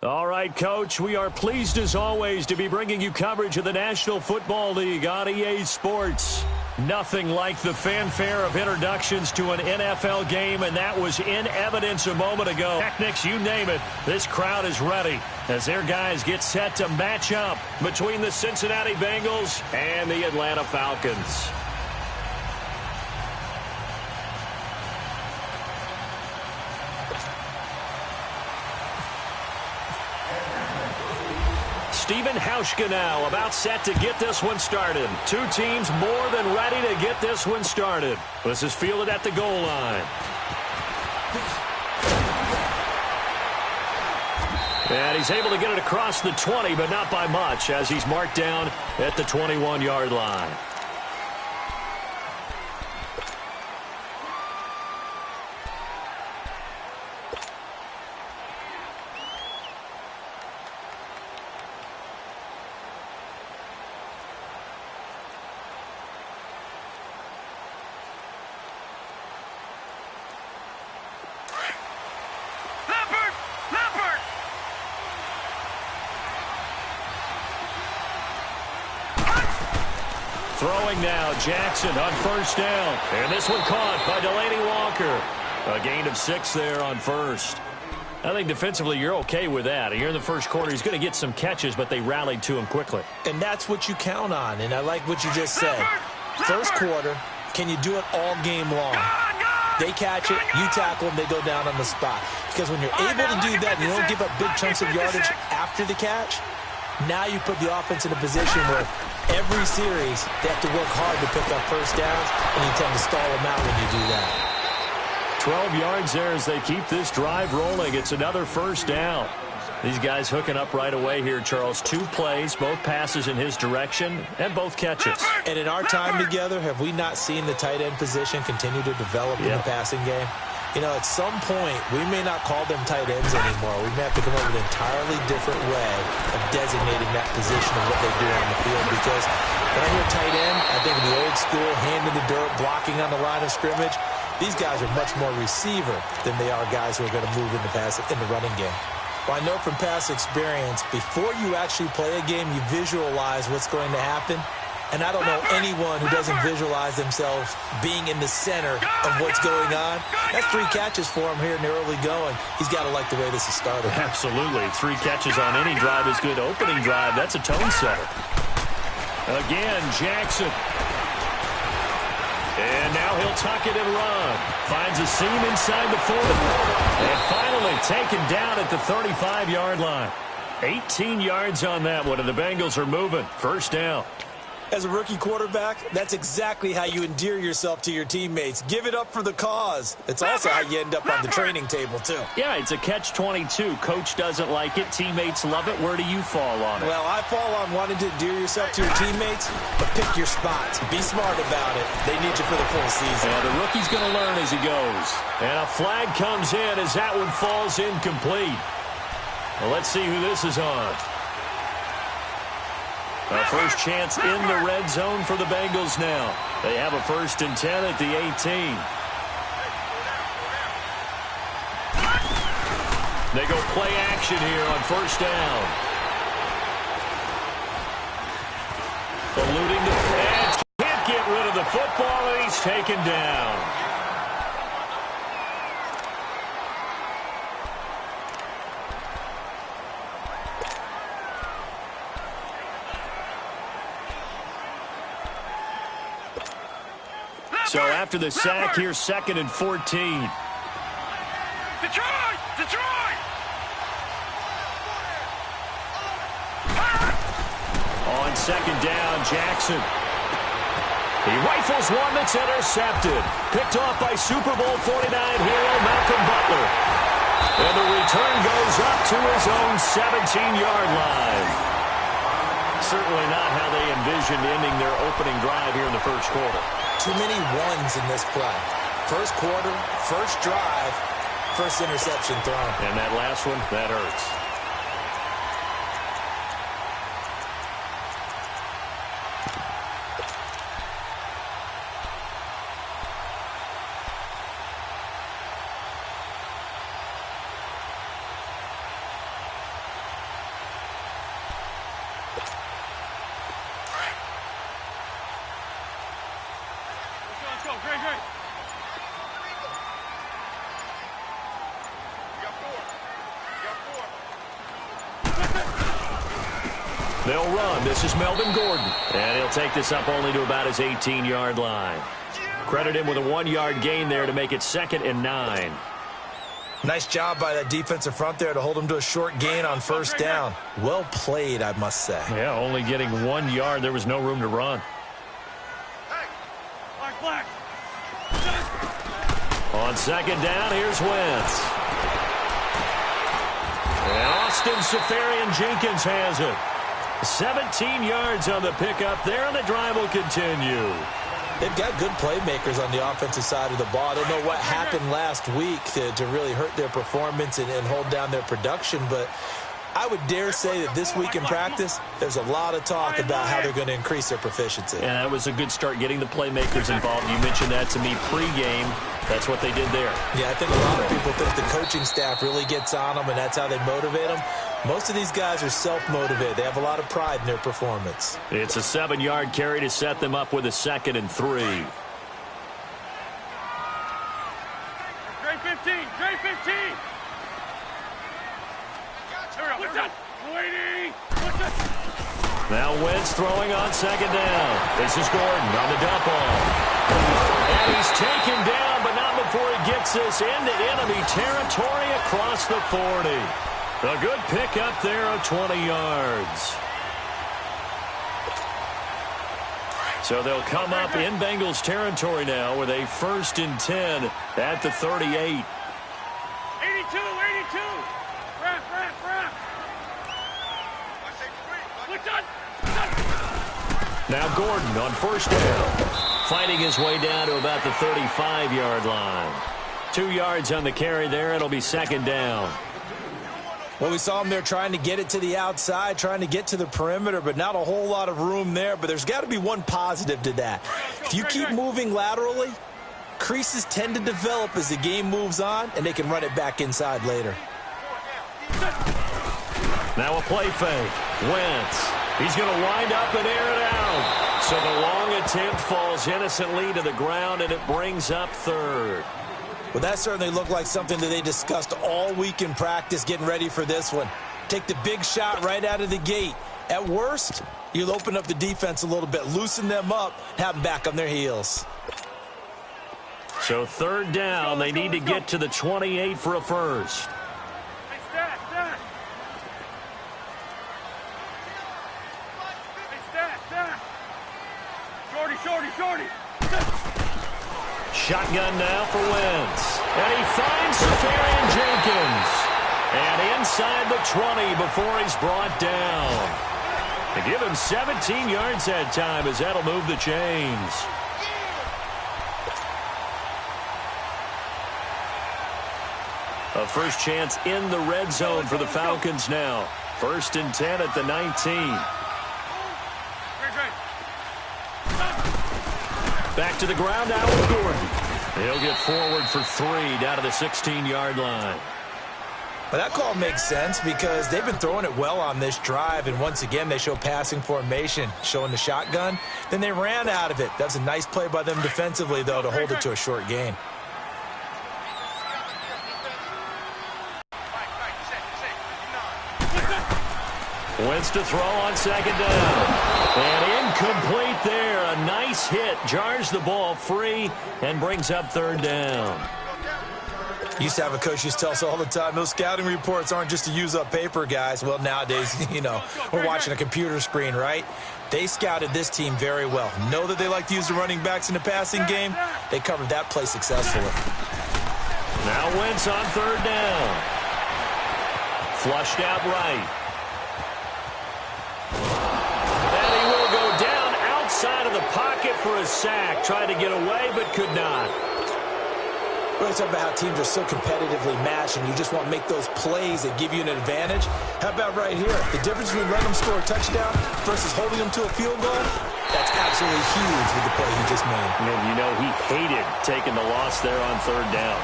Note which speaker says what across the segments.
Speaker 1: All right, Coach, we are pleased as always to be bringing you coverage of the National Football League on EA Sports. Nothing like the fanfare of introductions to an NFL game, and that was in evidence a moment ago. Technics, you name it, this crowd is ready as their guys get set to match up between the Cincinnati Bengals and the Atlanta Falcons. Stephen Hauschka now about set to get this one started. Two teams more than ready to get this one started. This is fielded at the goal line. And he's able to get it across the 20, but not by much, as he's marked down at the 21-yard line. Throwing now, Jackson on first down. And this one caught by Delaney Walker. A gain of 6 there on first. I think defensively you're okay with that. Here in the first quarter, he's going to get some catches, but they rallied to him quickly.
Speaker 2: And that's what you count on, and I like what you just said. First quarter, can you do it all game long? They catch it, you tackle them, they go down on the spot. Because when you're able to do that, you don't give up big chunks of yardage after the catch, now you put the offense in a position where every series they have to work hard to pick up first downs, and you tend to stall them out when you do that.
Speaker 1: 12 yards there as they keep this drive rolling. It's another first down. These guys hooking up right away here, Charles. 2 plays, both passes in his direction, and both catches.
Speaker 2: And in our time together, have we not seen the tight end position continue to develop in the passing game? You know, at some point, we may not call them tight ends anymore. We may have to come up with an entirely different way of designating that position and what they do on the field. Because when I hear tight end, I think of the old school, hand in the dirt, blocking on the line of scrimmage. These guys are much more receiver than they are guys who are going to move in the running game. Well, I know from past experience, before you actually play a game, you visualize what's going to happen. And I don't know anyone who doesn't visualize themselves being in the center of what's going on. That's 3 catches for him here in the early going. He's got to like the way this is started.
Speaker 1: Absolutely. 3 catches on any drive is good. Opening drive, that's a tone setter. Again, Jackson. And now he'll tuck it and run. Finds a seam inside the 40. And finally taken down at the 35-yard line. 18 yards on that one, and the Bengals are moving. First down.
Speaker 2: As a rookie quarterback, that's exactly how you endear yourself to your teammates. Give it up for the cause. It's also how you end up on the training table, too.
Speaker 1: Yeah, it's a catch-22. Coach doesn't like it. Teammates love it. Where do you fall on it?
Speaker 2: Well, I fall on wanting to endear yourself to your teammates, but pick your spots. Be smart about it. They need you for the full season.
Speaker 1: And the rookie's going to learn as he goes. And a flag comes in as that one falls incomplete. Well, let's see who this is on. A first chance in the red zone for the Bengals now. They have a 1st and 10 at the 18. They go play action here on first down. Eluding the pass. Can't get rid of the football, and he's taken down. So after the sack, here's 2nd and 14.
Speaker 3: Detroit! Detroit!
Speaker 1: On 2nd down, Jackson. He rifles one that's intercepted. Picked off by Super Bowl 49 hero Malcolm Butler. And the return goes up to his own 17-yard line. Certainly not how they envisioned ending their opening drive here in the first quarter.
Speaker 2: Too many ones in this play. First quarter, first drive, first interception thrown.
Speaker 1: And that last one, that hurts. They'll run. This is Melvin Gordon. And he'll take this up only to about his 18-yard line. Credit him with a 1-yard gain there to make it 2nd and 9.
Speaker 2: Nice job by that defensive front there to hold him to a short gain on first down. Well played, I must say.
Speaker 1: Yeah, only getting 1 yard. There was no room to run. On 2nd down, here's Wentz. And Austin Seferian-Jenkins has it. 17 yards on the pickup there, and the drive will continue.
Speaker 2: They've got good playmakers on the offensive side of the ball. I don't know what happened last week to really hurt their performance and hold down their production, but I would dare say that this week in practice, there's a lot of talk about how they're going to increase their proficiency.
Speaker 1: And that was a good start getting the playmakers involved. You mentioned that to me pregame. That's what they did there.
Speaker 2: Yeah, I think a lot of people think the coaching staff really gets on them, and that's how they motivate them. Most of these guys are self-motivated. They have a lot of pride in their performance.
Speaker 1: It's a 7-yard carry to set them up with a 2nd and 3.
Speaker 3: Grade 15, grade 15.
Speaker 1: Now Wentz throwing on 2nd down. This is Gordon on the dump off. And he's taken down, but not before he gets this into enemy territory across the 40. A good pickup there of 20 yards. So they'll come up in Bengals territory now with a 1st and 10 at the 38.
Speaker 3: 82, 82. Wrap.
Speaker 1: Now Gordon on 1st down. Fighting his way down to about the 35-yard line. 2 yards on the carry there. It'll be 2nd down.
Speaker 2: Well, we saw them there trying to get it to the outside, trying to get to the perimeter, but not a whole lot of room there. But there's got to be one positive to that. If you keep moving laterally, creases tend to develop as the game moves on, and they can run it back inside later.
Speaker 1: Now a play fake. Wentz. He's going to wind up and air it out. So the long attempt falls innocently to the ground, and it brings up 3rd.
Speaker 2: Well, that certainly looked like something that they discussed all week in practice getting ready for this one. Take the big shot right out of the gate. At worst, you'll open up the defense a little bit, loosen them up, have them back on their heels.
Speaker 1: So 3rd down, they need to get to the 28 for a first.
Speaker 3: Shorty.
Speaker 1: Shotgun now for Wentz. And he finds Seferian-Jenkins. And inside the 20 before he's brought down. They give him 17 yards that time as that'll move the chains. A first chance in the red zone for the Falcons now. 1st and 10 at the 19. Back to the ground now with Gordon. He'll get forward for 3 down to the 16-yard line.
Speaker 2: Well, that call makes sense because they've been throwing it well on this drive, and once again they show passing formation, showing the shotgun. Then they ran out of it. That's a nice play by them defensively, though, to hold it to a short gain.
Speaker 1: Wentz to throw on 2nd down. And incomplete there. A nice hit. Jars the ball free and brings up 3rd down.
Speaker 2: Used to have a coach used to tell us all the time, those scouting reports aren't just to use up paper, guys. Well, nowadays, we're watching a computer screen, right? They scouted this team very well. Know that they like to use the running backs in the passing game. They covered that play successfully.
Speaker 1: Now Wentz on 3rd down. Flushed out right. And he will go down outside of the pocket for a sack. Tried to get away, but could not.
Speaker 2: We're talking about how teams are so competitively matched, and you just want to make those plays that give you an advantage. How about right here? The difference between letting them score a touchdown versus holding them to a field goal, that's absolutely huge with the play he just made.
Speaker 1: And he hated taking the loss there on 3rd down.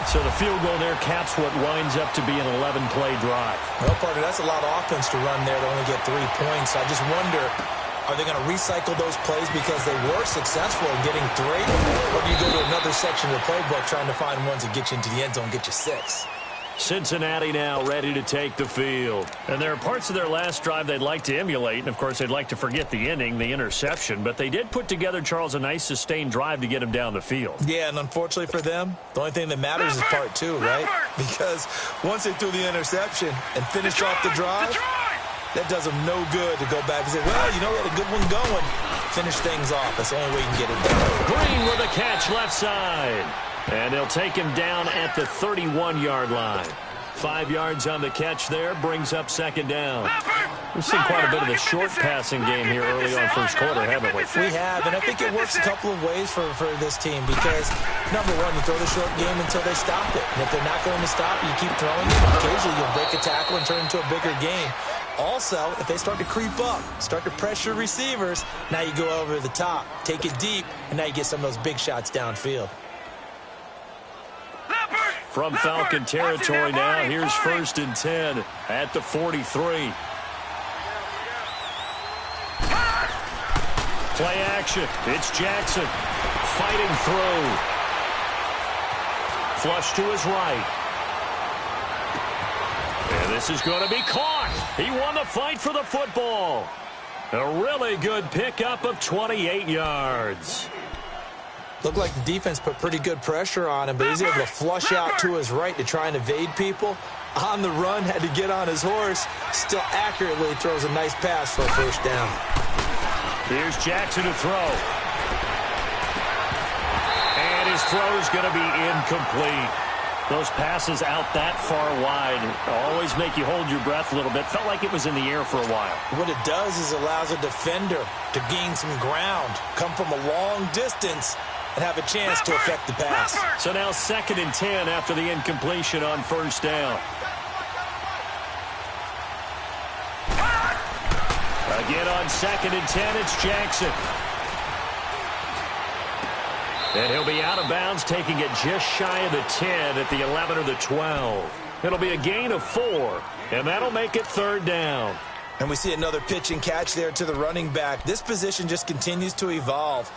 Speaker 1: So the field goal there caps what winds up to be an 11-play drive.
Speaker 2: Well, partner, that's a lot of offense to run there to only get 3 points. I just wonder, are they going to recycle those plays because they were successful in getting 3? Or do you go to another section of the playbook trying to find ones that get you into the end zone and get you 6?
Speaker 1: Cincinnati now ready to take the field. And there are parts of their last drive they'd like to emulate, and, of course, they'd like to forget the inning, the interception. But they did put together, Charles, a nice sustained drive to get him down the field.
Speaker 2: Yeah, and unfortunately for them, the only thing that matters is part two, right? Because once they threw the interception and finished off the drive, that does them no good to go back and say, well, you know, we had a good one going. Finish things off. That's the only way you can get it done.
Speaker 1: Green with a catch left side. And they'll take him down at the 31-yard line. 5 yards on the catch there, brings up second down. We've seen quite a bit of the short passing game here early on first quarter, haven't we?
Speaker 2: We have, and I think it works a couple of ways for this team because, number one, you throw the short game until they stop it. And if they're not going to stop it, you keep throwing it. Occasionally, you'll break a tackle and turn it into a bigger game. Also, if they start to creep up, start to pressure receivers, now you go over the top, take it deep, and now you get some of those big shots downfield.
Speaker 1: From Falcon territory now, here's 1st and 10 at the 43. Play action. It's Jackson fighting through. Flush to his right. And this is going to be caught. He won the fight for the football. A really good pickup of 28 yards.
Speaker 2: Looked like the defense put pretty good pressure on him, but he's able to flush out to his right to try and evade people. On the run, had to get on his horse. Still accurately throws a nice pass for a first down.
Speaker 1: Here's Jackson to throw. And his throw is going to be incomplete. Those passes out that far wide always make you hold your breath a little bit. Felt like it was in the air for a while.
Speaker 2: What it does is allows a defender to gain some ground, come from a long distance, and have a chance to affect the pass.
Speaker 1: So now 2nd and 10 after the incompletion on first down. Again on 2nd and 10, it's Jackson. And he'll be out of bounds, taking it just shy of the 10 at the 11 or the 12. It'll be a gain of 4, and that'll make it 3rd down.
Speaker 2: And we see another pitch and catch there to the running back. This position just continues to evolve.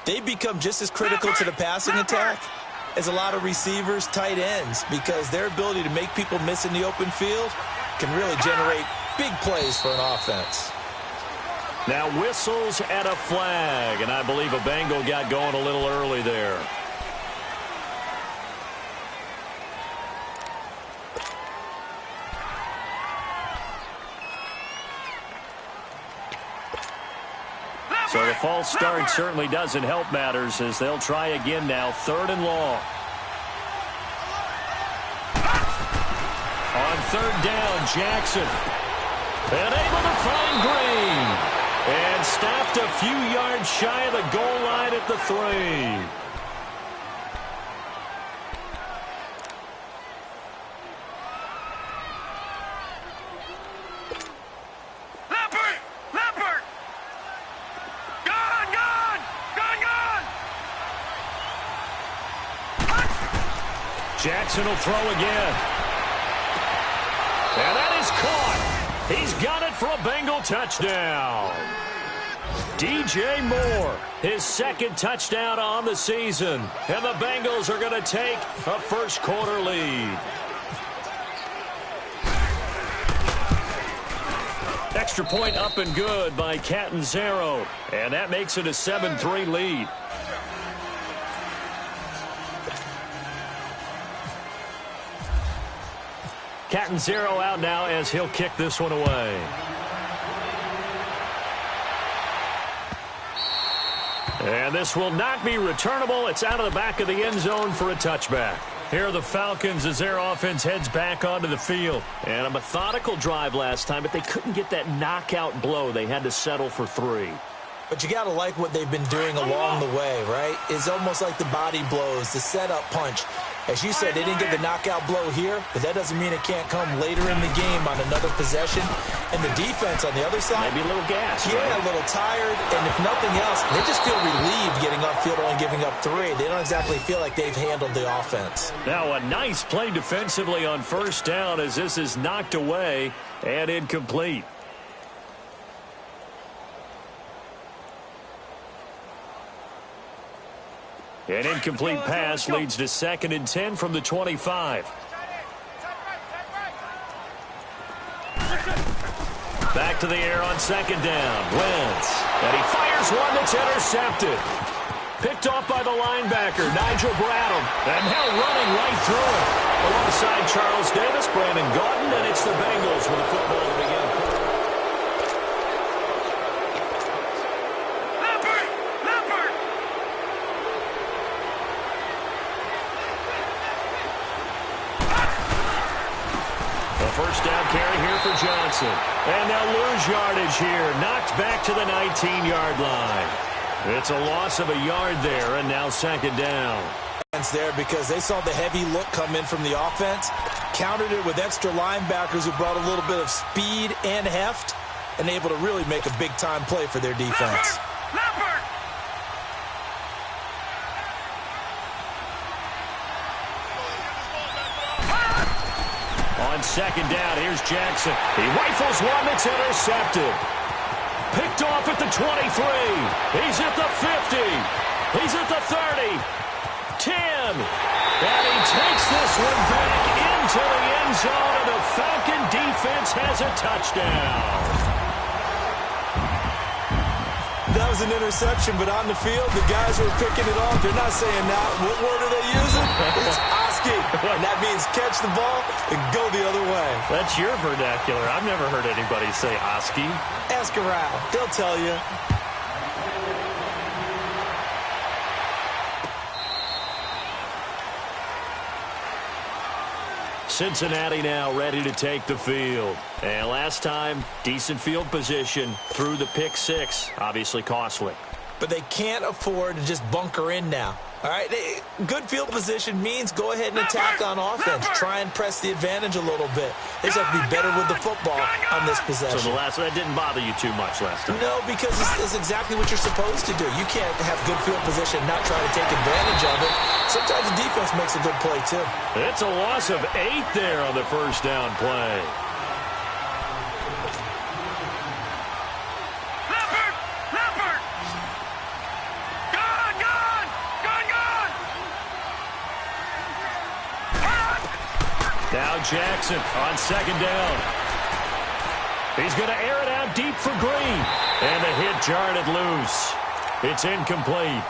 Speaker 2: They become just as critical to the passing attack as a lot of receivers, tight ends, because their ability to make people miss in the open field can really generate big plays for an offense.
Speaker 1: Now whistles and a flag, and I believe a Bengal got going a little early there. So the false start certainly doesn't help matters as they'll try again now, 3rd and long. On 3rd down, Jackson. And able to find Green. And stopped a few yards shy of the goal line at the 3. Jackson will throw again. And that is caught. He's got it for a Bengal touchdown. DJ Moore, his 2nd touchdown on the season. And the Bengals are going to take a first quarter lead. Extra point up and good by Catanzaro. And that makes it a 7-3 lead. Catanzaro out now as he'll kick this one away. And this will not be returnable. It's out of the back of the end zone for a touchback. Here are the Falcons as their offense heads back onto the field. And a methodical drive last time, but they couldn't get that knockout blow. They had to settle for 3.
Speaker 2: But you got to like what they've been doing along the way, right? It's almost like the body blows, the setup punch. As you said, they didn't get the knockout blow here, but that doesn't mean it can't come later in the game on another possession. And the defense on the other side,
Speaker 1: maybe a little gassed.
Speaker 2: Yeah,
Speaker 1: right?
Speaker 2: A little tired. And if nothing else, they just feel relieved getting upfield, only giving up 3. They don't exactly feel like they've handled the offense.
Speaker 1: Now a nice play defensively on first down as this is knocked away and incomplete. An incomplete pass leads to 2nd and 10 from the 25. Back to the air on second down. Wentz. And he fires one that's intercepted. Picked off by the linebacker, Nigel Bradham. And now running right through it. Alongside Charles Davis, Brandon Gaudin, and it's the Bengals with a football to begin. First down carry here for Johnson. And they'll lose yardage here. Knocked back to the 19-yard line. It's a loss of a yard there, and now second down.
Speaker 2: There because they saw the heavy look come in from the offense, countered it with extra linebackers who brought a little bit of speed and heft, and able to really make a big-time play for their defense.
Speaker 1: On second down, here's Jackson. He rifles one that's intercepted. Picked off at the 23. He's at the 50. He's at the 30. 10. And he takes this one back into the end zone, and the Falcon defense has a touchdown.
Speaker 2: That was an interception, but on the field, the guys who are picking it off, they're not saying now. What word are they using? It's Oski. And that means catch the ball and go the other way.
Speaker 1: That's your vernacular. I've never heard anybody say Oski.
Speaker 2: Ask around. They'll tell you.
Speaker 1: Cincinnati now ready to take the field. And last time, decent field position through the pick six. Obviously costly.
Speaker 2: But they can't afford to just bunker in now. All right, good field position means go ahead and attack on offense. Try and press the advantage a little bit. They just have to be better with the football on this possession.
Speaker 1: So that didn't bother you too much last time?
Speaker 2: No, because it's exactly what you're supposed to do. You can't have good field position and not try to take advantage of it. Sometimes the defense makes a good play, too.
Speaker 1: It's a loss of 8 there on the first down play. Now Jackson on second down. He's going to air it out deep for Green. And the hit jarred it loose. It's incomplete.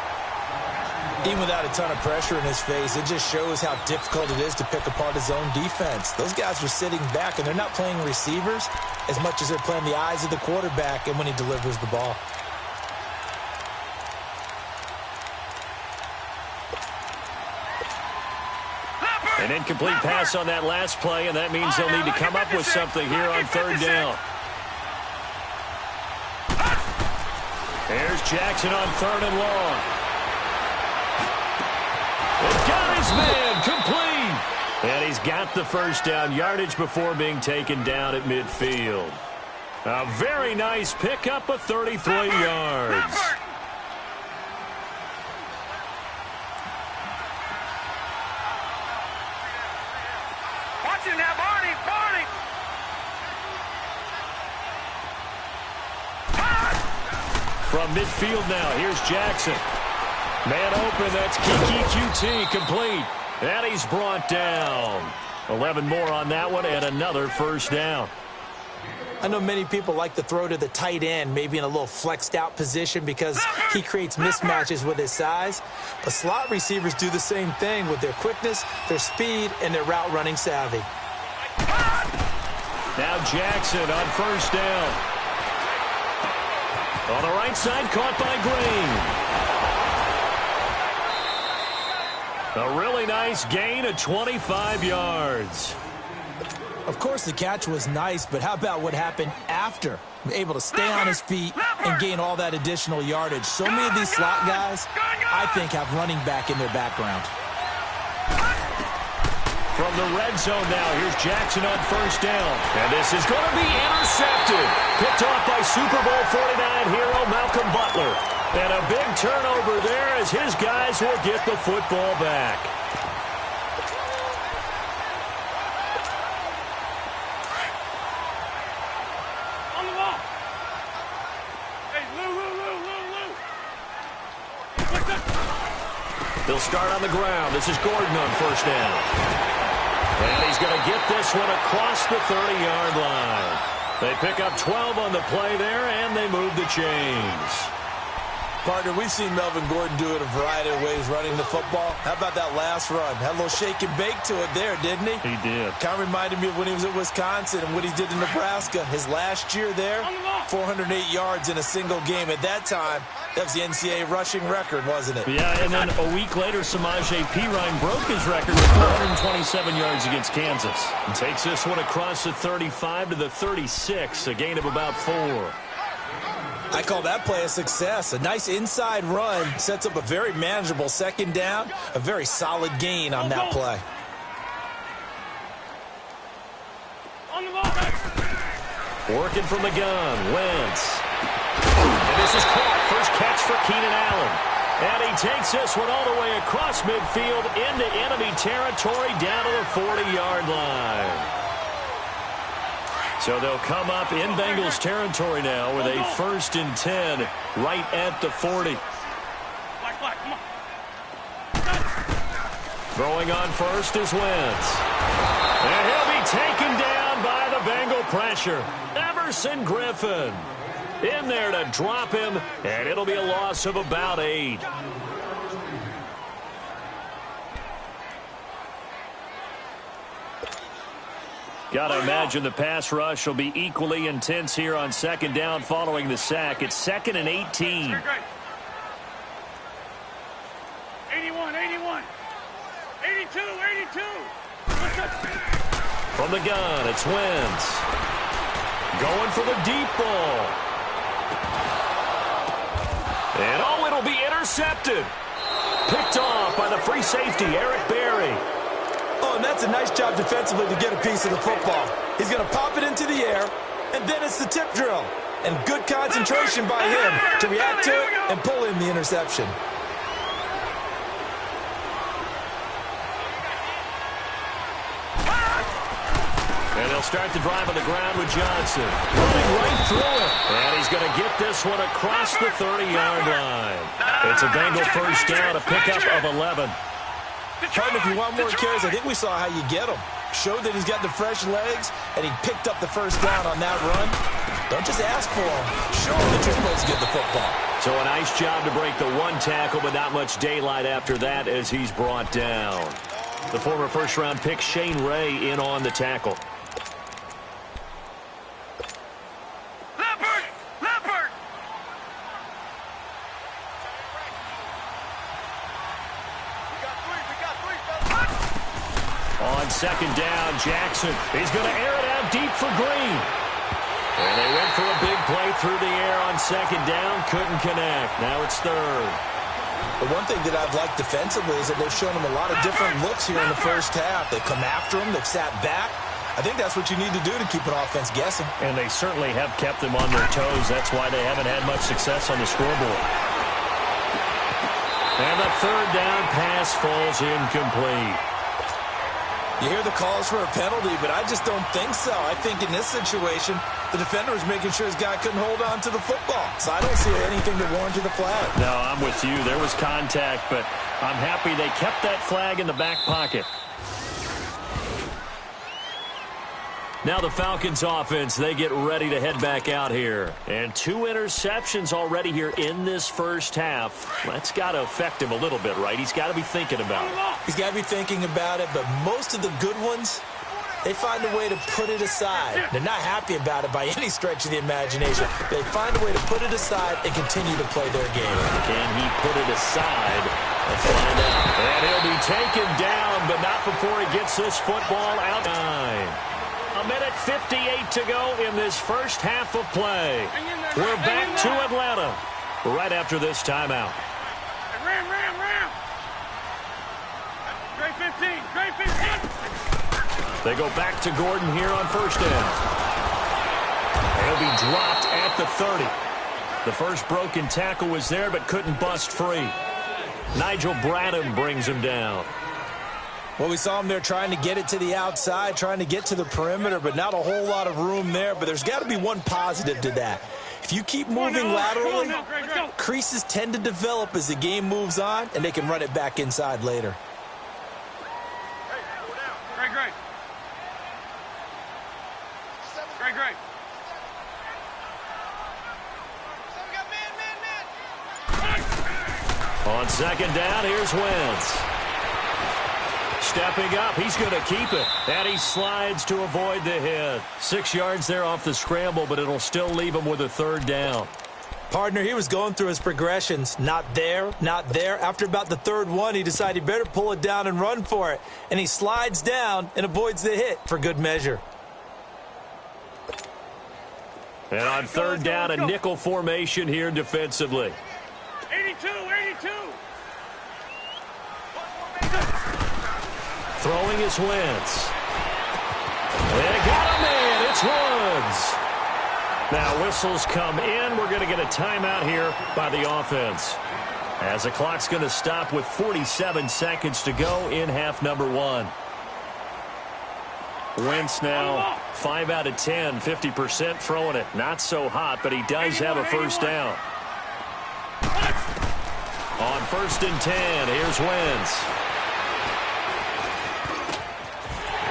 Speaker 2: Even without a ton of pressure in his face, it just shows how difficult it is to pick apart his own defense. Those guys are sitting back, and they're not playing receivers as much as they're playing the eyes of the quarterback and when he delivers the ball.
Speaker 1: An incomplete pass on that last play, and that means they'll need to come up with something here on third down. There's Jackson on third and long. He's got his man complete. And he's got the first down yardage before being taken down at midfield. A very nice pickup of 33 yards. From midfield now, here's Jackson. Man open, that's Kiki QT complete. And he's brought down. 11 more on that one and another first down.
Speaker 2: I know many people like to throw to the tight end, maybe in a little flexed out position because he creates mismatches with his size. But slot receivers do the same thing with their quickness, their speed, and their route running savvy.
Speaker 1: Now Jackson on first down. On the right side, caught by Green. A really nice gain of 25 yards.
Speaker 2: Of course, the catch was nice, but how about what happened after? Able to stay on his feet and gain all that additional yardage. So many of these slot guys, I think, have running back in their background.
Speaker 1: From the red zone now, here's Jackson on first down. And this is going to be intercepted. Picked off by Super Bowl 49 hero Malcolm Butler. And a big turnover there as his guys will get the football back.
Speaker 3: On the wall. Hey, Lou.
Speaker 1: They'll start on the ground. This is Gordon on first down. And he's going to get this one across the 30-yard line. They pick up 12 on the play there, and they move the chains.
Speaker 2: Partner, we've seen Melvin Gordon do it a variety of ways running the football. How about that last run? Had a little shake and bake to it there, didn't he?
Speaker 1: He did.
Speaker 2: Kind of reminded me of when he was at Wisconsin and what he did in Nebraska. His last year there, 408 yards in a single game. At that time, that was the NCAA rushing record, wasn't it?
Speaker 1: Yeah, and then a week later, Samaje Perine broke his record with 427 yards against Kansas. And takes this one across the 35 to the 36, a gain of about 4.
Speaker 2: I call that play a success. A nice inside run sets up a very manageable second down, a very solid gain on that play.
Speaker 1: Working from the gun, Wentz. And this is caught. First catch for Keenan Allen. And he takes this one all the way across midfield into enemy territory down to the 40-yard line. So they'll come up in Bengals territory now with a 1st and 10 right at the 40. Throwing on first is Wentz. And he'll be taken down by the Bengal pressure. Everson Griffin in there to drop him, and it'll be a loss of about 8. Got to imagine the pass rush will be equally intense here on second down following the sack. It's 2nd and 18.
Speaker 3: 81, 81, 82, 82.
Speaker 1: From the gun, it's Wentz. Going for the deep ball. And oh, it'll be intercepted. Picked off by the free safety, Eric Berry.
Speaker 2: Oh, and that's a nice job defensively to get a piece of the football. He's going to pop it into the air, and then it's the tip drill. And good concentration by him to react to it and pull in the interception.
Speaker 1: And they'll start the drive on the ground with Johnson. Running right through it. And he's going to get this one across the 30-yard line. It's a Bengal first down, a pickup of 11.
Speaker 2: Partner, if you want more carries, I think we saw how you get him. Showed that he's got the fresh legs, and he picked up the first down on that run. Don't just ask for him. Show him that you're supposed to get the football.
Speaker 1: So a nice job to break the one tackle, but not much daylight after that as he's brought down. The former first-round pick Shane Ray in on the tackle. On second down, Jackson. He's going to air it out deep for Green. And they went for a big play through the air on second down. Couldn't connect. Now it's 3rd.
Speaker 2: The one thing that I've liked defensively is that they've shown him a lot of different looks here in the first half. They've come after him. They've sat back. I think that's what you need to do to keep an offense guessing.
Speaker 1: And they certainly have kept them on their toes. That's why they haven't had much success on the scoreboard. And the 3rd down pass falls incomplete.
Speaker 2: You hear the calls for a penalty, but I just don't think so. I think in this situation, the defender was making sure his guy couldn't hold on to the football. So I don't see anything that warranted the flag.
Speaker 1: No, I'm with you. There was contact, but I'm happy they kept that flag in the back pocket. Now the Falcons offense, they get ready to head back out here. And 2 interceptions already here in this first half. That's got to affect him a little bit, right? He's got to be thinking about it.
Speaker 2: He's got to be thinking about it, but most of the good ones, they find a way to put it aside. They're not happy about it by any stretch of the imagination. They find a way to put it aside and continue to play their game.
Speaker 1: Can he put it aside? Let's find out. And he'll be taken down, but not before he gets this football out. 1:58 to go in this first half of play. We're back to Atlanta right after this timeout.
Speaker 3: Ram. Great 15, great 15.
Speaker 1: They go back to Gordon here on first down. He'll be dropped at the 30. The first broken tackle was there, but couldn't bust free. Nigel Bradham brings him down.
Speaker 2: Well, we saw him there trying to get it to the outside, trying to get to the perimeter, but not a whole lot of room there. But there's got to be one positive to that. If you keep moving laterally, creases tend to develop as the game moves on, and they can run it back inside later.
Speaker 3: Great.
Speaker 1: On second down, here's Wentz. Stepping up, he's going to keep it. And he slides to avoid the hit. 6 yards there off the scramble, but it'll still leave him with a third down.
Speaker 2: Partner, he was going through his progressions. Not there, not there. After about the third one, he decided he better pull it down and run for it. And he slides down and avoids the hit for good measure.
Speaker 1: And on third down, a nickel formation here defensively.
Speaker 3: 82, 82.
Speaker 1: Throwing is Wentz. They got him in. It's Woods. Now whistles come in. We're going to get a timeout here by the offense, as the clock's going to stop with 47 seconds to go in half number 1. Wentz now 5 out of 10, 50% throwing it. Not so hot, but he does have a first down. On 1st and 10, here's Wentz.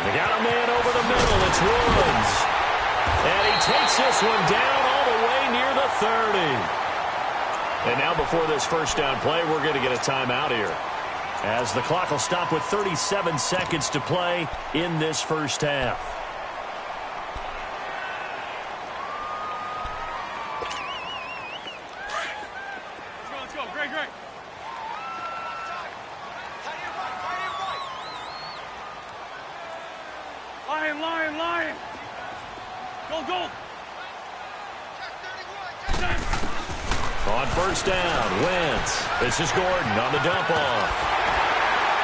Speaker 1: They got a man over the middle. It's Woods. And he takes this one down all the way near the 30. And now before this first down play, we're going to get a timeout here, as the clock will stop with 37 seconds to play in this first half.
Speaker 3: Let's go. Great, great. Lion. Go.
Speaker 1: On first down, Wentz. This is Gordon on the dump off.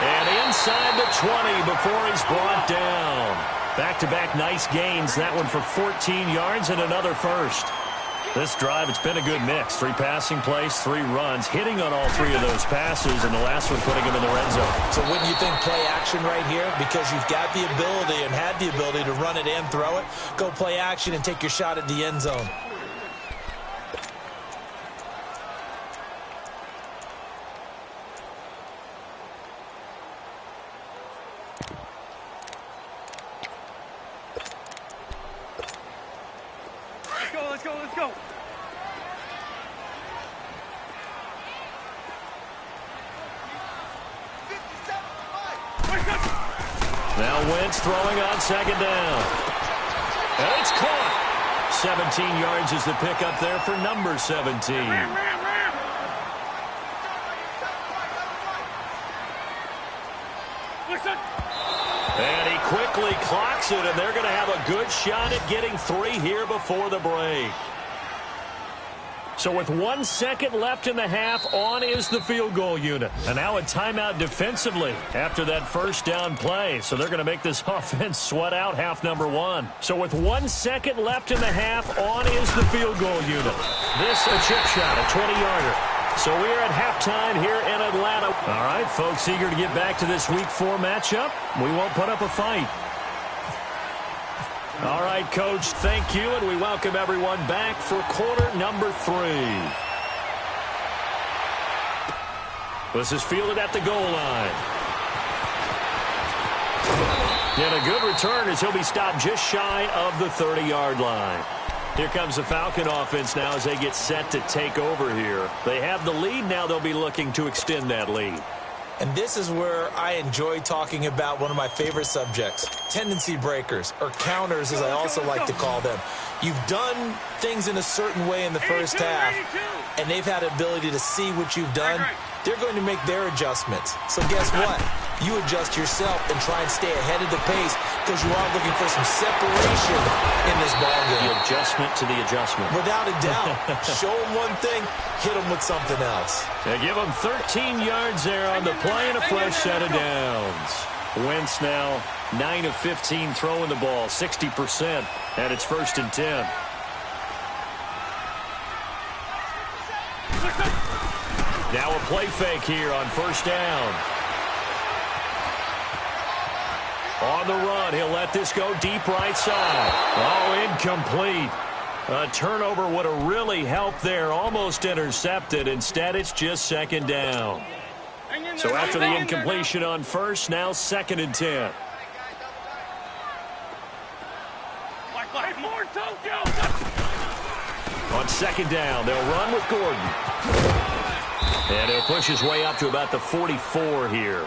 Speaker 1: And inside the 20 before he's brought down. Back-to-back nice gains. That one for 14 yards and another first. This drive, it's been a good mix. 3 passing plays, 3 runs, hitting on all 3 of those passes, and the last one putting him in the red zone.
Speaker 2: So wouldn't you think play action right here? Because you've got the ability and had the ability to run it and throw it. Go play action and take your shot at the end zone.
Speaker 3: Let's go.
Speaker 1: Now Wentz throwing on second down. And it's caught. 17 yards is the pickup there for number 17.
Speaker 3: Ram. Listen.
Speaker 1: And he quickly clocks it, and they're going to have a good shot at getting 3 here before the break. So with 1 second left in the half, on is the field goal unit. And now a timeout defensively after that first down play. So they're going to make this offense sweat out half number 1. So with 1 second left in the half, on is the field goal unit. This a chip shot, a 20-yarder. So we are at halftime here in Atlanta. All right, folks, eager to get back to this Week 4 matchup. We won't put up a fight. All right, Coach, thank you, and we welcome everyone back for quarter number 3. This is fielded at the goal line. And a good return as he'll be stopped just shy of the 30-yard line. Here comes the Falcon offense now as they get set to take over here. They have the lead. Now they'll be looking to extend that lead.
Speaker 2: And this is where I enjoy talking about one of my favorite subjects, tendency breakers, or counters as I also like to call them. You've done things in a certain way in the first half, and they've had the ability to see what you've done. They're going to make their adjustments. So guess what? You adjust yourself and try and stay ahead of the pace because you are looking for some separation in this ballgame.
Speaker 1: The adjustment to the adjustment.
Speaker 2: Without a doubt. Show them one thing, hit them with something else.
Speaker 1: They give them 13 yards there on the play and a fresh set of downs. Wentz now 9 of 15 throwing the ball, 60%, and it's 1st and 10. Now a play fake here on first down. On the run, he'll let this go deep right side. Oh, incomplete. A turnover would have really helped there. Almost intercepted. Instead, it's just 2nd down. So after the incompletion on first, now 2nd and 10. On 2nd down, they'll run with Gordon. And he'll push his way up to about the 44 here.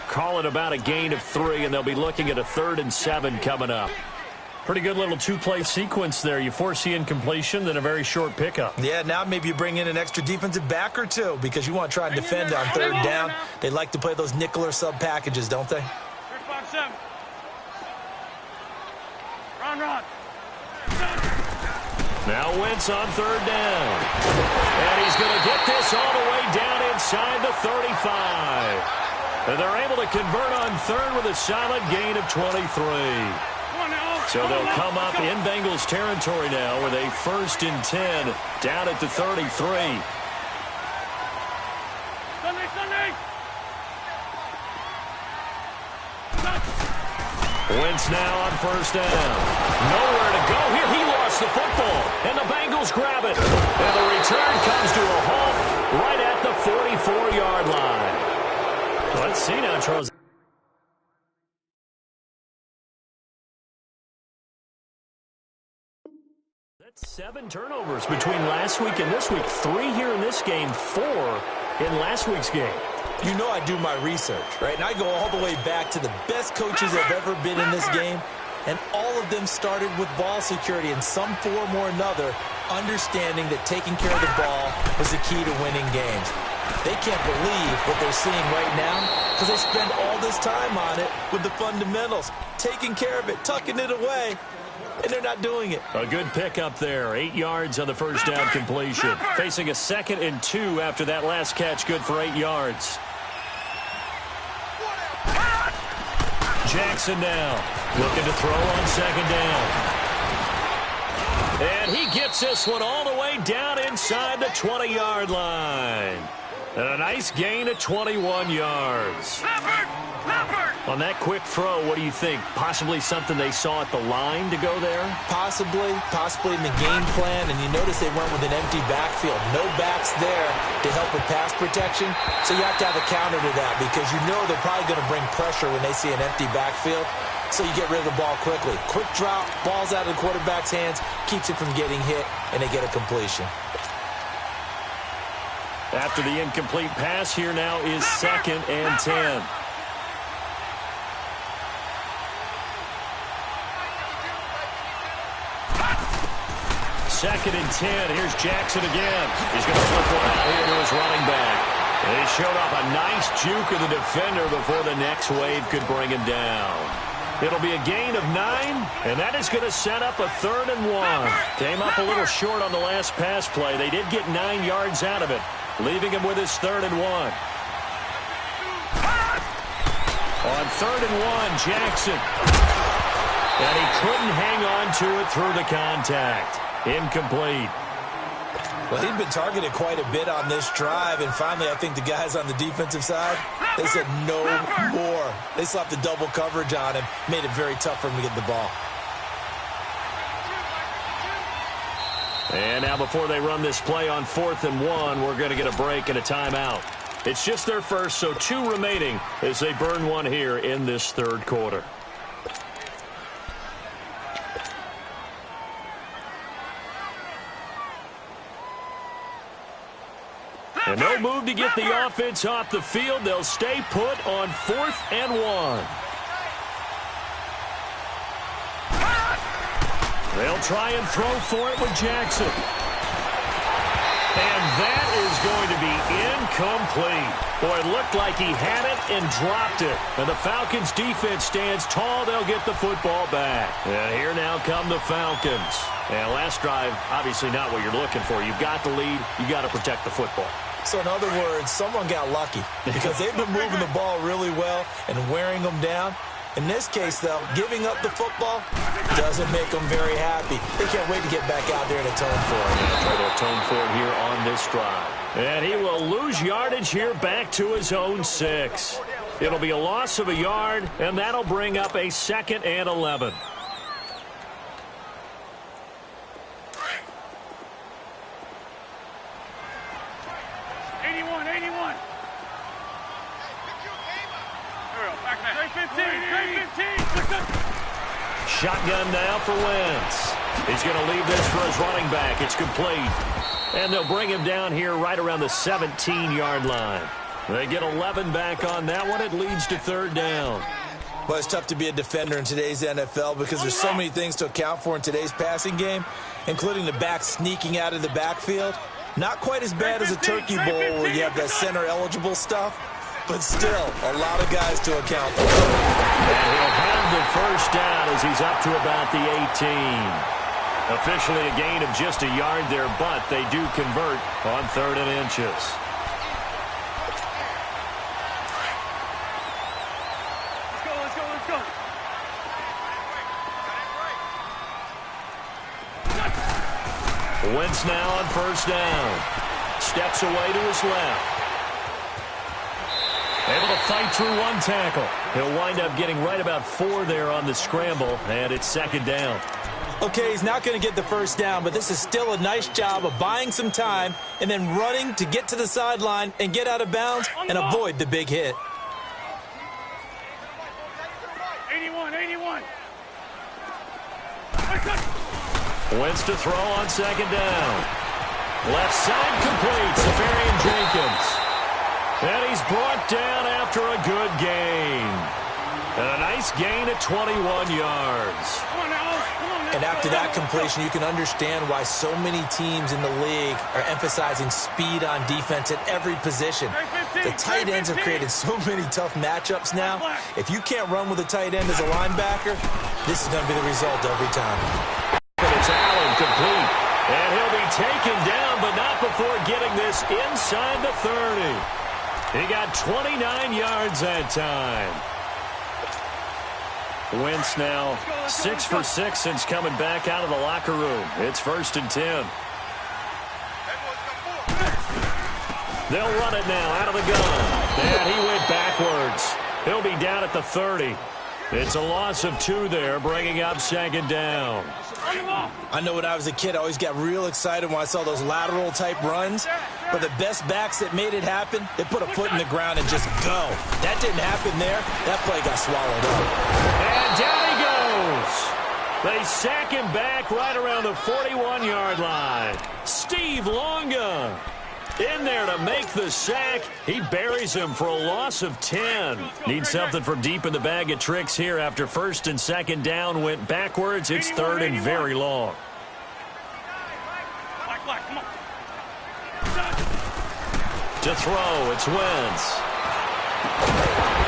Speaker 1: Call it about a gain of 3, and they'll be looking at a 3rd and 7 coming up. Pretty good little two-play sequence there. You force the incompletion, then a very short pickup.
Speaker 2: Yeah, now maybe you bring in an extra defensive back or two because you want to try and defend on 3rd down. They like to play those nickel or sub packages, don't they?
Speaker 3: 5-7. Run.
Speaker 1: Now Wentz on 3rd down. And he's going to get this all the way down inside the 35. And they're able to convert on 3rd with a solid gain of 23. So they'll come up in Bengals territory now with a 1st and 10 down at the 33.
Speaker 3: Sunday.
Speaker 1: Wentz now on 1st down. Nowhere to go here. He lost the football, and the Bengals grab it. And the return comes to a halt right at the 44-yard line. Let's see now, Charles. That's 7 turnovers between last week and this week. 3 here in this game, 4 in last week's game.
Speaker 2: You know I do my research, right? And I go all the way back to the best coaches that have ever been in this game, and all of them started with ball security in some form or another, understanding that taking care of the ball was the key to winning games. They can't believe what they're seeing right now because they spend all this time on it with the fundamentals, taking care of it, tucking it away, and they're not doing it.
Speaker 1: A good pickup there. 8 yards on the 1st down completion. Facing a 2nd and 2 after that last catch, good for 8 yards. Jackson now looking to throw on 2nd down. And he gets this one all the way down inside the 20-yard line. And a nice gain of 21 yards. On that quick throw, what do you think? Possibly something they saw at the line to go there?
Speaker 2: Possibly in the game plan. And you notice they went with an empty backfield. No backs there to help with pass protection. So you have to have a counter to that because you know they're probably going to bring pressure when they see an empty backfield. So you get rid of the ball quickly. Quick drop, ball's out of the quarterback's hands, keeps it from getting hit, and they get a completion.
Speaker 1: After the incomplete pass, here now is 2nd and 10. Second and 10. Here's Jackson again. He's going to flip one out here to his running back. And he showed off a nice juke of the defender before the next wave could bring him down. It'll be a gain of 9, and that is going to set up a 3rd and 1. Came up a little short on the last pass play. They did get 9 yards out of it, leaving him with his 3rd and 1. On 3rd and 1, Jackson. And he couldn't hang on to it through the contact. Incomplete.
Speaker 2: Well, he'd been targeted quite a bit on this drive, and finally I think the guys on the defensive side, they said no more. They slapped the double coverage on him, made it very tough for him to get the ball.
Speaker 1: And now before they run this play on 4th and 1, we're going to get a break and a timeout. It's just their first, so 2 remaining as they burn one here in this 3rd quarter. And no move to get the offense off the field. They'll stay put on 4th and 1. They'll try and throw for it with Jackson. And that is going to be incomplete. Boy, it looked like he had it and dropped it. And the Falcons defense stands tall. They'll get the football back. And here now come the Falcons. And last drive, obviously not what you're looking for. You've got the lead. You got to protect the football.
Speaker 2: So in other words, someone got lucky because they've been moving the ball really well and wearing them down. In this case, though, giving up the football doesn't make them very happy. They can't wait to get back out there and atone for it.
Speaker 1: Try to atone for it here on this drive. And he will lose yardage here back to his own 6. It'll be a loss of a yard, and that'll bring up a 2nd and 11. Shotgun now for Wentz. He's going to leave this for his running back. It's complete. And they'll bring him down here right around the 17-yard line. They get 11 back on that one. It leads to third down.
Speaker 2: Well, it's tough to be a defender in today's NFL because there's so many things to account for in today's passing game, including the back sneaking out of the backfield. Not quite as bad as a turkey bowl where you have that center-eligible stuff, but still a lot of guys to account for.
Speaker 1: And he'll have the first down as he's up to about the 18. Officially a gain of just a yard there, but they do convert on 3rd and inches. Wentz now on first down. Steps away to his left. Able to fight through one tackle. He'll wind up getting right about 4 there on the scramble, and it's 2nd down.
Speaker 2: Okay, he's not going to get the first down, but this is still a nice job of buying some time and then running to get to the sideline and get out of bounds and avoid the big hit.
Speaker 3: 81.
Speaker 1: Wentz to throw on 2nd down. Left side complete. Safarian Jenkins. And he's brought down after a good gain. And a nice gain at 21 yards.
Speaker 2: And after that completion, you can understand why so many teams in the league are emphasizing speed on defense at every position. The tight ends have created so many tough matchups now. If you can't run with a tight end as a linebacker, this is going to be the result every time.
Speaker 1: And it's Allen complete. And he'll be taken down, but not before getting this inside the 30. He got 29 yards that time. Wentz now 6 for 6 since coming back out of the locker room. It's 1st and 10. They'll run it now out of the gun. And he went backwards. He'll be down at the 30. It's a loss of 2 there, bringing up 2nd down.
Speaker 2: I know when I was a kid, I always got real excited when I saw those lateral-type runs. But the best backs that made it happen, they put a foot in the ground and just go. That didn't happen there. That play got swallowed up.
Speaker 1: And down he goes. They sack him back right around the 41-yard line. Steve Longa in there to make the sack. He buries him for a loss of 10. Needs something from deep in the bag of tricks here after 1st and 2nd down went backwards. It's 3rd and very long. To throw, it's Wentz.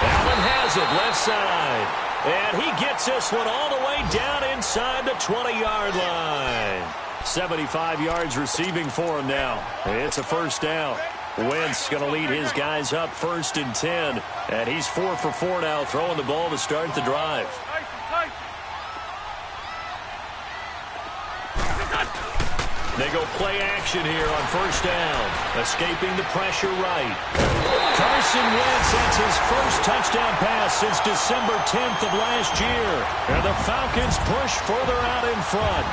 Speaker 1: Allen has it, left side. And he gets this one all the way down inside the 20-yard line. 75 yards receiving for him now. It's a 1st down. Wentz going to lead his guys up 1st and 10. And he's 4 for 4 now, throwing the ball to start the drive. They go play action here on 1st down. Escaping the pressure right. Carson Wentz, that's his first touchdown pass since December 10th of last year. And the Falcons push further out in front.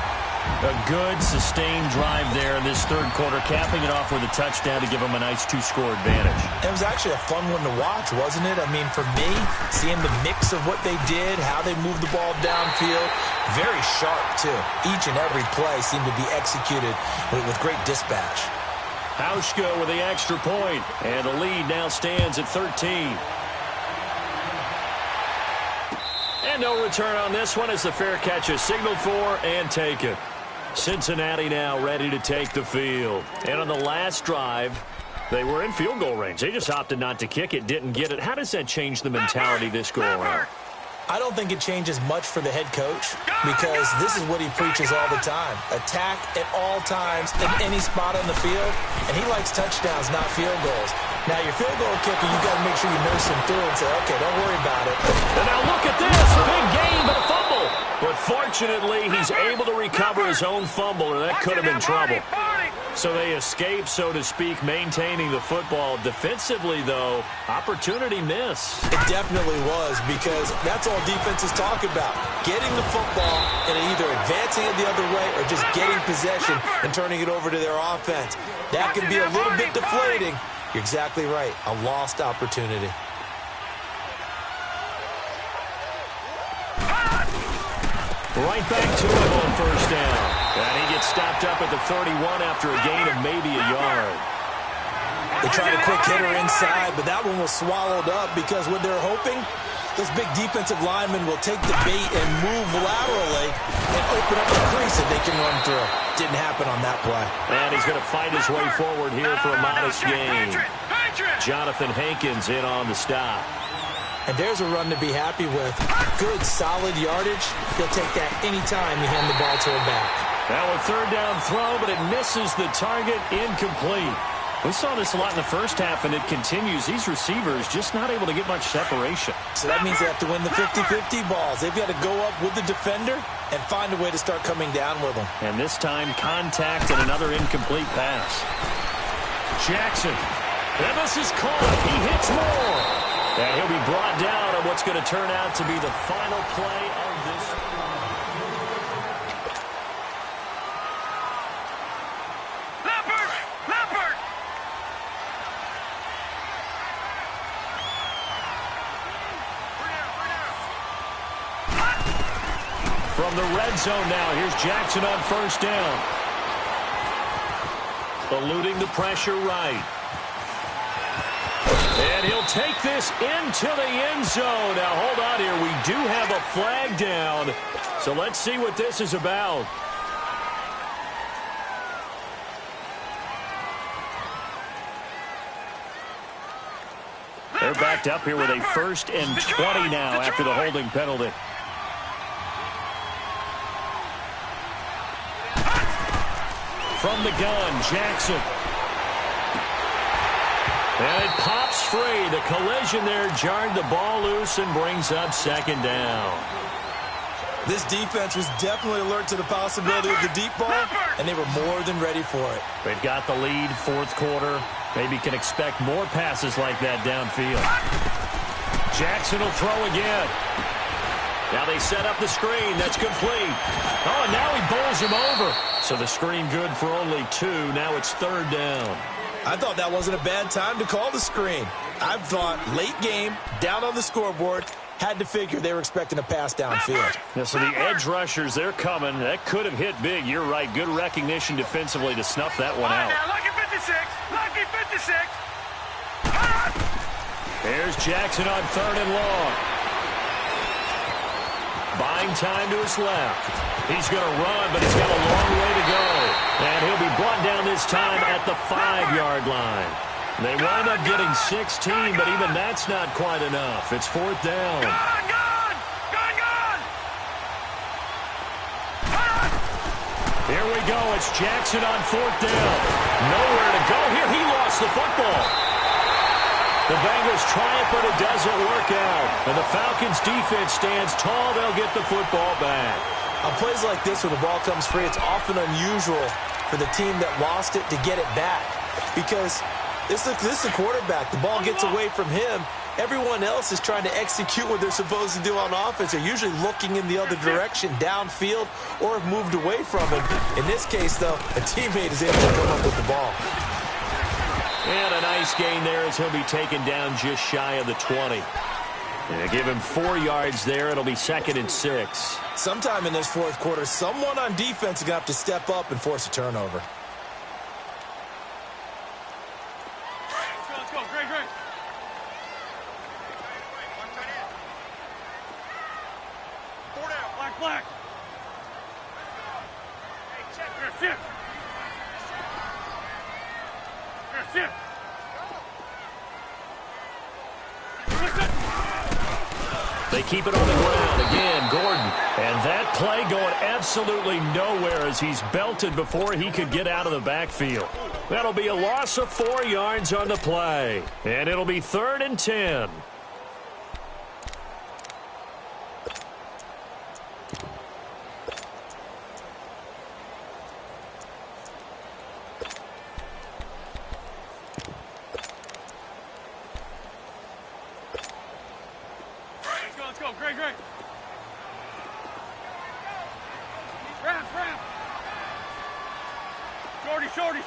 Speaker 1: A good, sustained drive there in this 3rd quarter, capping it off with a touchdown to give them a nice 2-score advantage.
Speaker 2: It was actually a fun one to watch, wasn't it? I mean, for me, seeing the mix of what they did, how they moved the ball downfield, very sharp, too. Each and every play seemed to be executed with great dispatch.
Speaker 1: Hauschka with the extra point, and the lead now stands at 13. And no return on this one as the fair catch is signaled for and taken. Cincinnati now ready to take the field. And on the last drive, they were in field goal range. They just opted not to kick it, didn't get it. How does that change the mentality this go around?
Speaker 2: I don't think it changes much for the head coach because this is what he preaches all the time. Attack at all times in any spot on the field, and he likes touchdowns, not field goals. Now, your field goal kicker, you got to make sure you nurse him through and say, okay, don't worry about it.
Speaker 1: And now look at this. Big gain, but a fumble. But fortunately, he's able to recover his own fumble, or that could have been trouble. So they escape, so to speak, maintaining the football. Defensively, though, opportunity miss.
Speaker 2: It definitely was, because that's all defenses talk about. Getting the football and either advancing it the other way or just getting possession and turning it over to their offense. That can be a little bit deflating. You're exactly right. A lost opportunity.
Speaker 1: Right back to it on 1st down. wrapped up at the 31 after a gain of maybe a yard.
Speaker 2: They tried a quick hitter inside, but that one was swallowed up because what they're hoping, those big defensive linemen will take the bait and move laterally and open up a crease that they can run through. Didn't happen on that play.
Speaker 1: And he's going to fight his way forward here for a modest gain. Jonathan Hankins in on the stop.
Speaker 2: And there's a run to be happy with. Good, solid yardage. He'll take that anytime you hand the ball to him back.
Speaker 1: Now a third down throw, but it misses the target, incomplete. We saw this a lot in the first half, and it continues. These receivers just not able to get much separation.
Speaker 2: So that means they have to win the 50-50 balls. They've got to go up with the defender and find a way to start coming down with them.
Speaker 1: And this time, contact and another incomplete pass. Jackson. And this is caught. He hits more. And he'll be brought down on what's going to turn out to be the final play of this. From the red zone now, here's Jackson on first down. Eluding the pressure right. And he'll take this into the end zone. Now, hold on here. We do have a flag down. So let's see what this is about. They're backed up here with a 1st and 20 now after the holding penalty. From the gun, Jackson. And it pops free. The collision there jarred the ball loose and brings up 2nd down.
Speaker 2: This defense was definitely alert to the possibility of the deep ball, and they were more than ready for it.
Speaker 1: They've got the lead, 4th quarter. Maybe can expect more passes like that downfield. Jackson will throw again. Now they set up the screen. That's complete. Oh, and now he bowls him over. So the screen good for only 2. Now it's 3rd down.
Speaker 2: I thought that wasn't a bad time to call the screen. I thought late game, down on the scoreboard, had to figure they were expecting a pass downfield.
Speaker 1: Yeah, so the edge rushers, they're coming. That could have hit big. You're right. Good recognition defensively to snuff that one out.
Speaker 3: Now, lucky 56. Lucky 56.
Speaker 1: There's Jackson on 3rd and long. Buying time to his left. He's going to run, but he's got a long way to go. And he'll be brought down this time at the 5-yard line. They wind up getting 16, but even that's not quite enough. It's 4th down.
Speaker 3: Gone!
Speaker 1: Here we go. It's Jackson on 4th down. Nowhere to go here. He lost the football. The Bengals triumph, but it doesn't work out. And the Falcons defense stands tall. They'll get the football back.
Speaker 2: On plays like this where the ball comes free, it's often unusual for the team that lost it to get it back. Because this is the quarterback. The ball gets away from him. Everyone else is trying to execute what they're supposed to do on offense. They're usually looking in the other direction, downfield, or have moved away from him. In this case, though, a teammate is able to come up with the ball.
Speaker 1: And a nice gain there as he'll be taken down just shy of the 20. And give him 4 yards there. It'll be 2nd and 6.
Speaker 2: Sometime in this 4th quarter, someone on defense is going to have to step up and force a turnover.
Speaker 3: Let's go. Great. Four down. Black. Here, shift.
Speaker 1: They keep it on the ground. Again, Gordon. And that play going absolutely nowhere as he's belted before he could get out of the backfield. That'll be a loss of 4 yards on the play. And it'll be 3rd and 10.
Speaker 3: Let's go. Great. Wrap.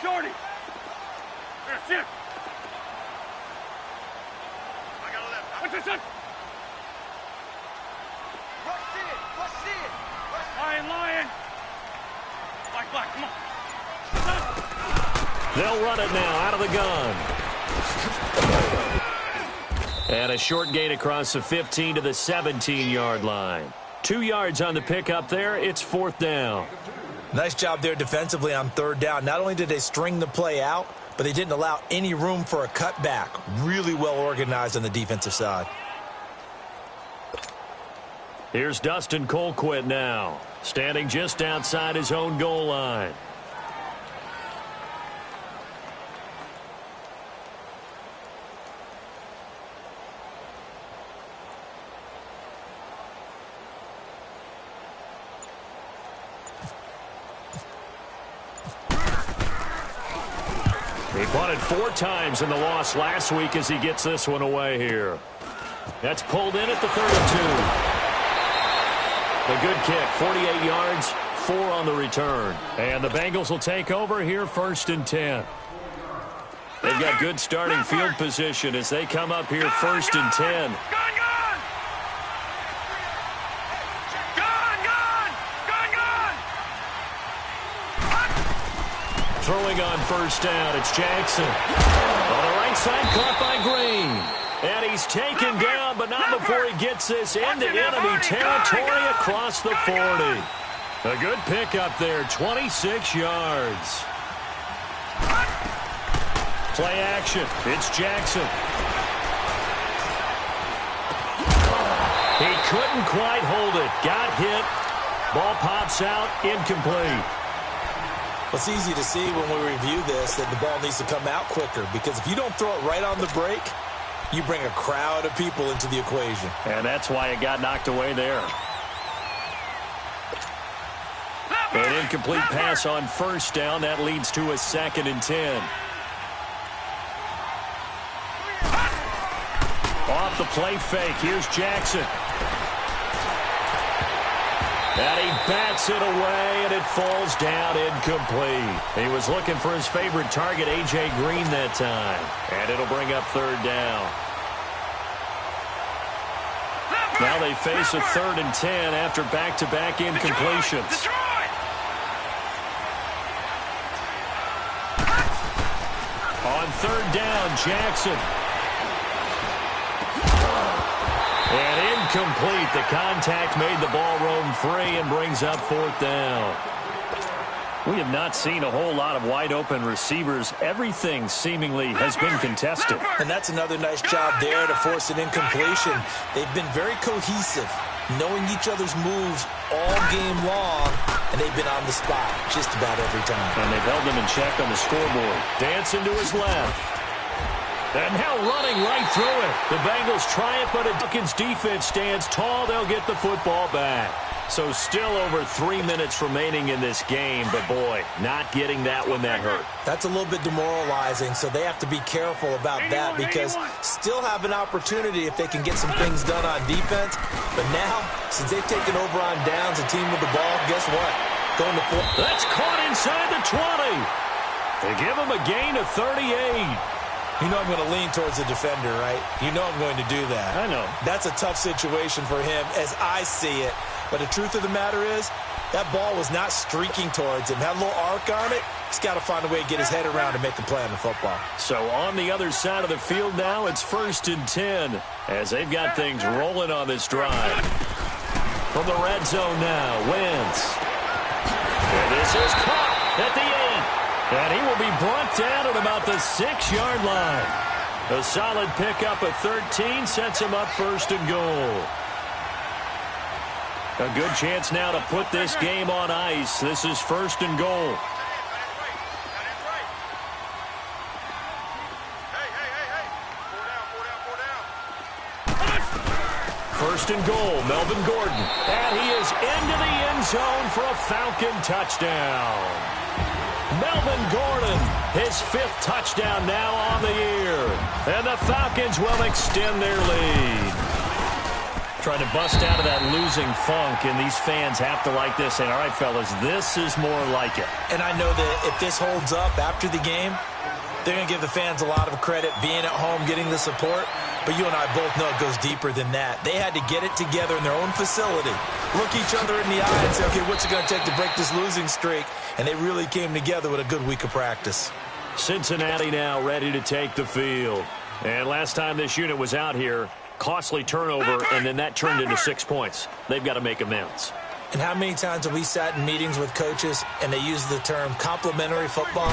Speaker 3: Shorty. Here, shift. I got a left. What's this one? Lion. Black, come on.
Speaker 1: They'll run it now out of the gun. And a short gain across the 15 to the 17-yard line. 2 yards on the pickup there. It's 4th down.
Speaker 2: Nice job there defensively on 3rd down. Not only did they string the play out, but they didn't allow any room for a cutback. Really well organized on the defensive side.
Speaker 1: Here's Dustin Colquitt now, standing just outside his own goal line. He punted 4 times in the loss last week as he gets this one away here. That's pulled in at the 32. A good kick, 48 yards, 4 on the return. And the Bengals will take over here 1st and 10. They've got good starting field position as they come up here 1st and 10. Throwing on 1st down, it's Jackson. On the right side, caught by Green. And he's taken down, but not before he gets this into enemy territory across the 40. A good pickup there, 26 yards. Play action, it's Jackson. He couldn't quite hold it, got hit. Ball pops out, incomplete.
Speaker 2: It's easy to see when we review this that the ball needs to come out quicker, because if you don't throw it right on the break, you bring a crowd of people into the equation.
Speaker 1: And that's why it got knocked away there. An incomplete pass on 1st down. That leads to a 2nd and 10. Off the play fake. Here's Jackson. And he bats it away, and it falls down incomplete. He was looking for his favorite target, A.J. Green, that time. And it'll bring up 3rd down. Now they face a 3rd and 10 after back-to-back incompletions. On 3rd down, Jackson. And incomplete. The contact made the ball roam free and brings up 4th down. We have not seen a whole lot of wide-open receivers. Everything seemingly has been contested.
Speaker 2: And that's another nice job there to force an incompletion. They've been very cohesive, knowing each other's moves all game long, and they've been on the spot just about every time.
Speaker 1: And they've held them in check on the scoreboard. Dancing to his left. And now running right through it. The Bengals try it, but a Falcons defense stands tall. They'll get the football back. So still over 3 minutes remaining in this game, but boy, not getting that one that hurt.
Speaker 2: That's a little bit demoralizing, so they have to be careful about that, because still have an opportunity if they can get some things done on defense. But now, since they've taken over on downs, a team with the ball, guess what? Going to 4.
Speaker 1: That's caught inside the 20. They give him a gain of 38.
Speaker 2: You know I'm going to lean towards the defender, right? You know I'm going to do that.
Speaker 1: I know.
Speaker 2: That's a tough situation for him as I see it. But the truth of the matter is, that ball was not streaking towards him. Had a little arc on it. He's got to find a way to get his head around and make a play on the football.
Speaker 1: So on the other side of the field now, it's 1st and 10 as they've got things rolling on this drive. From the red zone now, Wentz. And this is caught at the 8. And he will be brought down at about the 6-yard line. A solid pickup of 13 sets him up 1st and goal. A good chance now to put this game on ice. This is 1st and goal. First and goal, Melvin Gordon. And he is into the end zone for a Falcon touchdown. Melvin Gordon, his 5th touchdown now on the year. And the Falcons will extend their lead. Trying to bust out of that losing funk, and these fans have to like this. And all right, fellas, this is more like it.
Speaker 2: And I know that if this holds up after the game, they're going to give the fans a lot of credit, being at home, getting the support. But you and I both know it goes deeper than that. They had to get it together in their own facility, look each other in the eye and say, okay, what's it going to take to break this losing streak? And they really came together with a good week of practice.
Speaker 1: Cincinnati now ready to take the field. And last time this unit was out here, costly turnover, and then that turned into 6 points. They've got to make amends.
Speaker 2: And how many times have we sat in meetings with coaches and they use the term complementary football?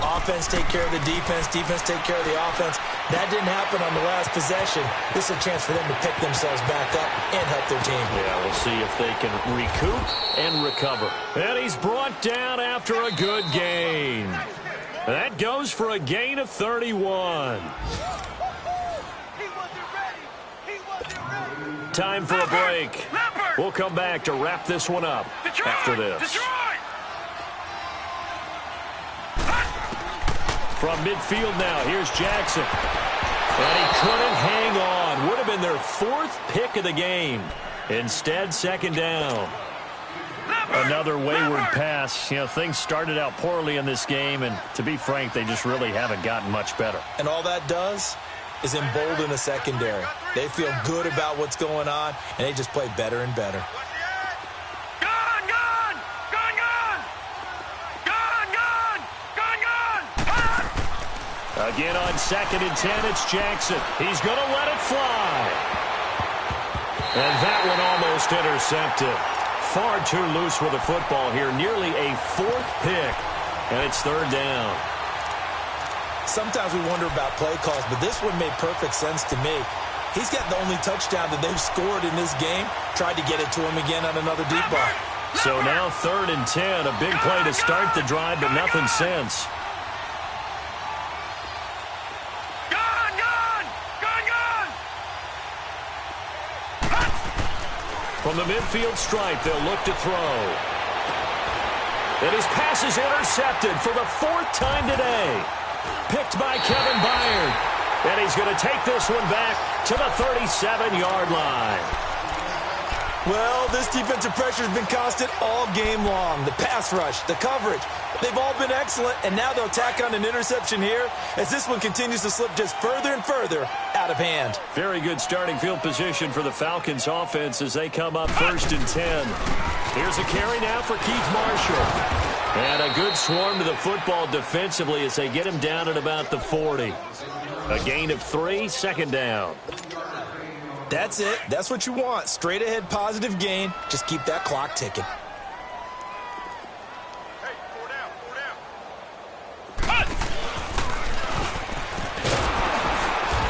Speaker 2: Offense take care of the defense, defense take care of the offense. That didn't happen on the last possession. This is a chance for them to pick themselves back up and help their team.
Speaker 1: Yeah, we'll see if they can recoup and recover. And he's brought down after a good gain. That goes for a gain of 31. Time for a break. We'll come back to wrap this one up after this. From midfield now, here's Jackson. And he couldn't hang on. Would have been their 4th pick of the game. Instead, 2nd down. Another wayward pass. You know, things started out poorly in this game, and to be frank, they just really haven't gotten much better.
Speaker 2: And all that does is embolden the secondary. They feel good about what's going on, and they just play better and better.
Speaker 3: Gone, gone! Gone, gone! Gone, gone! Gone, gone!
Speaker 1: Again on 2nd and 10, it's Jackson. He's going to let it fly. And that one almost intercepted. Far too loose with the football here. Nearly a 4th pick, and it's 3rd down.
Speaker 2: Sometimes we wonder about play calls, but this one made perfect sense to me. He's got the only touchdown that they've scored in this game. Tried to get it to him again on another deep ball.
Speaker 1: So now 3rd and 10. A big play to start the drive, but nothing since.
Speaker 3: Gone, gone! Gone, gone!
Speaker 1: From the midfield stripe, they'll look to throw. And his pass is intercepted for the 4th time today. Picked by Kevin Byard. And he's going to take this one back to the 37-yard line.
Speaker 2: Well, this defensive pressure has been constant all game long. The pass rush, the coverage, they've all been excellent, and now they'll tack on an interception here as this one continues to slip just further and further out of hand.
Speaker 1: Very good starting field position for the Falcons offense as they come up 1st and 10. Here's a carry now for Keith Marshall. And a good swarm to the football defensively as they get him down at about the 40. A gain of 3, 2nd down.
Speaker 2: That's it. That's what you want. Straight ahead positive gain. Just keep that clock ticking.
Speaker 3: Hey, 4 down, 4 down. Cut!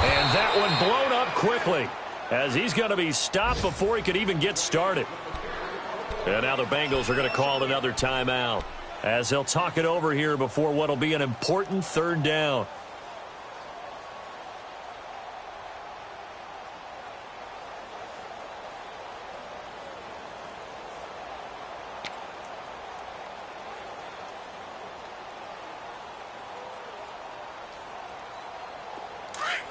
Speaker 1: And that one blown up quickly as he's going to be stopped before he could even get started. And now the Bengals are going to call another timeout as they'll talk it over here before what will be an important 3rd down.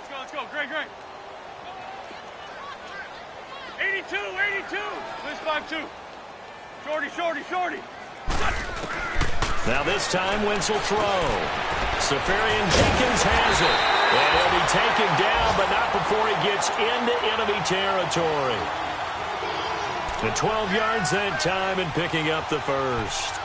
Speaker 3: Let's go, Greg, Greg. 82, 82. This 5-2. Shorty, shorty, shorty.
Speaker 1: Now this time, Wentz will throw. Safarian Jenkins has it. And he'll be taken down, but not before he gets into enemy territory. The 12 yards that time and picking up the 1st.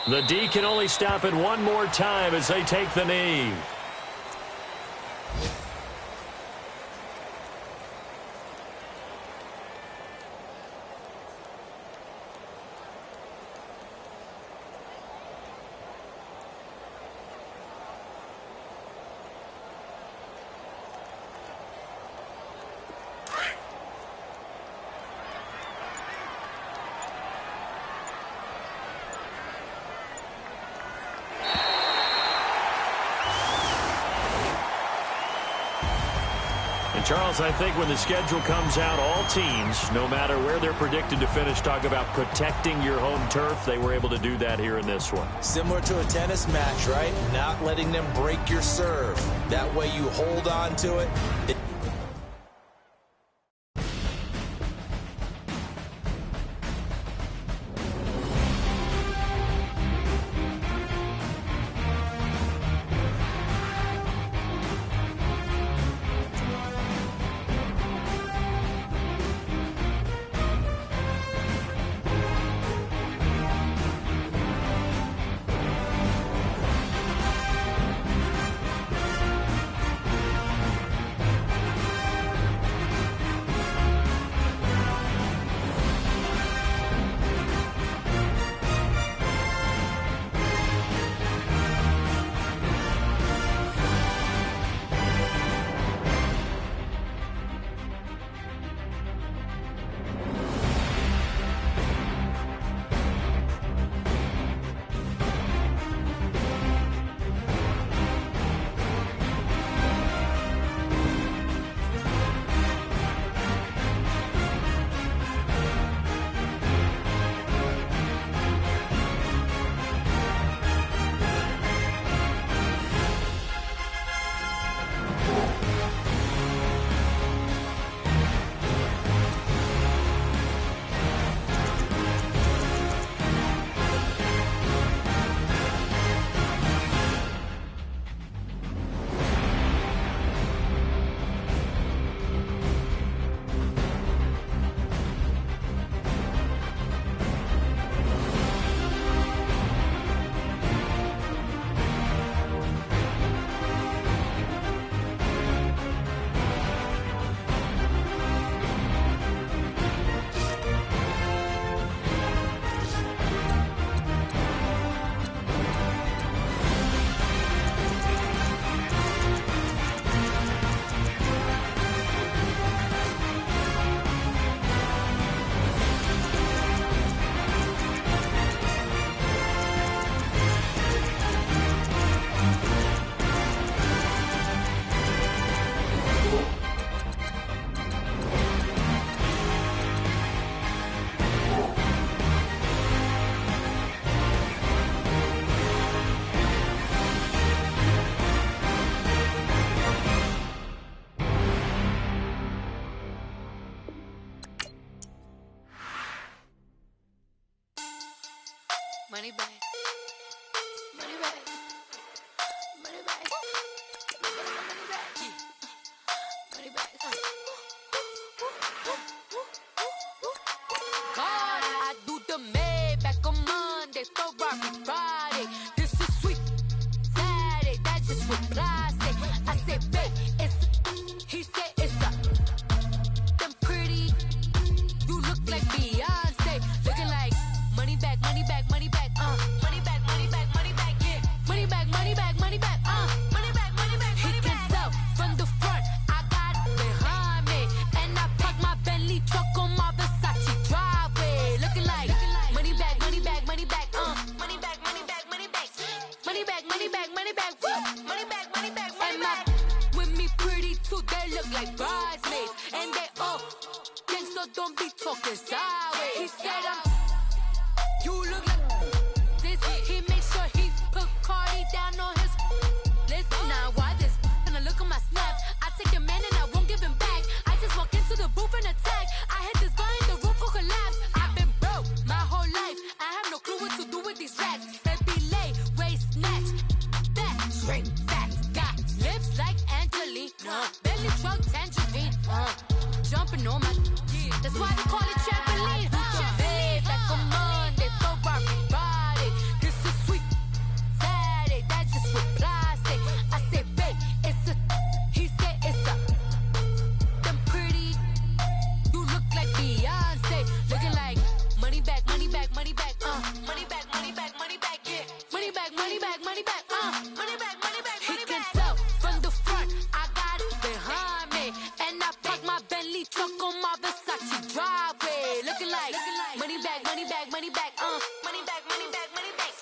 Speaker 1: The D can only stop it one more time as they take the knee. And, Charles, I think when the schedule comes out, all teams, no matter where they're predicted to finish, talk about protecting your home turf. They were able to do that here in this one.
Speaker 2: Similar to a tennis match, right? Not letting them break your serve. That way you hold on to it.
Speaker 4: Money back. Money back. Money back. Money back. Money back. God, I do the Maybach on Monday, Ferrari Friday. This is sweet Saturday. That's just what I say. I said, babe, it's. He said it's a. Them pretty. You look like Beyonce. Looking like money back, money back, money back. Money back, money back, money back. Yeah. Money back, money back, money back. Money back, money back, money back. He can tell from the front. I got it behind me, and I parked my Bentley truck on my Versace driveway. Looking like money back, money back, money back. Money back, money back, money back. Money back, money back, money back. Money back, money back, money back. With me pretty too, they look like bridesmaids, and they all gang, so don't be talking sideways. He said you look like this. He made sure he put Cardi down on his list. Now why this? Gonna look at my snap. I take your man and I won't give him back. I just walk into the booth and attack. I hit this guy in the roof will collapse. I've been broke my whole life. I have no clue what to do with these racks. Baby lay, waist snatch, back, shrink back. Got lips like Angelina, belly truck tangerine. Jumping on my, that's why they call it trampoline. Back on Monday, Ferrari Friday. This is sweet Saturday. That's just what I say. I say, babe, it's a. He said it's a. Them pretty. You look like Beyonce. Looking like money back, money back, money back. Money back, money back, money back. Yeah. Money back, money back, money back. Money back, money back, money back. He can tell from the front. I got it behind me, and I parked my Bentley truck on my Versace driveway. Looking like money back, money back, money back. Money back, money back, money back.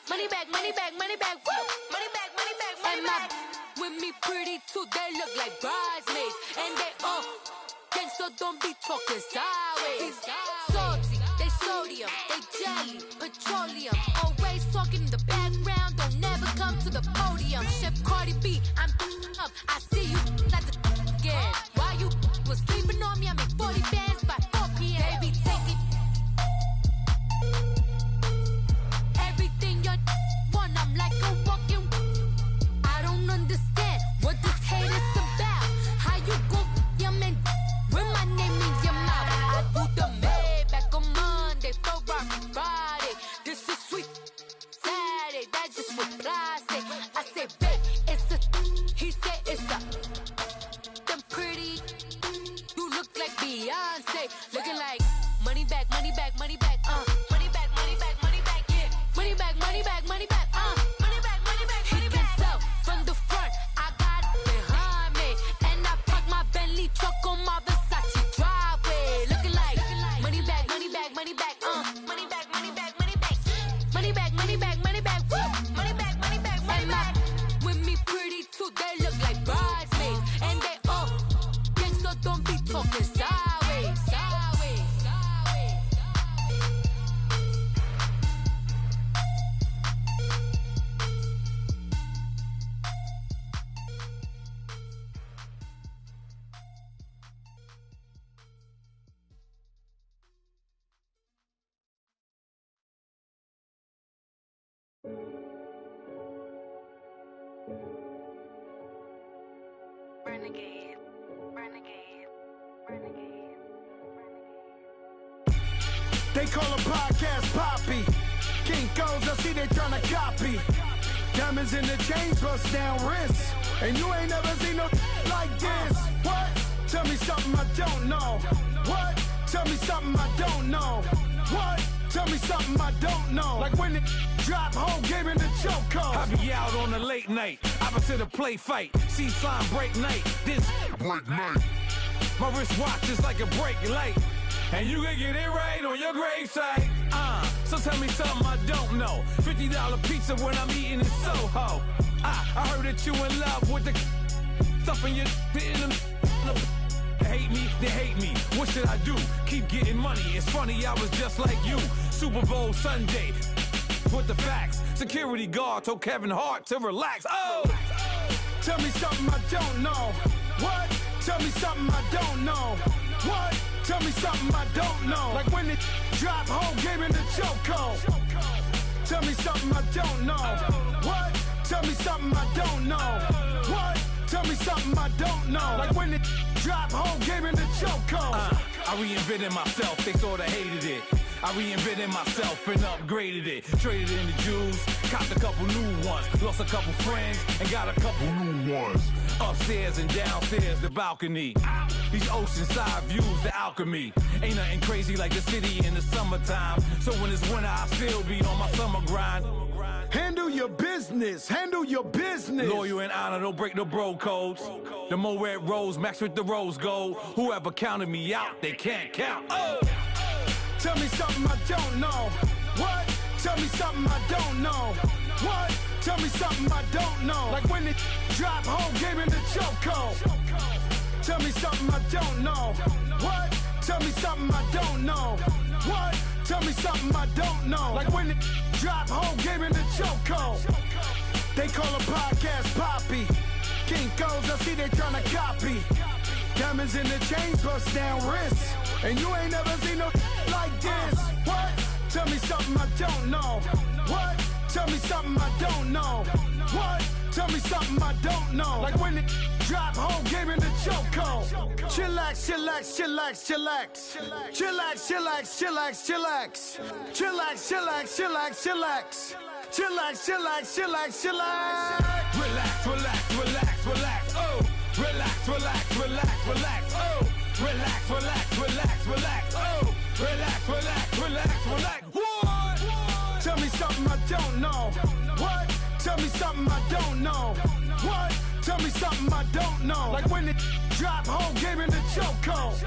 Speaker 4: Money back, money back, money back. Woo! Money back, money back, money back. And with me pretty too, they look like bridesmaids, and they So don't be talking sideways. Salty, they sodium, they jelly, petroleum. Always talking in the background, don't never come to the podium. Chef Cardi B, I'm up. I see you like the again. While you was sleeping on me, I make 40 bands by 4 p.m. Baby, take it. Everything you want, I'm like a walking. I don't understand what this hate is about. How you go, your man? With my name in your mouth, I do the Maybach on Monday, for Friday. This is sweet Saturday, that's just what I say. I say, babe, it's a. He said it's a. Them pretty, you look like Beyonce, looking like money back, money back, money back, money back, money back, money back, yeah, money back, money back, money back, money back, money back. He can tell from the front, I got it behind me, and I park my Bentley truck on my Versace driveway, looking like money back, money back, money back, money back, money back, money back, money back, money back, money back, money back, money back, money back. With me pretty too, they look like bridesmaids, and they all gang, so don't be talking sideways, sideways, sideways.
Speaker 5: Renegade, renegade, renegade,
Speaker 6: They call a podcast Poppy. Kinkos, I see they tryna copy. Diamonds in the chains, bust down wrists. And you ain't never seen no like this. What? Tell me something I don't know. What? Tell me something I don't know. What? Tell me something I don't know. Like when it drop, whole game in the chokehold.
Speaker 7: I be out on a late night, opposite a play fight. See sign break night, this break night. My wristwatch is like a break light. And you can get it right on your gravesite. So tell me something I don't know. $50 pizza when I'm eating in Soho. I heard that you in love with the stuff in your in them. They hate me. What should I do? Keep getting money. It's funny, I was just like you. Super Bowl Sunday. With the facts. Security guard told Kevin Hart to relax. Oh!
Speaker 6: Tell me something I don't know. What? Tell me something I don't know. What? Tell me something I don't know. Like when it drop, whole game in the chokehold. Tell me something I don't know. What? Tell me something I don't know. What? Tell me something I don't know. Like when it drop, whole game in the chokehold.
Speaker 7: I reinvented myself, they sorta hated it. I reinvented myself and upgraded it. Traded in the Jews, copped a couple new ones. Lost a couple friends and got a couple new ones. Upstairs and downstairs, the balcony. These oceanside views, the alchemy. Ain't nothing crazy like the city in the summertime. So when it's winter, I still be on my summer grind.
Speaker 6: Handle your business, handle your business.
Speaker 7: Loyal and honor, don't break the bro codes. The more red rose, max with the rose gold. Whoever counted me out, they can't count. Oh!
Speaker 6: Tell me something I don't know. What? Tell me something I don't know. What? Tell me something I don't know. Like when it drop, whole game in the chokehold. Tell me something I don't know. What? Tell me something I don't know. What? Tell me something I don't know. Like when it drop, whole game in the chokehold. They call a podcast Poppy. Kinkos, I see they tryna copy. Diamonds in the chains, bust down wrists. And you ain't never seen no like this. What? Tell me something I don't know. What? Tell me something I don't know. What? Tell me something I don't know. Like when it drop, whole game in the chokehold. Chillax, chillax, chillax, chillax. Chillax, chillax, chillax, chillax. Chillax, chillax, chillax, chillax. Chillax, chillax, chillax, chillax.
Speaker 7: Relax, relax, relax, relax, oh. Relax, relax, relax, relax, oh. Relax, relax, relax, relax, oh. Relax, relax, relax, relax. What?
Speaker 6: Tell me something I don't know. What? Tell me something I don't know. What? Tell me something I don't know. Like when it drop, whole game in the chokehold.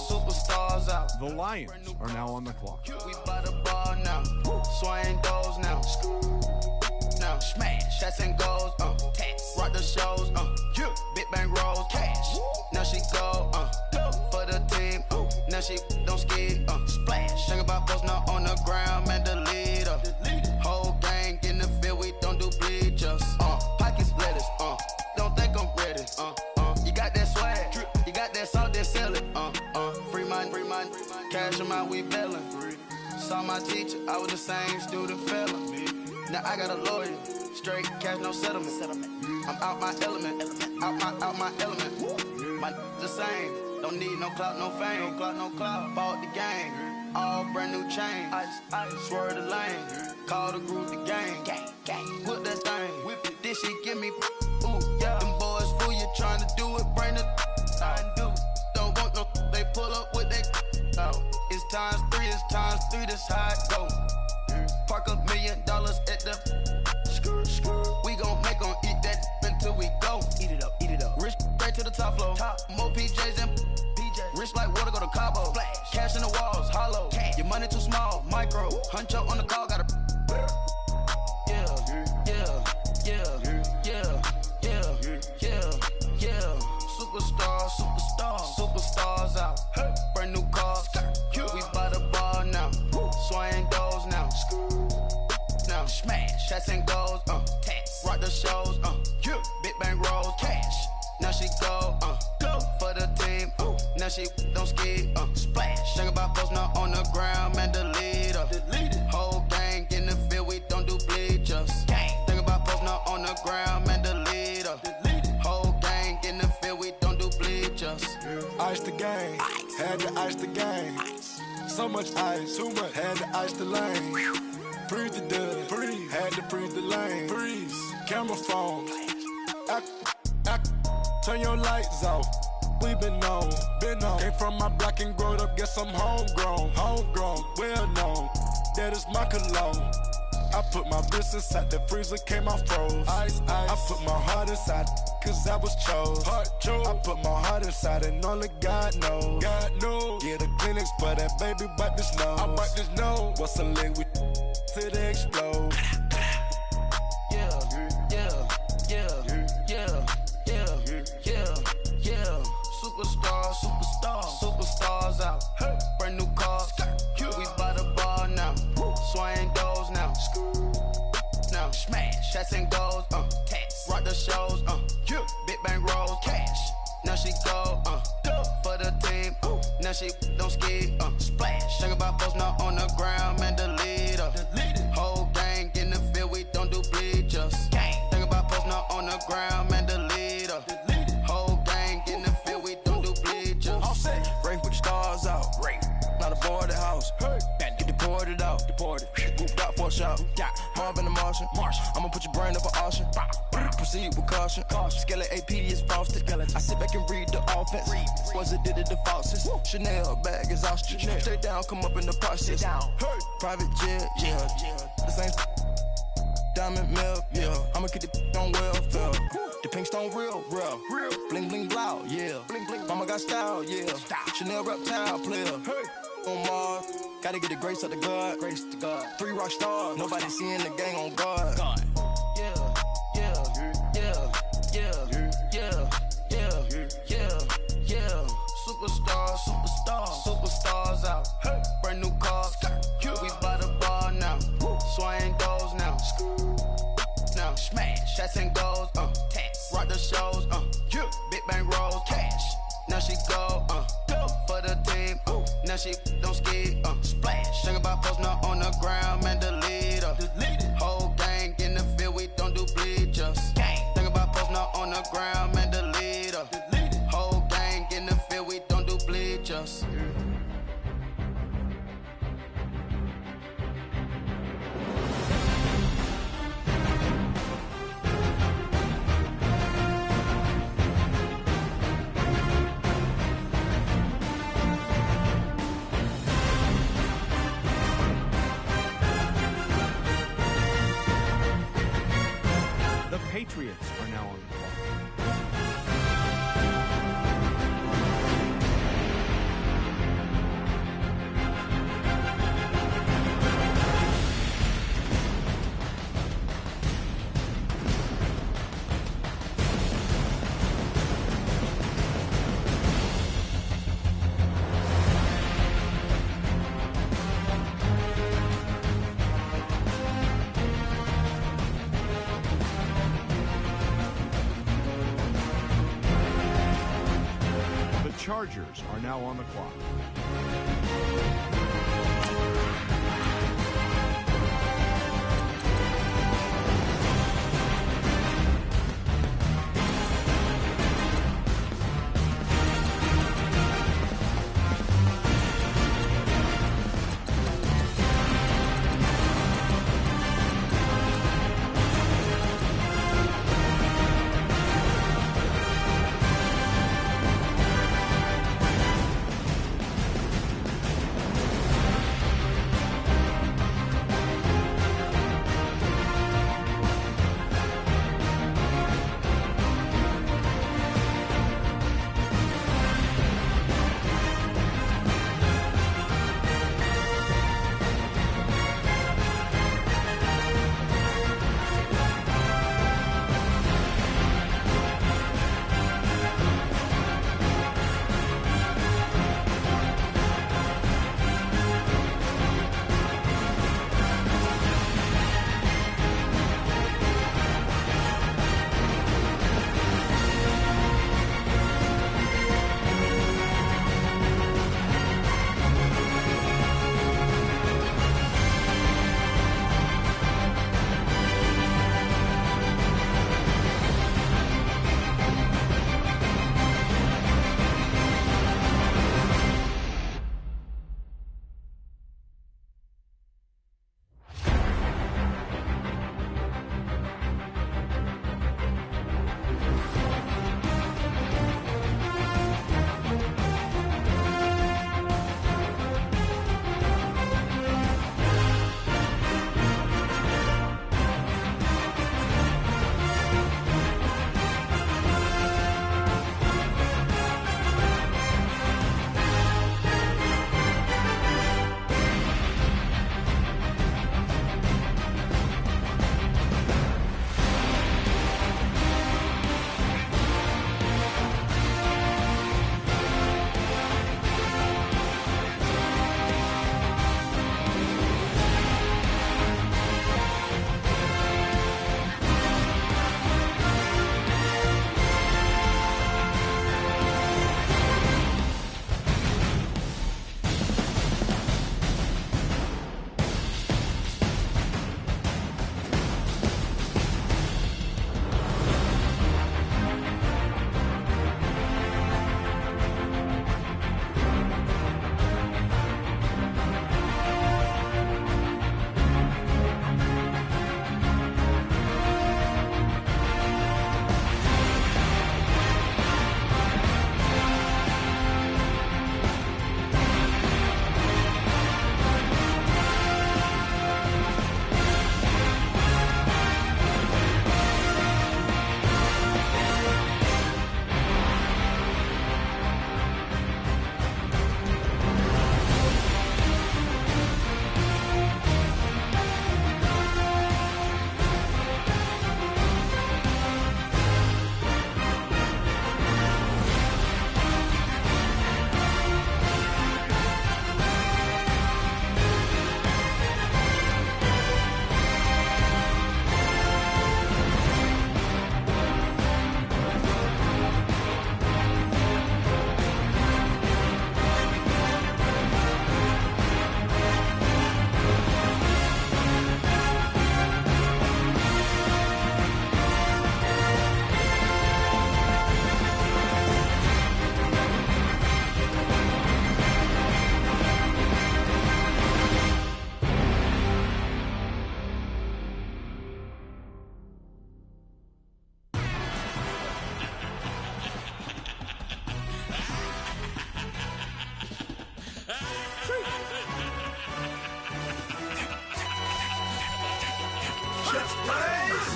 Speaker 6: Superstars out.
Speaker 8: The Lions are now on the clock.
Speaker 6: We by the ball now. Swing doors now. Now smash. Shots and goals. Tax. Rock the shows. Big bang rolls. Cash. Now she go. For the team. Now she don't skid. Splash. Think about post now on the ground. Man, the leader. Whole gang in the field. We don't do bleachers. Pockets lettuce. Don't think I'm ready. You got that swag. You got that salt, then sell it. Free mind. Cash amount, we bailing. Saw my teacher, I was the same student fella. Now I got a lawyer. Straight cash, no settlement. I'm out my element. Out my element. My the same. Don't need no clout, no fame. No clout. Bought the game. All brand new chain. I swerve the lane. Call the group the gang. Whip that thing. Whip it. This shit give me. Ooh, yeah. Them boys fool you trying to do it. Bring the. Don't want no. They pull up with they. It's times 3. This how it go. Park $1 million at the. We gon' make 'em eat that until we go. Eat it up. Rich straight to the top floor. More PJs and rich like water, go to Cabo. Cash in the walls, hollow. Your money too small, micro. Huncho on the call, got a. Superstars out. Brand new cars. We by the ball now. Swing doors now. Now smash. Shots and goals. Tax. Rock the shows. Big bang rolls. Cash. Now she go. For the team. Now she don't skid. Splash. Think about post now on the ground. Man, the leader. Whole gang in the field. We don't do bleachers. Think about post now on the ground. Man, the leader. Whole gang in the field. We don't do bleachers.
Speaker 9: Ice the game. Had to ice the game. So much ice. Too much. Had to ice the lane. Freeze the dud. Freeze. Had to freeze the lane. Freeze. Camera phone. Turn your lights off. We been on. Came from my block and growed up. Guess I'm homegrown. Well known. That is my cologne. I put my wrist inside the freezer, came out froze. Ice. I put my heart inside, cause I was chose. I put my heart inside and only God knows. Yeah, the clinics, but that baby wipe this nose. I wipe this nose. What's a link with till they explode?
Speaker 6: Superstars out. Brand new cars. We by the ball now. Swing doors now. Now smash. Shots and goals. Tax. Rock the shows. Big bang rolls. Cash. Now she go. For the team. Now she don't skid. Splash. Think about post now on the ground. Man, the leader. Whole gang in the field. We don't do bleachers. Think about post now on the ground. Man, the leader. Whole gang in the field. We don't do bleachers.
Speaker 10: All set. Race with the stars out. Not a boarded house. Get deported out. Moved out for a shot. Marvin the Martian. I'ma put your brain up for auction. Proceed with caution. Skeleton AP is frosted. I sit back and read the offense. Was it did it the faucets? Chanel bag is ostrich. Stay down, come up in the process. Private jet, yeah. The same diamond milk, yeah. I'ma keep the on welfare. The pink stone real. Bling bling blow, yeah. Mama got style, yeah. Chanel reptile player. On Mars, gotta get the grace of the God. 3 rock stars, nobody seeing the gang on guard.
Speaker 6: Superstars out. Brand new cars. We by the ball now. Swing doors now. Now smash. Shots and goals. Tax. Rock the shows. Big bang rolls. Cash. Now she go. For the team. Now she don't skid. Splash. Think about post now on the ground. Man, the leader. Whole gang in the field. We don't do bleachers. Think about post now on the ground. Man, the leader. Whole gang in the field. We don't do bleachers.
Speaker 8: The Patriots are now on the clock. Chargers are now on the clock.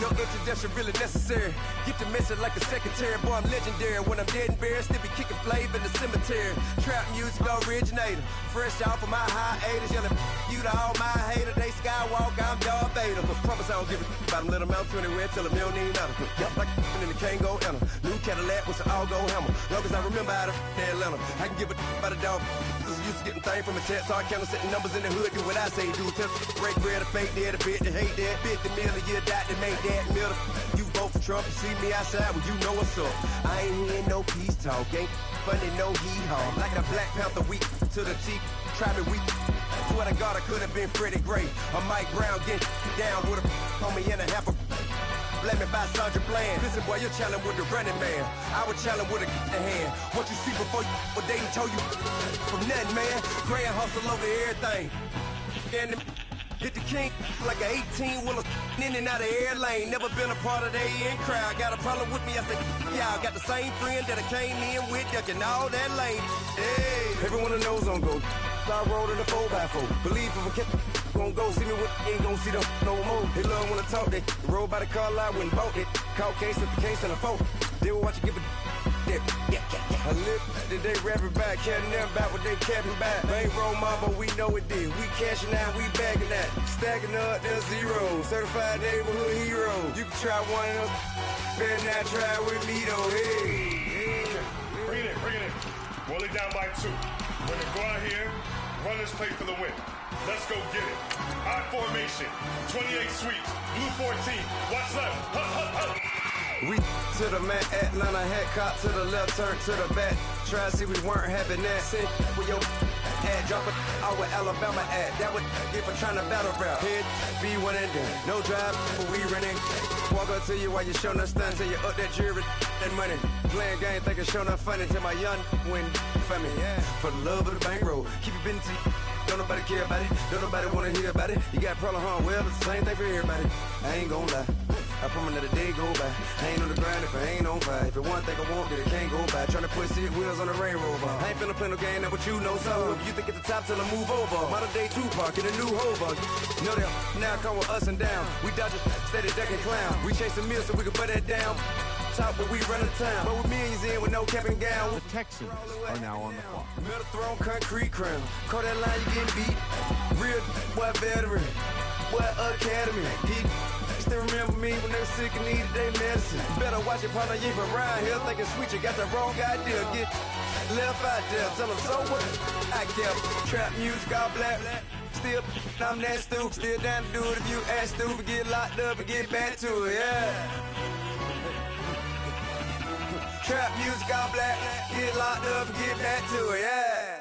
Speaker 11: No introduction really necessary. Get the message like a secretary. Boy, I'm legendary. When I'm dead and buried, still be kicking flavor in the cemetery. Trap music originator. Fresh off of my hiatus. Yelling you to all my haters. They skywalk, I'm Darth Vader. fade them. Promise I don't give a about them. Let them out 20 till them don't need nothing. Yup, like and the can't go enter. New Cadillac with an all-go hammer. Long as I remember how to Atlanta. I can give a about a dog. Cause I used to getting things from a text. So I count setting numbers in the hood. Do what I say do. Tell break bread, a fake dead, a bit to hate that. 50 million, you died to make that middle. You vote for Trump, you see me outside, well, you know what's up. I ain't hearing no peace talk. Ain't funny, no hee-haw. Like the Black Panther week to the teeth. Try me weak. Swear to God, I could have been Freddie Gray or Mike Brown getting down with a on me and a half a. Let me buy Sandra Bland. Listen, boy, you're challenging with the running man. I would challenge with a hand. What you see before you, what they told you from nothing, man. Pray and hustle over everything. And hit the king like an 18-wheeler in and out of air lane. Never been a part of the in crowd. Got a problem with me? I said, y'all got the same friend that I came in with, ducking all that lane. Hey, everyone knows on go. I rolled in a 4x4. Believe if a kid gon' go see me with ain't gon' see them no more. They love when I talk. They roll by the car lot when bought it. Caught case at the case and a phone. They will watch you give a I live today rapping back, catching them back what they capping back. They ain't roll mama, we know it did. We cashing out, we bagging that. Stacking up, there's zero. Certified neighborhood hero. You can try one of those. Better not try with me though. Hey.
Speaker 3: Bring it in. Roll it down by 2. We're gonna go out here, run this play for the win. Let's go get it. I formation, 28 sweeps, blue 14. Watch left. Hup.
Speaker 11: We to the man, Atlanta hat cop to the left, turn to the back. Try to see we weren't having that. Sit with your ad, drop it out with Alabama at. That would get for trying to battle rap. Head, be one and done. No drive, but we running. Walk up to you while you showing us stunts till you up that jury and money. Playing game, thinking showing up funny till my young win for me. Yeah. For the love of the bankroll, keep it busy. Don't nobody care about it. Don't nobody wanna hear about it. You got problem, huh? Well, it's the same thing for everybody. I ain't gon' lie. I promise that a day go by. I ain't on the grind if I ain't on fire. If it one thing I want, then it can't go by. Tryna put seat wheels on the Range Rover. I ain't finna play no game, that what you know. So if you think at the top till I move over. Modern day Tupac in a new hover. Know that now come with us and down. We dodge it, steady ducking clown. We chasing meals so we can put that down. Top, but we run the town. But with millions in with no cap and gown.
Speaker 8: The Texans are now on the clock.
Speaker 11: Middle throne, concrete crown. Call that line, you getting beat. Real, what veteran. What academy. He still remember me when they were sick and needed their medicine. Better watch it, partner, you ain't around here thinking sweet. You got the wrong idea. Get left out there. Tell them so what? I kept trap music all black. Still, I'm that stupid. Still down to do it if you ask stupid. Get locked up and get back to it, yeah. Trap music all black. Get locked up and get back to it, yeah.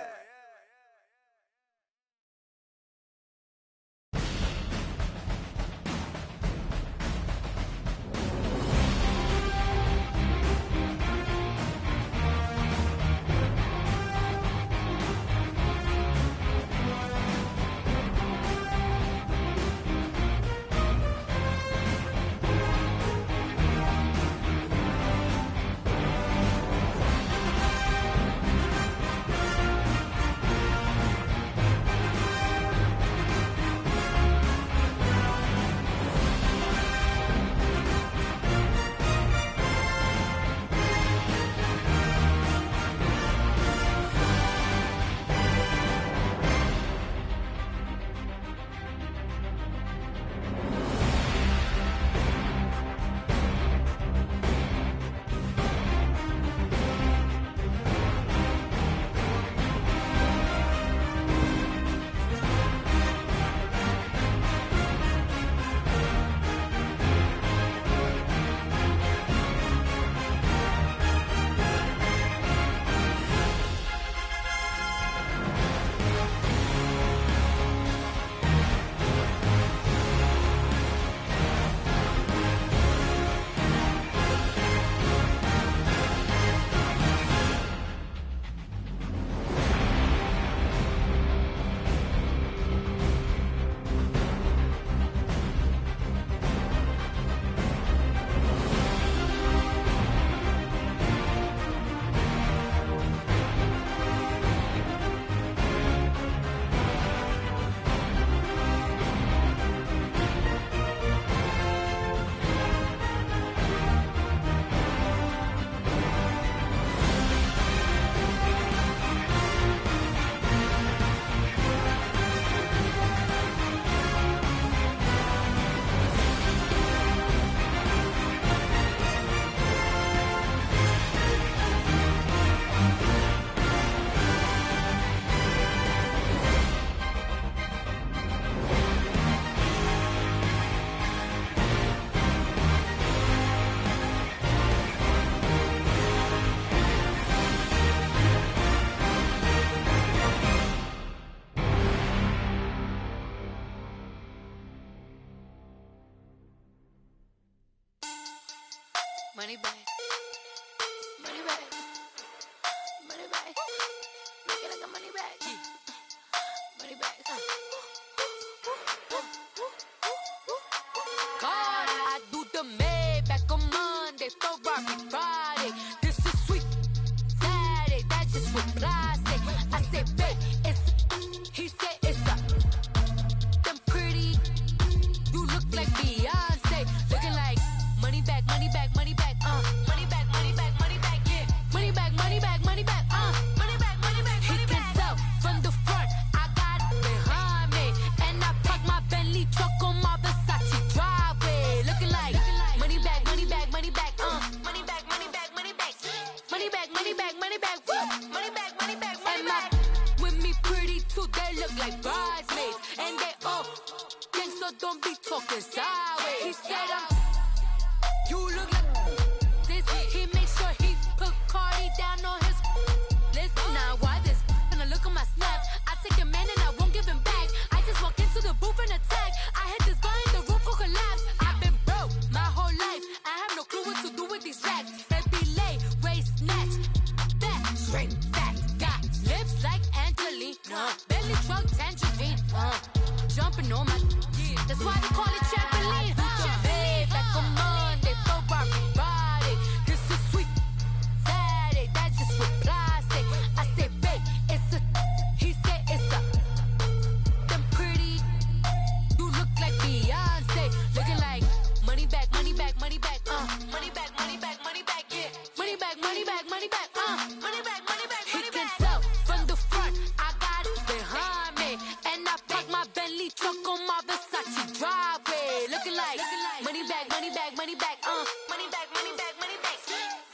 Speaker 4: Money back. Money back. Money back. Make it like a money back. Money back. God, I do the Maybach on Monday, Ferrari Friday. This is sweet Saturday, that's just what I say. I say, babe, it's he said it's a them pretty. You look like Beyonce, looking like money back, money back, money back, money back, money back, money back, yeah, money back, money back, money back, money back, money back. He can tell from the front, I got it behind me, and I park my Bentley truck on my Versace driveway, looking like money back, money back, money back, money back, money back, money back, money back, money back, money back, woo, money back, money back, money back. With me pretty too, they look like bridesmaids, and they all gang, so don't be talking sideways. He said you look like this. He make sure he put Cardi down on his list. Now why this? When I look at my snap, I take a man and I won't give him back. I just walk into the booth and attack. I hit this guy in the roof will collapse. I've been broke my whole life. I have no clue what to do with these racks. Baby lay, waist snatch, back, shrink back. Got lips like Angelina, belly truck tangerine. Jumping on my, that's why they call it trampoline. Back on Monday, Ferrari Friday. This is sweet Saturday, that's just what I say. I say, babe, it's a, he said it's a, them pretty. You look like Beyonce, looking like money back, money back, money back, money back, money back, money back, yeah, money back, money back, money back, money back, money back. He can tell from the front, I got it behind me, and I park my Bentley truck on my Versace driveway, looking like money back, money back, money back, money back, money back, money back,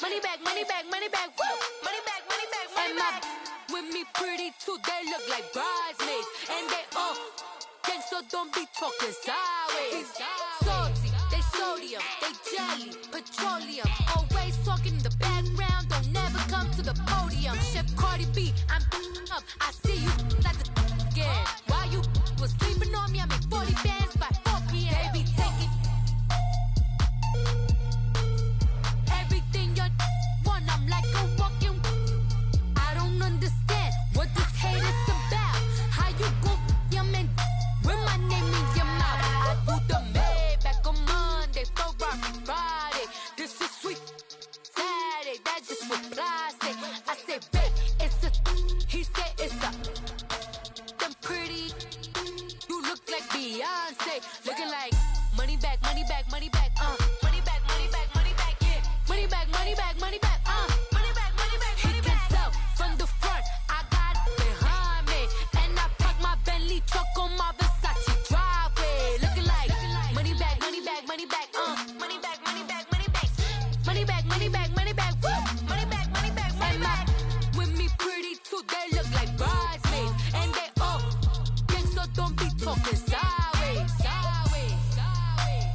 Speaker 4: money back, money back, money back, woo, money back, money back, money back. With me pretty too, they look like bridesmaids, and they all gang, so don't be talking sideways. Salty, they sodium, they jelly, petroleum, always talking in the background, don't never come to the podium. Chef Cardi B, I'm up, I see you like the again. While you was sleeping on me, I make 40 bands by 4 p.m. Baby, take it. Everything you want, I'm like a walking. I don't understand what this hate is about. How you go, your man, with my name in your mouth. I do the Maybach on Monday, Ferrari Friday. This is sweet Saturday, that's just what I say. I say, babe, it's a, he said it's a, them pretty. You look like Beyonce, looking like money back, money back, money back, money back, money back, money back, yeah, money back, money back, money back, money back, money back. He can tell from the front, I got it behind me, and I park my Bentley truck on my Versace driveway, looking like money back, money back, money back, money back, money back, money back, money back, money back, money back, woo, money back, money back, money back. With me pretty too, they look like bridesmaids, and they all gang, so don't be talking sideways, sideways, sideways.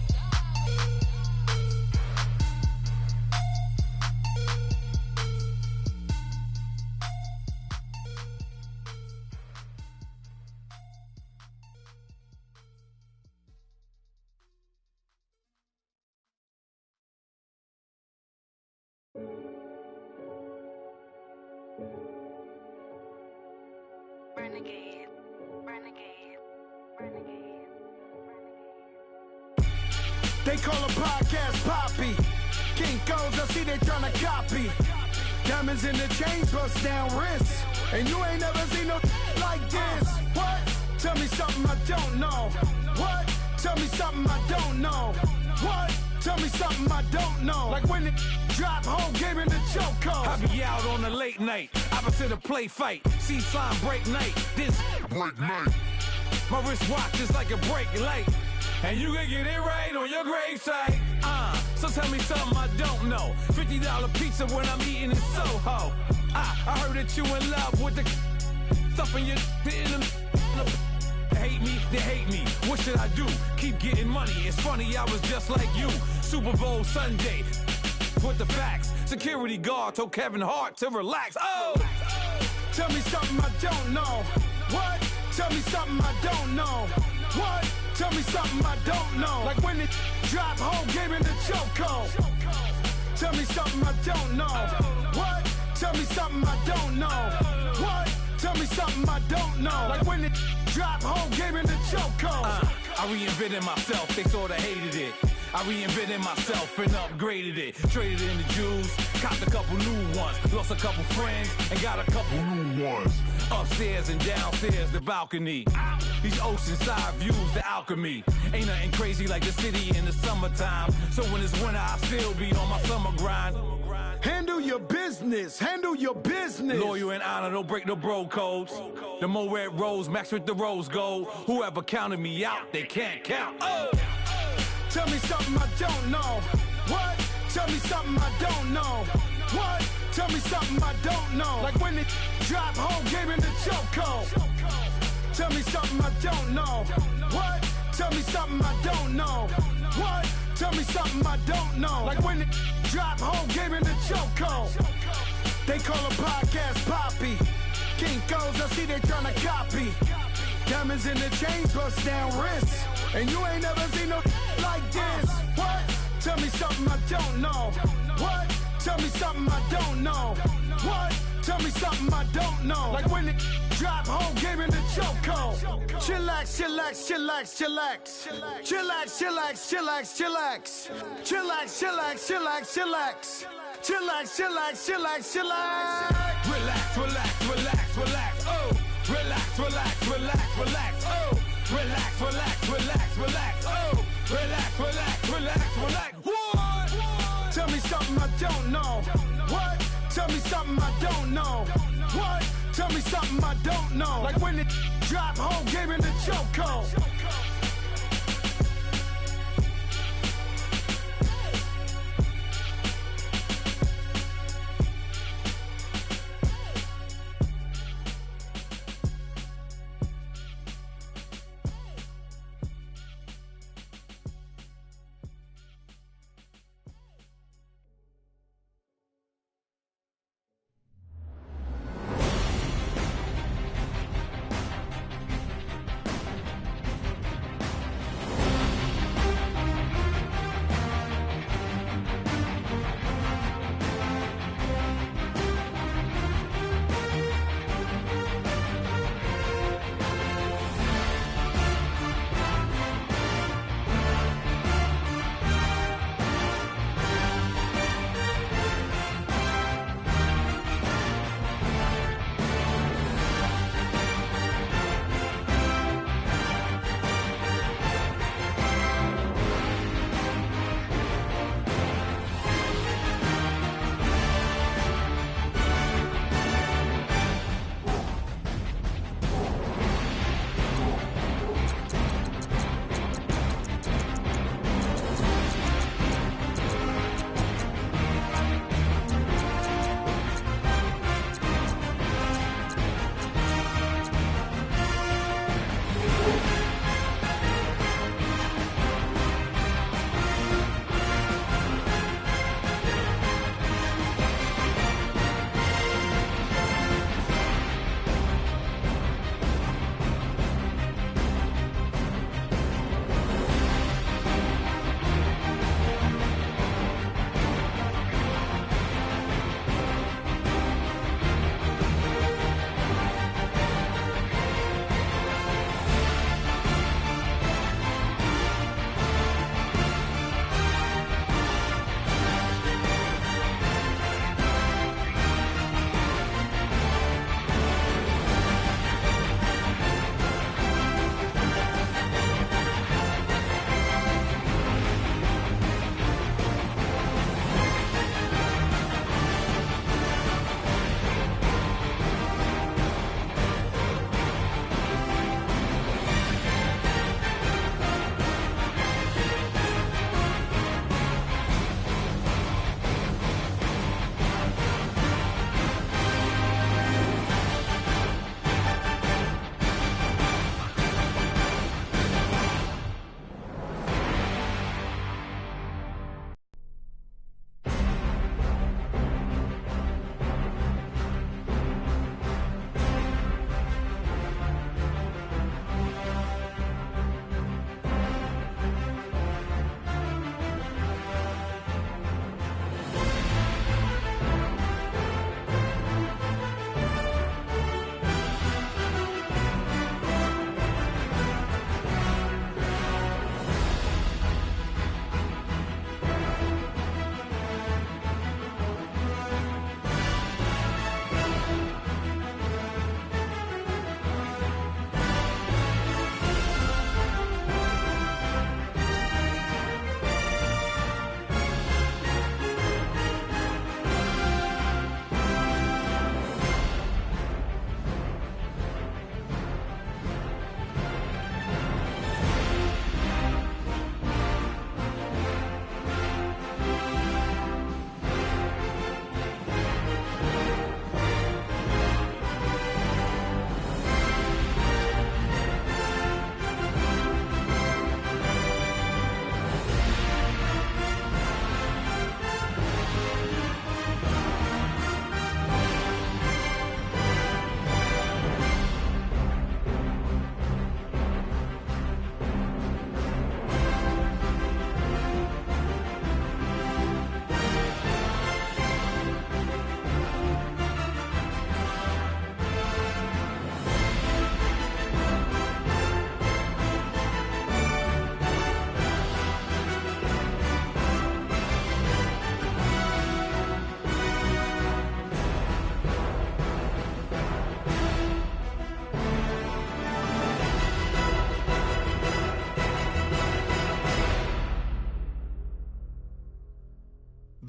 Speaker 5: Renegade, renegade, renegade,
Speaker 6: They call a podcast Poppy. Kinkos, I see they tryna copy. Diamonds in the chains, bust down wrists. And you ain't never seen no like this. What? Tell me something I don't know. What? Tell me something I don't know. What? Tell me something I don't know. Like when it drop, whole game in the chokehold.
Speaker 7: I be out on a late night, opposite a play fight. See slime break night, this break night. My wrist watch is like a break light. And you can get it right on your gravesite. So tell me something I don't know. $50 pizza when I'm eating in Soho. I heard that you in love with the stuff in your in them. Hate me, they hate me. What should I do? Keep getting money. It's funny, I was just like you. Super Bowl Sunday. With the facts. Security guard told Kevin Hart to relax. Oh!
Speaker 6: Tell me something I don't know. What? Tell me something I don't know. What? Tell me something I don't know. Like when it drop, whole game in the chokehold. Tell me something I don't know. What? Tell me something I don't know. What? Tell me something I don't know. Like when it drop whole game in the chokehold.
Speaker 7: I reinvented myself, they sorta hated it. I reinvented myself and upgraded it. Traded in the Jews, copped a couple new ones. Lost a couple friends and got a couple new ones. Upstairs and downstairs, the balcony. These oceanside views, the alchemy. Ain't nothing crazy like the city in the summertime. So when it's winter, I still be on my summer grind.
Speaker 6: Handle your business, handle your business.
Speaker 7: Loyal and honor, don't break the bro codes. The more red rose, max with the rose gold. Whoever counted me out, they can't count. Oh!
Speaker 6: Tell me something I don't know. What? Tell me something I don't know. What? Tell me something I don't know. Like when it drop whole game in the chokehold. Tell me something I don't know. What? Tell me something I don't know. What? Tell me something I don't know. Like when it drop whole game in the chokehold. They call a podcast Poppy. Kinkos, I see they tryna copy. Diamonds in the chains, bust down wrists. And you ain't never seen no like this. What? Tell me something I don't know. What? Tell me something I don't know. What? Tell me something I don't know. Like when it drop whole game in the chokehold. Chillax, chillax, chillax, chillax. Chillax, chillax, chillax, chillax. Chillax, chillax, chillax, chillax. Chillax, chillax, chillax, chillax.
Speaker 7: Relax, relax, relax, relax. Oh! Relax, relax, relax, relax. Oh! Relax, relax, relax, relax. Oh! Relax, relax, relax, relax. What?
Speaker 6: Tell me something I don't know. What? Tell me something I don't know. What? Tell me something I don't know. Like when it drop whole game in the chokehold.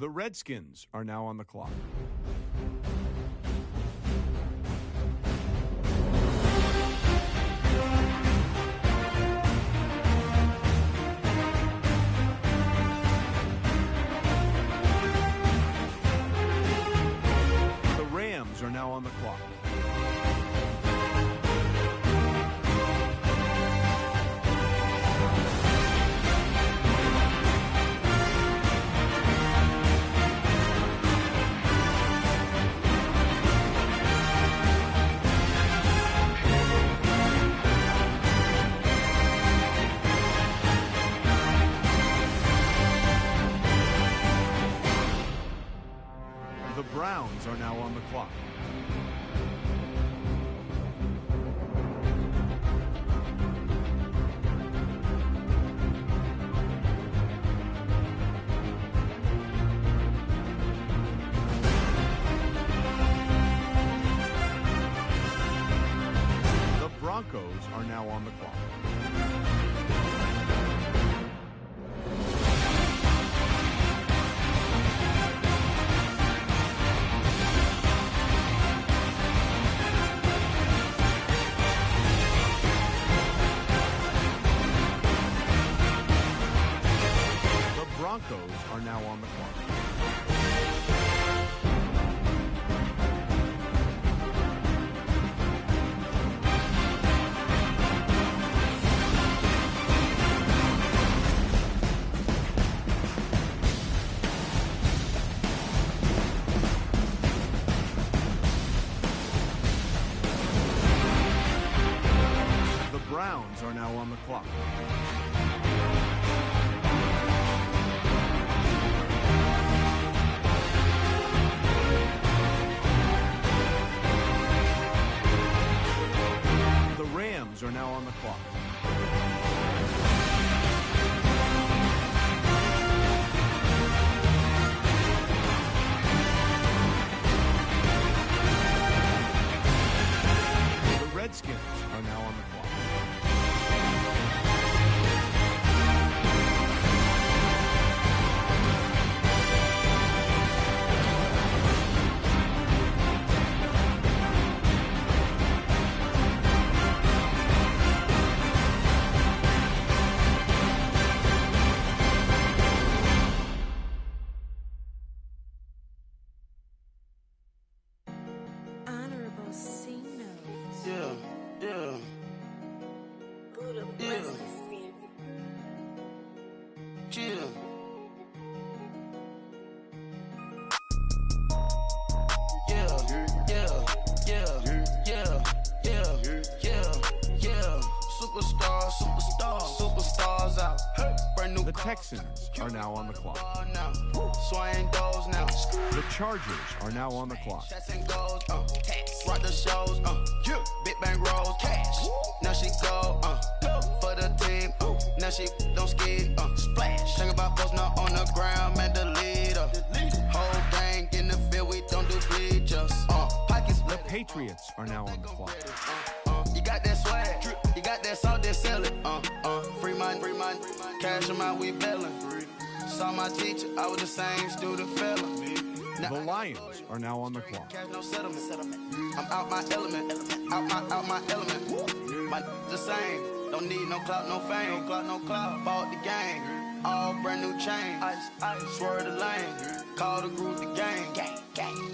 Speaker 8: The Redskins are now on the clock. The Rams are now on the clock. The Browns are now on the clock. The Broncos are now on the clock. Broncos are now on the clock. The Browns are now on the clock. Are now on the clock. The Redskins are now on the clock. The Texans are now on the clock. The Chargers are now on the clock.
Speaker 10: Rock the shows, big bang rolls, cash. Now she go, for the team, now she don't ski, splash. Think about posting up on the ground, man, the leader. Whole gang in the field, we don't do bleachers.
Speaker 8: The Patriots are now on the clock.
Speaker 10: You got that swag, you got that salt, that sell it. Free mind, cash them out, we bailing. Saw my teacher, I was the same student fella.
Speaker 8: The Lions are now on the clock.
Speaker 10: No settlement. I'm out my element, out my element. My the same, don't need no clout, no fame. No clout, bought the game. All brand new chain, ice, swerve the lane. Call the group the gang.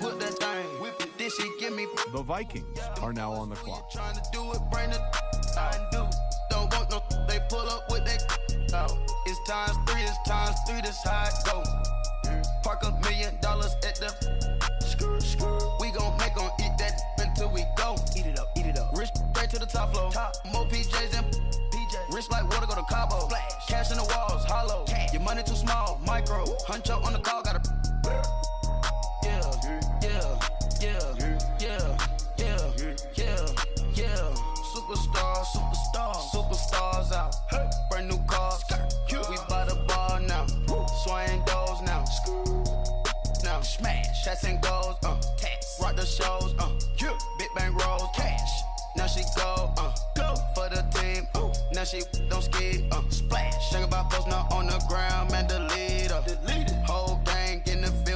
Speaker 10: Put that thing, whip it, this shit give me.
Speaker 8: The Vikings are now on the clock.
Speaker 10: Trying to do it, bring it, I do. Don't want no, they pull up with that. It's times three, this how it go. Park $1 million at the we gon' make 'em eat that until we go. Eat it up. Rich straight to the top floor. More PJs and PJs. Rich like water, go to Cabo. Splash. Cash in the walls, hollow. Cash. Your money too small, micro. Hunch up on the call, gotta. Yeah. Superstars out. Brand new cars. We by the bar now. Swaying doors now. Smash. Shots and goals. Rock the shows. Big bang rolls. Cash. Now she go. For the team. Now she don't ski. Splash. Think about posting up on the ground, man, the leader. Whole gang in the field.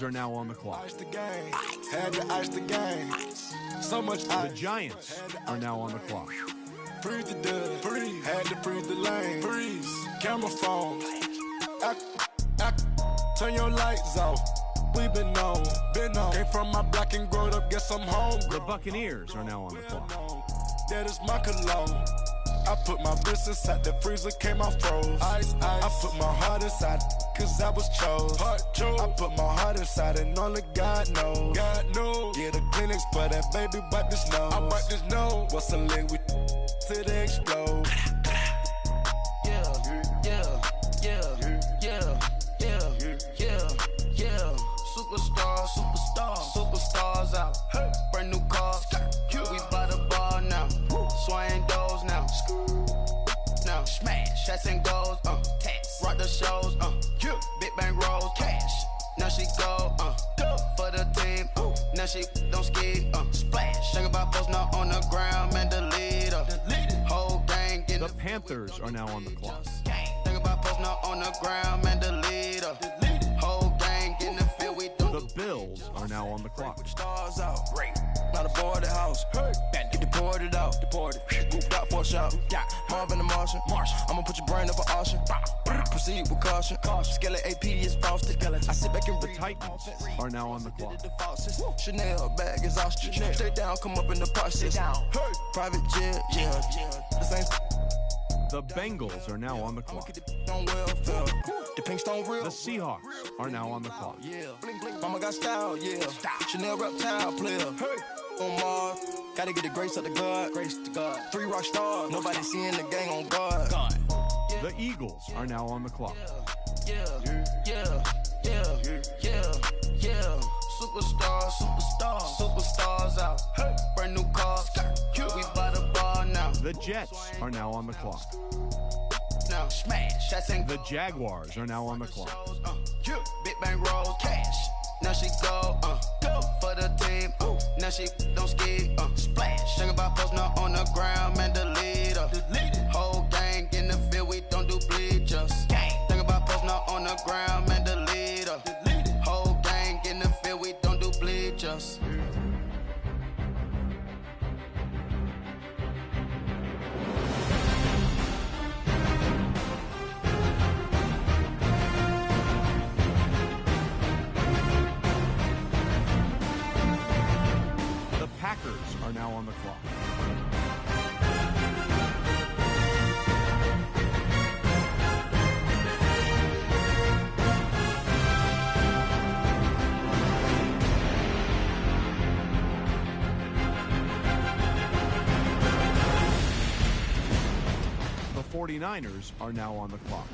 Speaker 8: are now on the clock.
Speaker 9: Ice the game. Had to ice the game. So much ice.
Speaker 8: The Giants are now on the clock.
Speaker 9: Freeze the dud. Freeze. Had to freeze the lane. Freeze. Camera phone. Turn your lights off. We been on. Came from my block and growed up. Guess I'm home.
Speaker 8: The Buccaneers are now on the clock.
Speaker 9: That is my cologne. I put my wrist inside the freezer, came out froze. Ice. I put my heart inside, cause I was chose. I put my heart inside and only God knows. Get a Kleenex for that baby, wipe this nose. I wipe this nose. What's a liquid till they explode?
Speaker 10: Superstars out. Brand new cars. We by the bar now. Swaying doors now. Now smash, shots and goals. Tax. Rock the shows. Big bang rolls. Cash. Now she go. For the team. Now she don't ski. Splash. Think about posting up on the ground, man. The leader. Whole gang getting
Speaker 8: the Panthers are now on the clock.
Speaker 10: Think about posting up on the ground, man. The leader. Whole gang getting the field. We do.
Speaker 8: The Bills are now on the clock.
Speaker 10: Stars out. Not a boarded house. Get deported out. Moved out for a shot. Marvin the Martian. I'ma put your brain up for auction. Proceed with caution. Skeleton AP is frosted. I sit back and
Speaker 8: the Titans are now on the clock.
Speaker 10: Chanel bag is ostrich. Stay down, come up in the process. Private jet, the same.
Speaker 8: The Bengals are now on the clock.
Speaker 10: The Pinkstone real.
Speaker 8: The Seahawks are now on the clock.
Speaker 10: Mama got style, Chanel reptile player. On Mars, gotta get the grace of the God. 3 rock stars, nobody seeing the gang on guard.
Speaker 8: The Eagles are now on the clock.
Speaker 10: Superstars out. Brand new cars. We by the bar now.
Speaker 8: The Jets are now on the clock.
Speaker 10: Now smash, shots and
Speaker 8: the Jaguars are now on the clock.
Speaker 10: Big bang rolls, cash. Now she go for the team. Now she don't ski. Splash. Think about posting up on the ground, man. The leader. Whole gang in the field. We don't do bleachers. Think about posting up on the ground, man. The leader. Whole gang in the field. We don't do bleachers.
Speaker 8: Packers are now on the clock. The 49ers are now on the clock.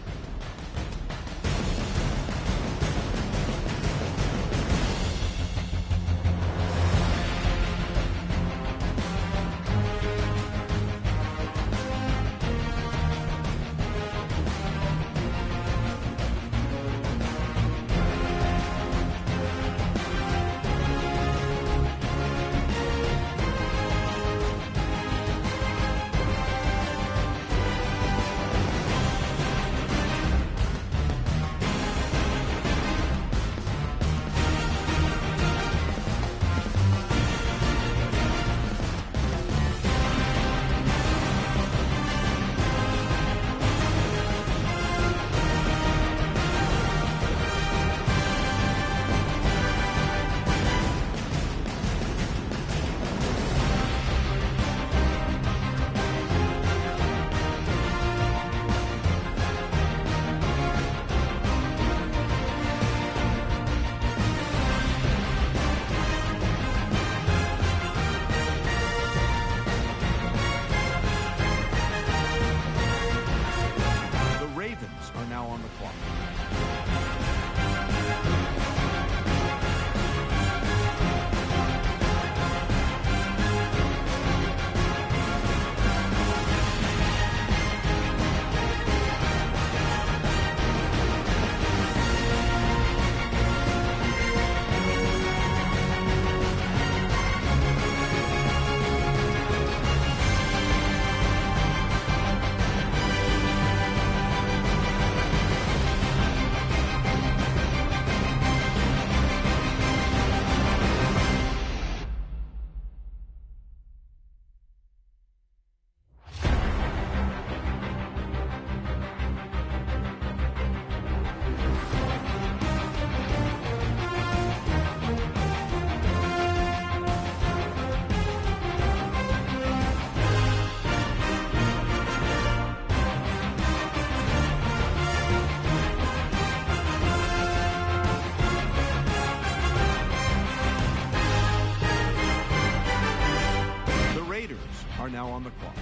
Speaker 8: Raiders are now on the clock.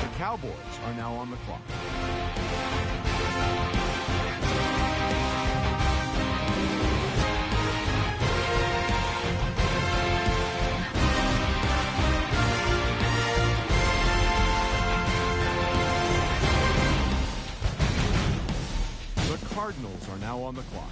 Speaker 8: The Cowboys are now on the clock. The Cardinals are now on the clock.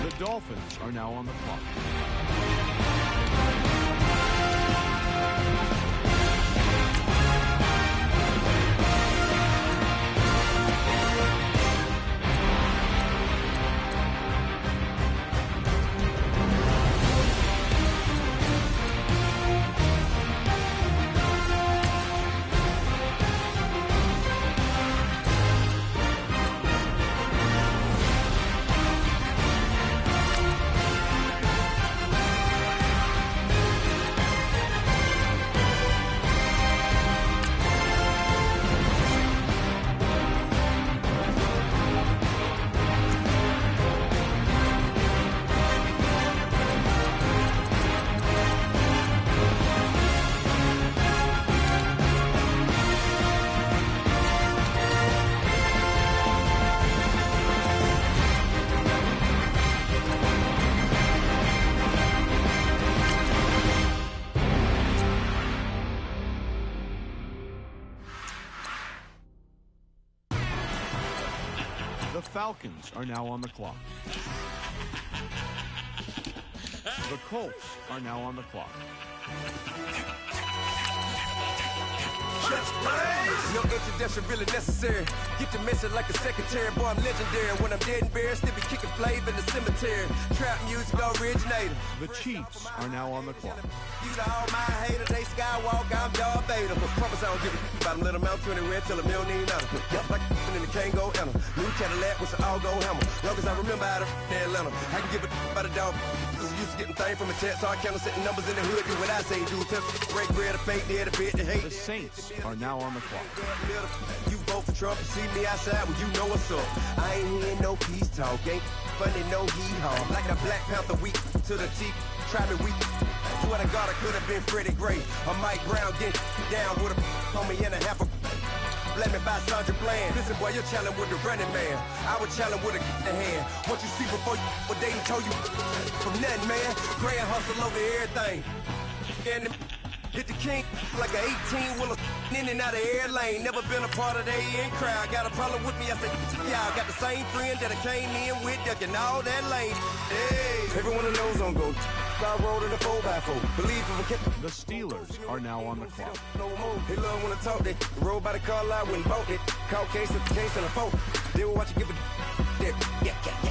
Speaker 8: The Dolphins are now on the clock. The Falcons are now on the clock. The Colts are now on the clock.
Speaker 11: No introduction really necessary. Get the message like a secretary. Boy, I'm legendary. When I'm dead and buried, still be kicking flavor in the cemetery. Trap music originator.
Speaker 8: The Chiefs are now on the clock.
Speaker 11: You to all my haters, they skywalk, I'm Darth Vader. Promise I don't give a about them. Let them out 20 red, tell them they don't need nothing. Yup, like in the Kango enter. New Cadillac with an all-go hammer. Long as I remember how to Atlanta. I can give a about a dog. I'm used to getting things from a text, so I count setting numbers in the hood. Do what I say, do. Tell break bread, a fake, dead, a bit, to hate.
Speaker 8: The Saints are now on the clock.
Speaker 11: You vote for Trump, see me outside, well, you know what's up. I ain't hearing no peace talk, ain't funny, no hee-haw. Like a Black Panther weak to the teeth, try me weak. Swear to God, I could have been Freddie Gray. Or Mike Brown, get down with a on me and a half a. Let me buy Sandra Bland. Listen, boy, you're challenged with the running man. I was challenged with a hand. What you see before you, what they told you from nothing, man. Grand hustle over everything. And hit the king like an 18-wheeler in and out of air lane. Never been a part of the in crowd. Got a problem with me, I said, y'all got the same friend that I came in with, ducking all that lane. Hey, everyone that knows on go. I rolled in a 4x4. Believe if I kept.
Speaker 8: The Steelers are now on the clock.
Speaker 11: No more. They love when I talk. They roll by the car lot when bought it. Caught case of the case and a phone. They will watch you give a. Yeah.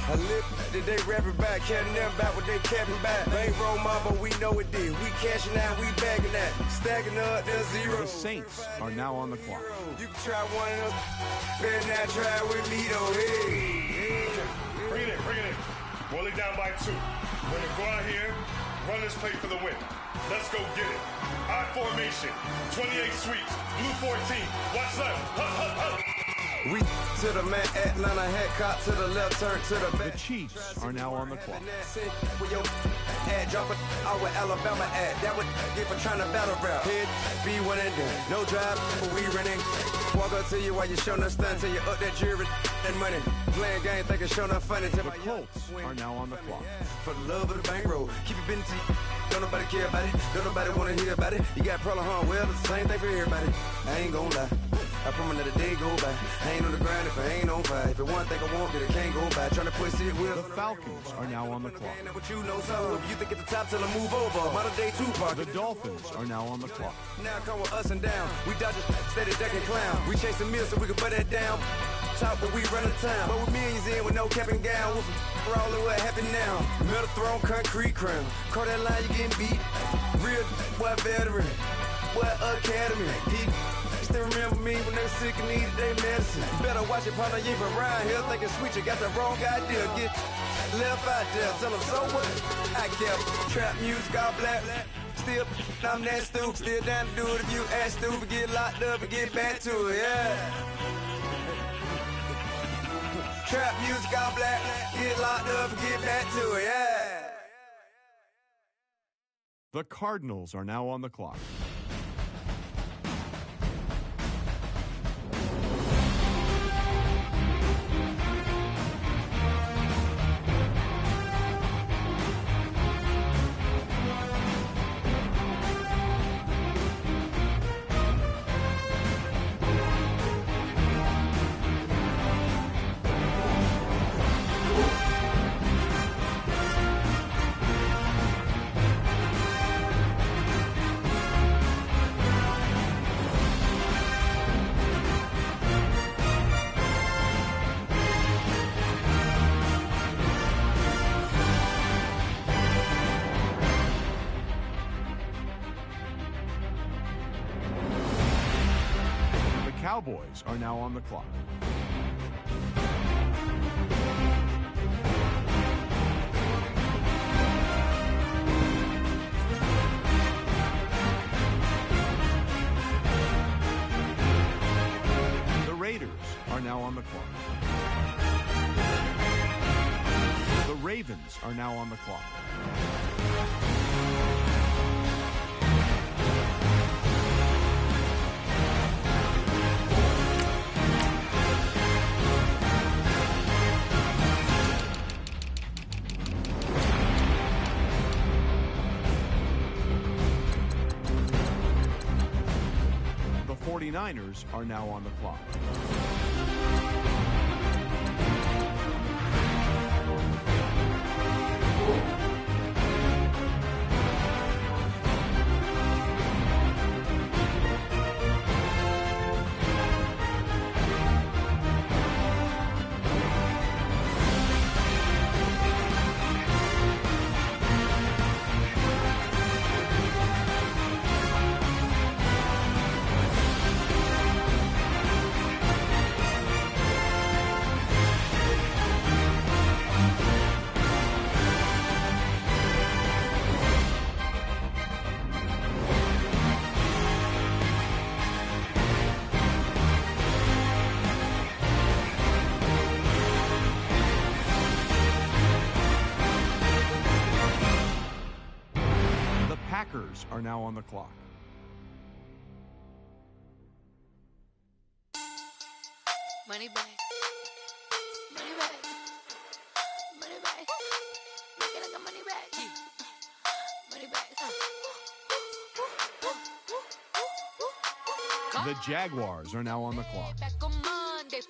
Speaker 11: I live that they rapping back, catching them back what they capping back. Bankroll mama, we know it did. We cashing out, we bagging that. Stacking up, there's zero.
Speaker 8: The Saints are now on the clock.
Speaker 11: You can try one of us. Better not try with me though. Hey.
Speaker 3: Bring it in. Roll it down by 2. When they go out here, run this play for the win. Let's go get it. I formation, 28 sweeps, blue 14. Watch left.
Speaker 11: We to the man, Atlanta head caught to the left, turn to the back.
Speaker 8: The Chiefs are now on the clock.
Speaker 11: With your ad, drop it out with Alabama ad. That would get for trying to battle rap. Hit, be one and done. No drive, but we running. Walk up to you while you showing us stun till you up that jury and money. Playing game, thinking showing up funny.
Speaker 8: The Colts are now on the clock.
Speaker 11: For the love of the bankroll, keep it business. Don't nobody care about it. Don't nobody want to hear about it. You got problem, huh? Well, it's the same thing for everybody. I ain't gonna lie. I promise that a day go by. I ain't on the grind if I ain't on fire. If it one thing I want, then it can't go by. Trying to push it wheels.
Speaker 8: The Falcons are now on the clock.
Speaker 11: What you know, so if you think it's the top till I move over. Modern day Tupac.
Speaker 8: The Dolphins are now on the clock.
Speaker 11: Now come with us and down. We dodge a steady deck and clown. We chase the meal so we can put that down. Top, but we run the town. But with millions in with no cap and gown. We're all in what happened now. Metal throne, concrete crown. Call that line, you getting beat. Real boy veteran, boy academy. He still remember me when they sick and needed their medicine. Better watch it, partner, you from around here thinking sweet, you got the wrong idea. Get left out there, tell them so what? I kept trap music all black. Still, I'm that stupid, still down to do it if you ask stupid. Get locked up and get back to it, yeah. Trap music all black, get locked up and get back to it, yeah.
Speaker 8: The Cardinals are now on the clock. Cowboys are now on the clock. The Raiders are now on the clock. The Ravens are now on the clock. The 49ers are now on the clock. Packers are now on the clock.
Speaker 4: Money back. Money back. Money back. Make it like a money back. Money back.
Speaker 8: The Jaguars are now on the clock.
Speaker 4: Back on Monday,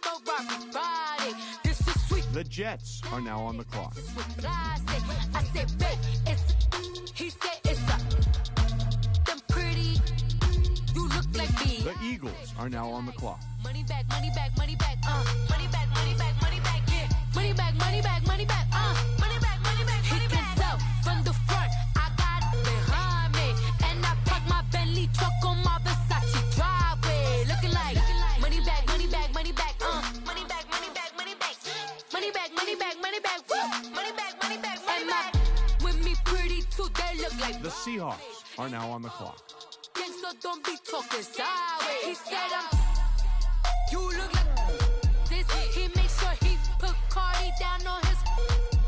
Speaker 4: Friday. This is sweet.
Speaker 8: The Jets are now on the clock.
Speaker 4: I said, babe, it's. He said it's a. Them pretty. You look like me.
Speaker 8: The Eagles are now on the clock.
Speaker 4: Money back, money back, money back, money back, money back, money back, yeah. Money back, money back, money back, money back, money back, money back. He can tell from the front, I got it behind me, and I park my Bentley truck on my Versace driveway, looking like money back, money back, money back, money back, money back, money back, money back, money back, money back, money back, money back, money back. With me pretty too, they look like.
Speaker 8: The Seahawks are now on the clock.
Speaker 4: So don't be talking sideways. He said you look like this. He makes sure he put Cardi down on his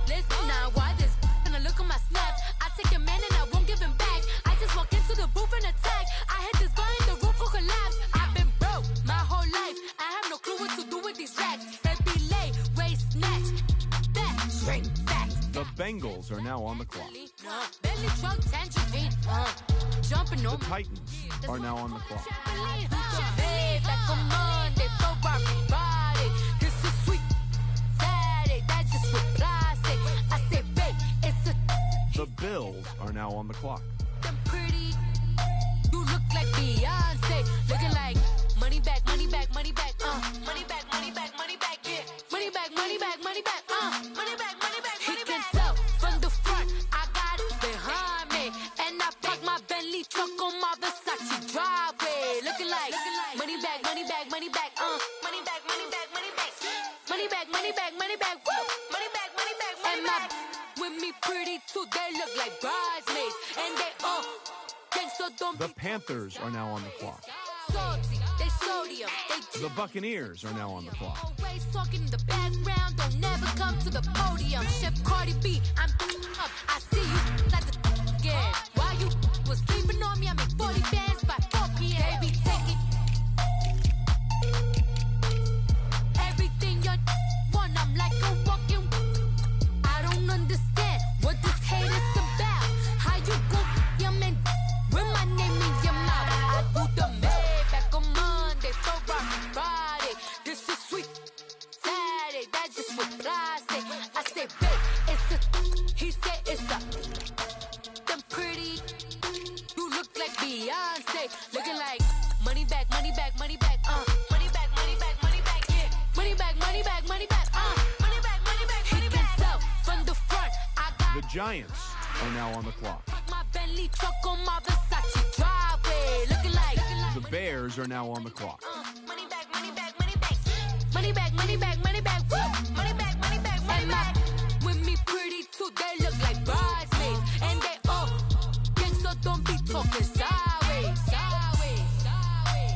Speaker 4: list. Now why this? Gonna look at my snap. I take a man and I won't give him back. I just walk into the booth and attack. I hit this guy in the roof will collapse. I've been broke my whole life. I have no clue what to do with these racks. They be late, race, snatch, back, shrink, back.
Speaker 8: The Bengals are now on the clock.
Speaker 4: Bentley truck, tangerine, jumping on
Speaker 8: the Titans are now on the clock. The Bills are now on the clock.
Speaker 4: Pretty, you look like Beyonce, looking like money back, money back, money back, money back, money back, money back, yeah. Money back, money back, money back, money back, money back, money back. He can tell from the front, I got it behind me, and I park my Bentley Bentley truck on my Versace driveway. Looking like money back, money back, money back, money back, money back, money back, money back, money back, money back, woo, money back, money back, money back. With me pretty too, they look like bridesmaids, and they gangsta don't.
Speaker 8: The Panthers are now on the clock.
Speaker 4: Salty, they sodium,
Speaker 8: The Buccaneers are now on the clock.
Speaker 4: always talking in the background, don't never come to the podium. Chef Cardi B, I'm up. I see you like the again. While you was sleeping on me, I make 40 bands by 4 p.m. Baby, take it. Everything you want, I'm like a walking. I don't understand what this hate is about. How you go, your man, with my name in your mouth. I do the Maybach on Monday, so rock Friday. This is sweet Saturday, that's just what I say. I say, babe, it's a, he said it's a, them pretty, you look like Beyonce, looking like money back, money back, money back, money back, money back, money back, yeah, money back, money back, money back, money back, money back, money back. He can tell from the front, I got
Speaker 8: The Giants are now on the clock.
Speaker 4: my Bentley truck on my Versace driveway, looking like
Speaker 8: The Bears are now on the clock.
Speaker 4: money back, money back, money back, money back, money back, money back, woo, money back, money back, money back. With me pretty too, they look like bridesmaids, and they all gangsta don't be talking sideways, sideways, sideways.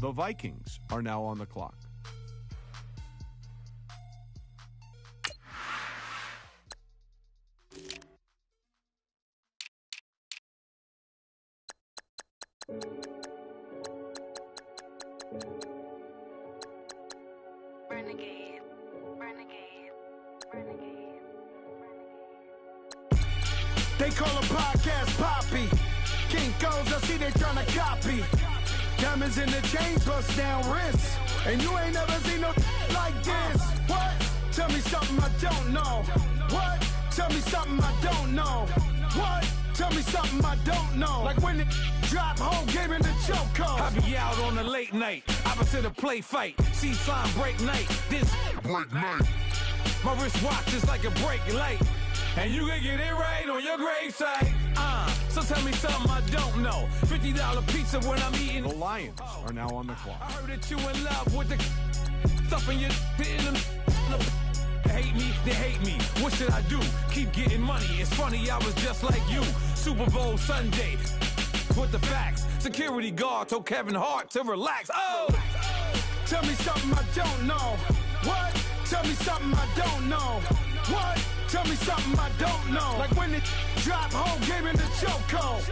Speaker 8: The Vikings are now on the clock.
Speaker 5: Renegade, renegade, renegade,
Speaker 6: They call a podcast Poppy. Kinkos, I see they tryna copy. Diamonds in the chains, bust down wrists. And you ain't never seen no like this. What? Tell me something I don't know. What? Tell me something I don't know. What? Tell me something I don't know. Like when it drop whole game in the chokehold.
Speaker 7: I be out on a late night, opposite a play fight. See slime break night, this break night. My wristwatch is like a break light, and you can get it right on your gravesite. So tell me something I don't know. $50 pizza when I'm eating.
Speaker 8: The Lions are now on the clock.
Speaker 7: I heard that you in love with the stuff in your in them. Hate me, they hate me. What should I do? Keep getting money. It's funny, I was just like you. Super Bowl Sunday. With the facts. Security guard told Kevin Hart to relax. Oh!
Speaker 6: Tell me something I don't know. What? Tell me something I don't know. What? Tell me something I don't know. Like when it drop whole game in the chokehold.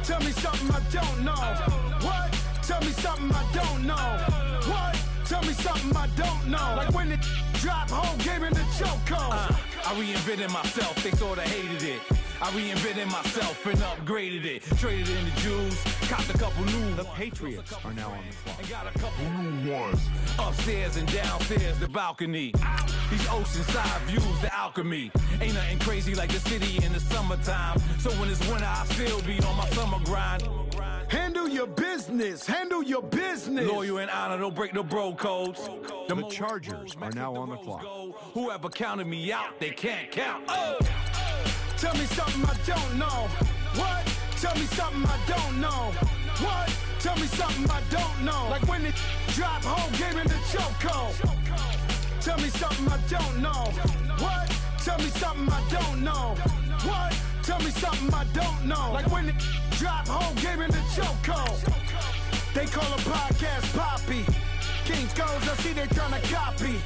Speaker 6: Tell me something I don't know. What? Tell me something I don't know. What? Tell me something I don't know. Like when it drop whole game in the chokehold.
Speaker 7: I reinvented myself, they sorta hated it. I reinvented myself and upgraded it. Traded in the Jews, copped a couple new
Speaker 8: The Patriots are now on the clock.
Speaker 7: and got a couple new ones. Upstairs and downstairs, the balcony. These oceanside views, the alchemy. Ain't nothing crazy like the city in the summertime. So when it's winter, I still be on my summer grind.
Speaker 6: Handle your business. Handle your business.
Speaker 7: Loyal and honor, don't break no bro codes.
Speaker 8: The Chargers are now on the clock.
Speaker 7: Whoever counted me out, they can't count. Oh!
Speaker 6: Tell me something I don't know. What? Tell me something I don't know. What? Tell me something I don't know. Like when it drop whole game in the chokehold. Tell me something I don't know. What? Tell me something I don't know. What? Tell me something I don't know. Like when it drop whole game in the chokehold. They call a podcast Poppy. Kings goes, I see they tryna copy.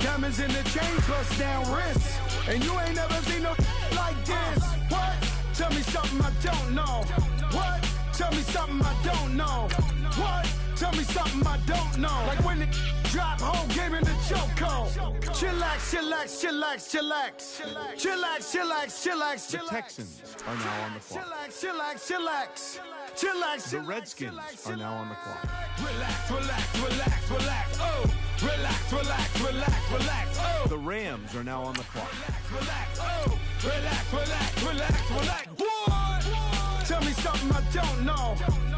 Speaker 6: Diamonds in the chains, bust down wrists. And you ain't never seen no like this. What? Tell me something I don't know. What? Tell me something I don't know. What? Tell me something I don't know. Like when it drop whole game in the chokehold. Chillax, chillax, chillax, chillax. Chillax, chillax, chillax,
Speaker 8: The
Speaker 6: chillax.
Speaker 8: Texans are now on the clock.
Speaker 6: Chillax, chillax, chillax. Chillax,
Speaker 8: The Redskins are now on the clock.
Speaker 7: Relax, relax, relax, relax, oh! Relax, relax, relax, relax, oh!
Speaker 8: The Rams are now on the clock.
Speaker 7: Relax, oh! Relax, relax, relax, relax. What?
Speaker 6: Tell me something I don't know.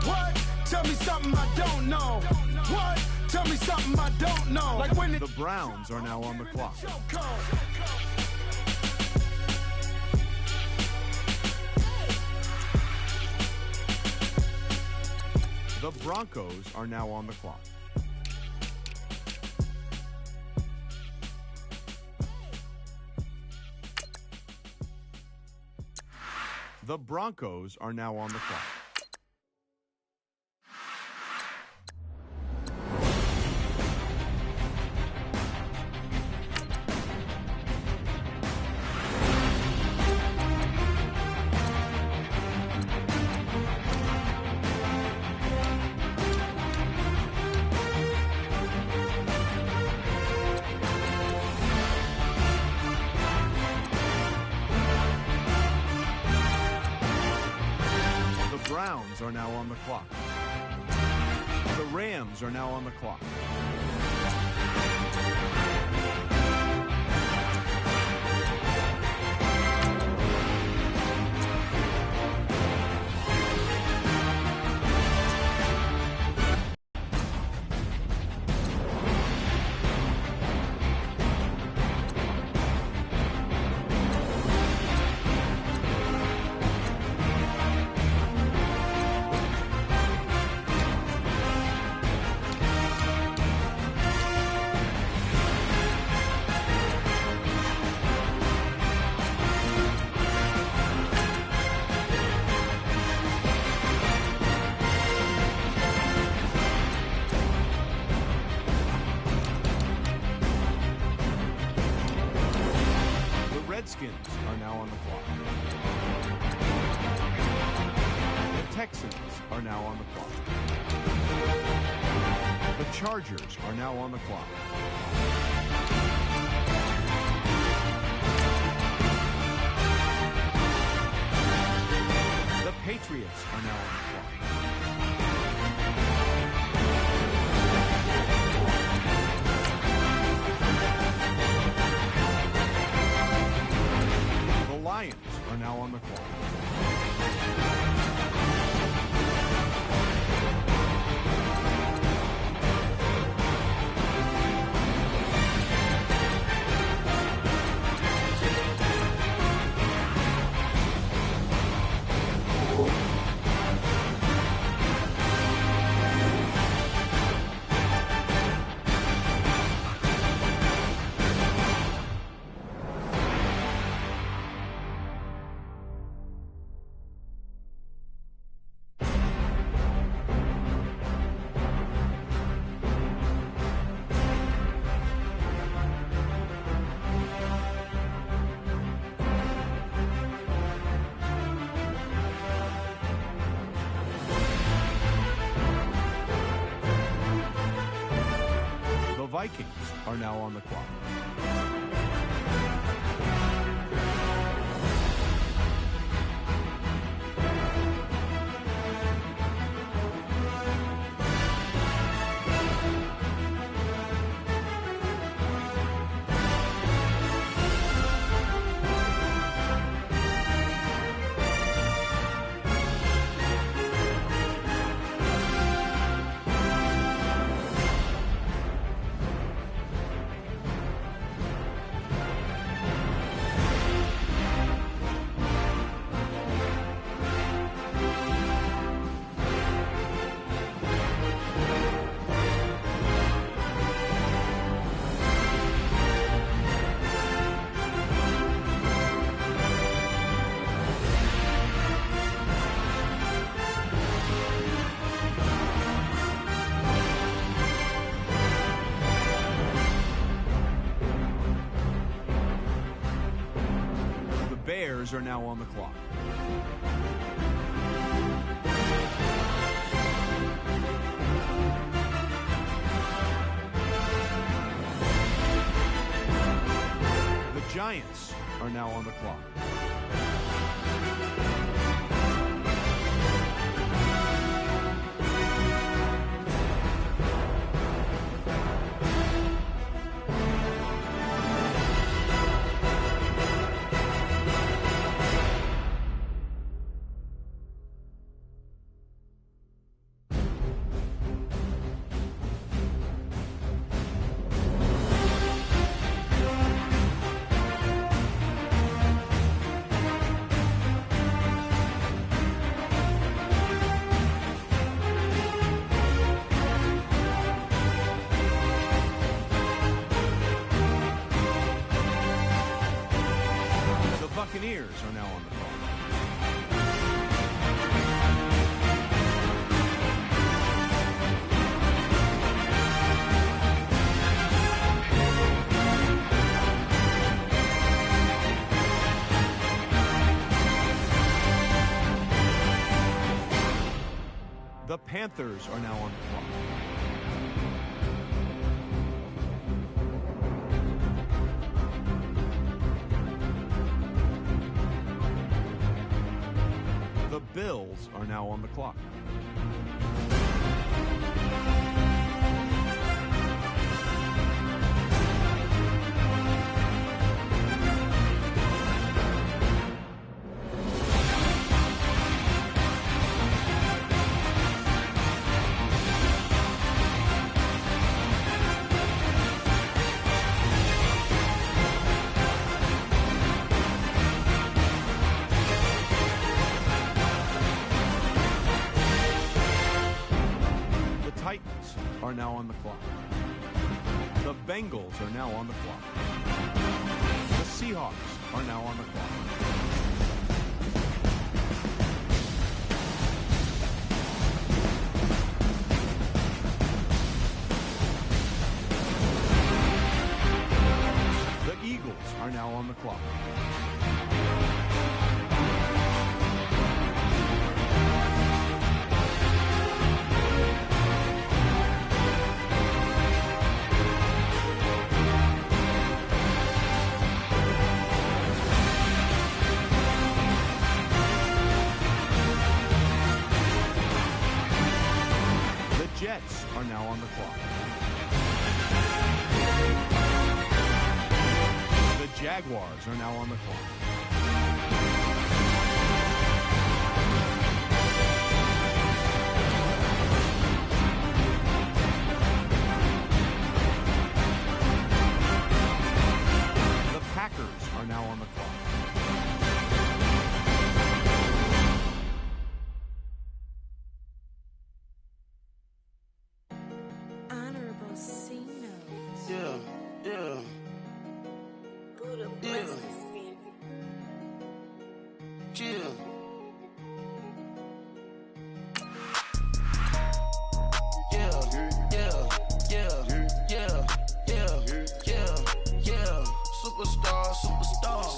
Speaker 6: What? Tell me something I don't know. What? Tell me something I don't know. Like when
Speaker 8: The Browns are now on the clock. The Broncos are now on the clock. The Broncos are now on the clock. Browns are now on the clock. The Rams are now on the clock. Redskins are now on the clock. The Texans are now on the clock. The Chargers are now on the clock. The Patriots are now on the clock. Lions are now on the clock. Vikings are now on the clock. Bears are now on the clock. The Giants are now on the clock. Buccaneers are now on the clock. The Panthers are now on the clock. The Bills are now on the clock. Titans are now on the clock. The Bengals are now on the clock. The Seahawks are now on the clock. The Eagles are now on the clock. Jets are now on the clock. The Jaguars are now on the clock. The Packers are now on the clock.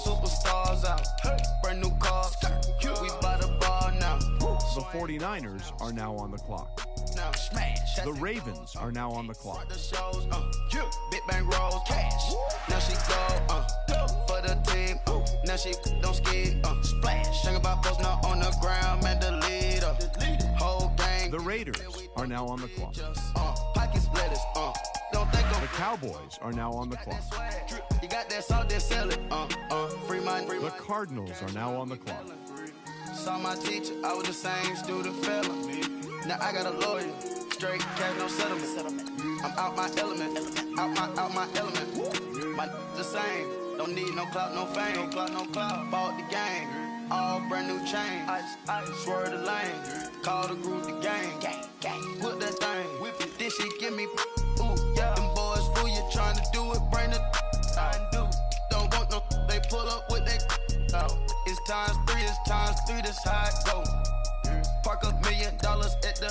Speaker 10: Superstars out. Brand new cars. We buy the ball now.
Speaker 8: The 49ers are now on the clock.
Speaker 10: Now smash.
Speaker 8: The Ravens are now on the clock.
Speaker 10: Big bang rolls, cash. Now she go, for the team. Now she don't ski, splash. Think about posting up on the ground, man, the leader. Whole gang.
Speaker 8: The Raiders are now on the clock.
Speaker 10: Pockets lettuce, don't think
Speaker 8: the Cowboys are now on the clock.
Speaker 10: You got that salt, that sell it, free mind, free
Speaker 8: The Cardinals are now on the clock.
Speaker 10: Saw my teacher, I was the same student fella. Now I got a lawyer, straight cash, no settlement. I'm out my element, out my element. My the same, don't need no clout, no fame, no clout. Bought the game, all brand new chain. I swerve the lane, call the group the gang. Whip that thing, whip it. This shit give me, ooh yeah. Them boys fool you trying to do it, bring it. I do. Don't want no, they pull up with they. It's times three, this how it go. Park $1 million at the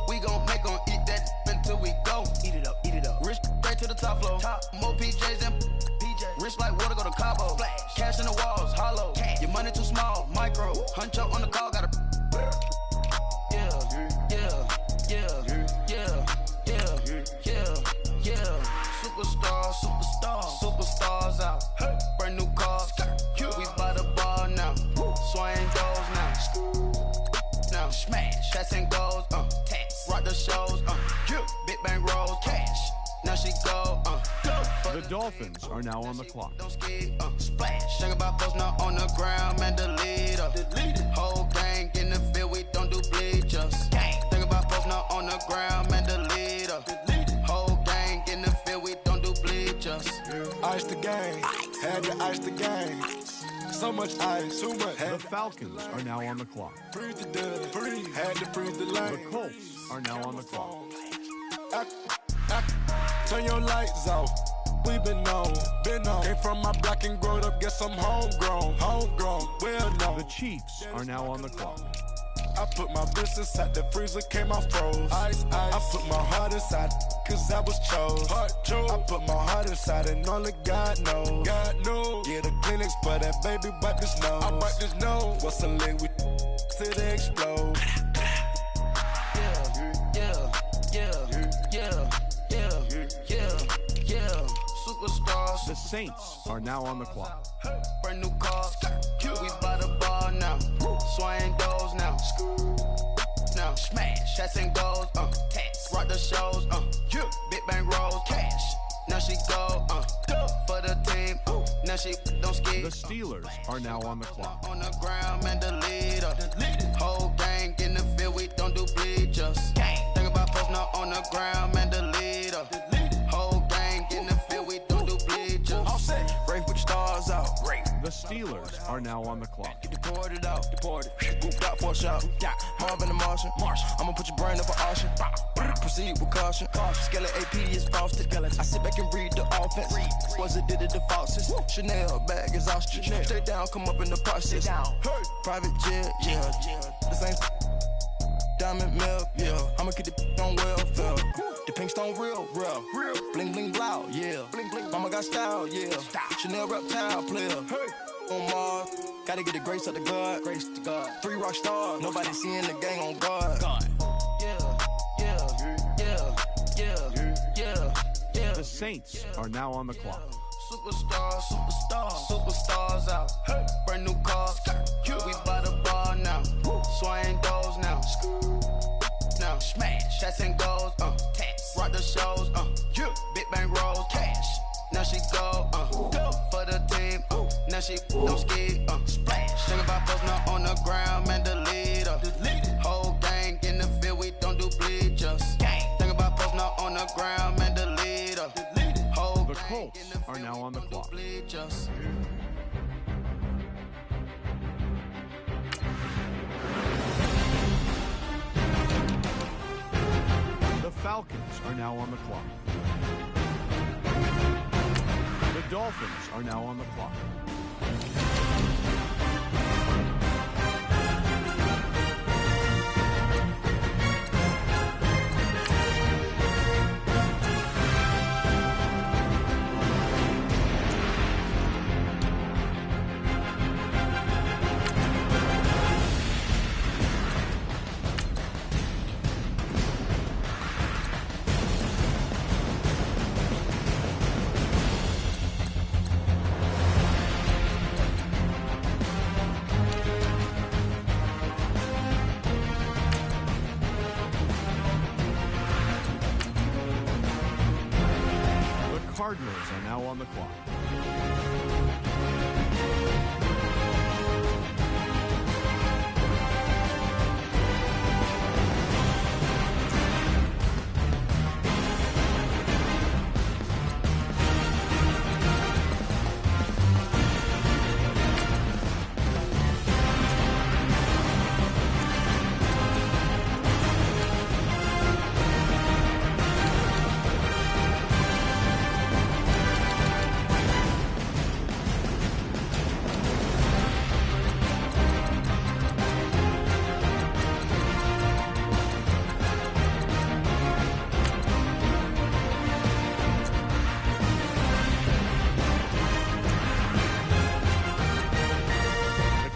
Speaker 10: we gon' make 'em eat that until we go. Eat it up. Rich straight to the top floor. More PJs than PJ. Rich like water, go to Cabo. Flash. Cash in the walls, hollow. Cash. Your money too small, micro. Huncho on the call, gotta. Superstars out. Brand new cars. We buy the ball now. Swing doors now. Smash. Cats and goals. Rock the shows. Big bang rolls. Cash. Now she go.
Speaker 8: The Dolphins are now on the clock.
Speaker 10: Splash. Think about posting up on the ground, man, the leader. Whole gang in the field, we don't do bleachers. Think about posting up on the ground, man, the leader. Whole gang in the field, we don't do bleachers.
Speaker 9: Ice the game, had to ice the game. So much ice, too much.
Speaker 8: The Falcons are now on the clock.
Speaker 9: Freeze the dub, freeze, had to freeze the lane.
Speaker 8: The Colts are now on the clock.
Speaker 9: Turn your lights off. we been on. Came from my block and growed up, guess I'm homegrown, well known.
Speaker 8: The Chiefs are now on the clock.
Speaker 9: I put my wrist inside the freezer, came out froze. Ice. I put my heart inside, cause I was chose. I put my heart inside and only God knows. Yeah, the clinics, but that baby wipe his nose. I wipe his nose. What's the link with till they explode?
Speaker 10: Yeah. Superstars.
Speaker 8: The Saints are now on the clock.
Speaker 10: Brand new cars. We by the bar now. Swaying doors now. Now smash. Shots and goals. Tax. Rock the shows. Big bang rolls. Cash. Now she go. For the team. Now she don't ski.
Speaker 8: The Steelers are now on the clock.
Speaker 10: On the ground, man, the leader. Whole gang in the field. We don't do bleachers. Think about post now on the ground, man, the leader. Whole gang in the field. We don't do bleachers. All set. Race with the stars out.
Speaker 8: The Steelers are now on the clock.
Speaker 10: Deported out. Moved out for a shot. Marvin the Martian. I'ma put your brain up for auction. Proceed with caution. Skeleton AP is frosted. I sit back and read the offense. Was it did it the falsest? Chanel bag is ostrich. Stay down, come up in the process. Private jet, yeah. The same diamond milk, yeah. I'ma keep the on welfare. The pink stone real. Bling bling blow, yeah. Mama got style, yeah. Chanel reptile player. On Mars, gotta get the grace of the God. 3 rock stars, nobody seeing the gang on guard. Yeah.
Speaker 8: The Saints are now on the clock.
Speaker 10: Superstars out. Brand new cars. We by the bar now. Swaying doors now. Now smash. Shots and goals. Tax. Rock the shows. Big bang rolls. Cash. Now she go. For the team. Now she don't ski. Splash. Think about post now on the ground, man, the leader. Whole gang in the field. We don't do bleachers. Think about post now on the ground, man, the leader.
Speaker 8: The Colts are now on the clock. The Falcons are now on the clock. The Dolphins are now on the clock. Cardinals are now on the clock.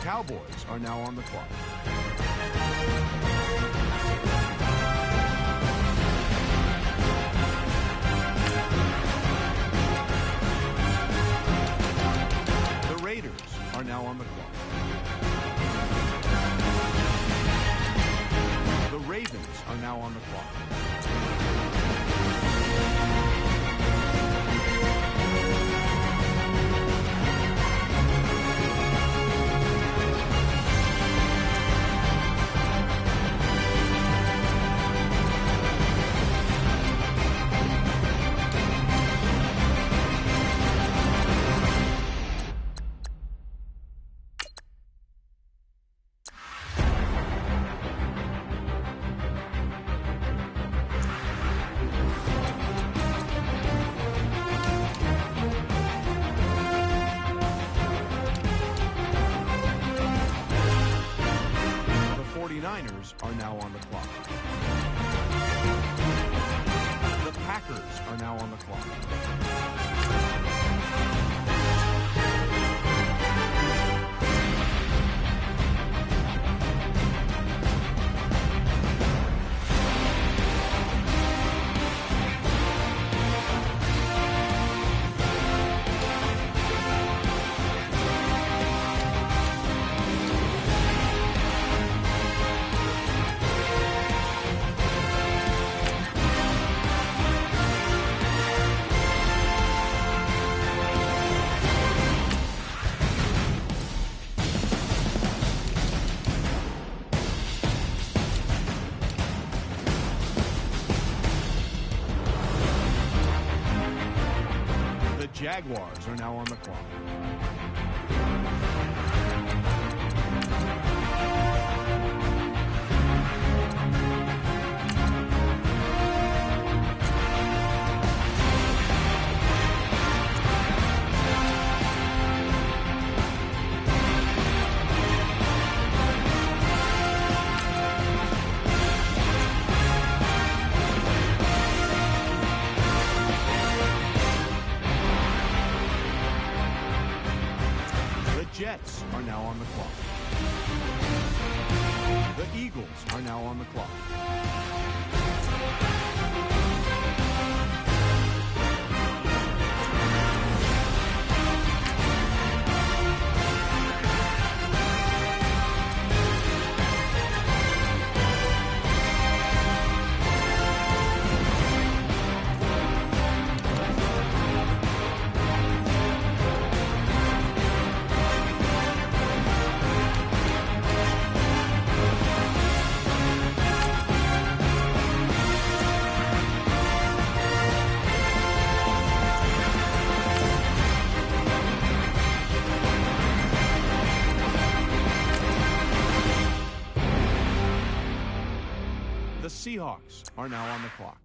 Speaker 8: Cowboys are now on the clock. The Raiders are now on the clock. The Ravens are now on the clock. Falcons are now on the clock. The Packers are now on the clock. Jaguars are now on the clock. Jets are now on the clock. The Eagles are now on the clock. The Seahawks are now on the clock.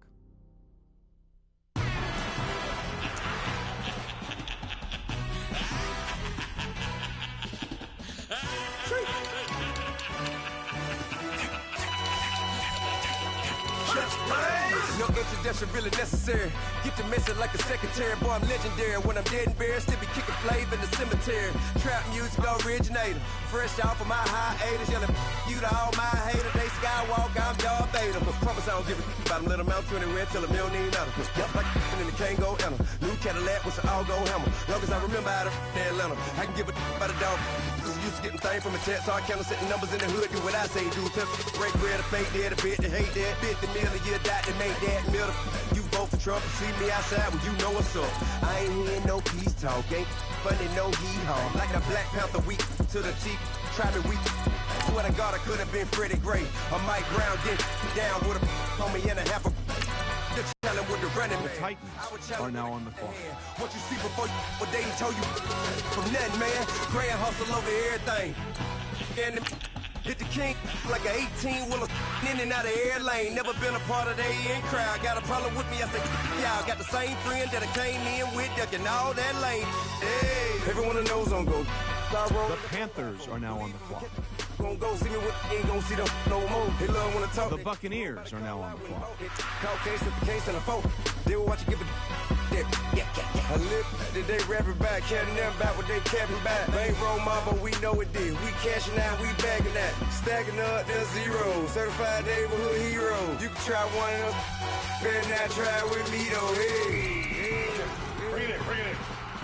Speaker 11: No introduction really necessary. Get the message like a secretary. Boy, I'm legendary. When I'm dead and buried, still be kicking flavor in the cemetery. Trap music originator. Fresh off of my hiatus. Yelling you to all my haters. They skywalk, I'm Darth Vader. But promise I don't give a about them. Let them out 20 red till them don't need nothing. Yep, like in the can't go enter. New Cadillac with an all-go hammer. Long as I remember how to Atlanta. I can give a about a dog. Cause I'm used to getting things from a text. So I count setting numbers in the hood. Do what I say do. Tell break bread, a fake dead, a bit, they hate that. Bit the meal, a year died, they make that middle. You vote for Trump and see me outside when you know what's up. I ain't hearing no peace talk, ain't funny, no hee-haw. Like the Black Panther weak to the teeth, try me weak. Swear to God I could have been Freddie Gray. Or Mike Brown get down with a on me and a half a with the running.
Speaker 8: The Titans are now on the clock.
Speaker 11: What you see before you, what they told you from nothing, man. Grand hustle over everything. And hit the king like an 18-wheeler in and out of air lane. Never been a part of the in crowd. Got a problem with me, I say, y'all got the same friend that I came in with, ducking all that lane. Hey, everyone knows on go.
Speaker 8: The Panthers are now on the clock.
Speaker 11: Gonna go see me with, ain't gonna see them no more. They love when I talk.
Speaker 8: The Buccaneers are now on the clock.
Speaker 11: Call case at the case and a phone. They will watch you give it. I live, did they rap it back? Carrying them back what they capping back. Bankroll mama, we know it did. We cashing out, we bagging that. Stacking up, there's zero. Certified neighborhood hero. You can try one of them. Better not try with me though. Hey.
Speaker 3: Bring it in.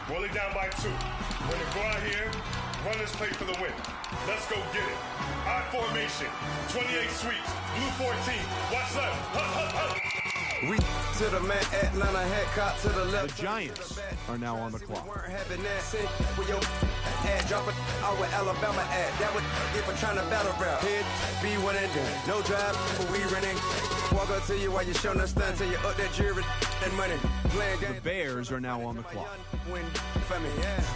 Speaker 3: Roll it down by 2. When they go out here, run this play for the win. Let's go get it. I formation, 28 sweeps, blue 14. Watch left. Hup.
Speaker 11: We to the man, Atlanta head caught to the left.
Speaker 8: The Giants are now on the clock.
Speaker 11: Weren't having that sin with your ad, drop it out with Alabama ad. That would if I'm trying to battle rap. Head, be one and done. No drive, but we running. Walk up to you while you showing us stunt till you up that jury and money. Playing games.
Speaker 8: The Bears are now on the clock.
Speaker 11: Win for me,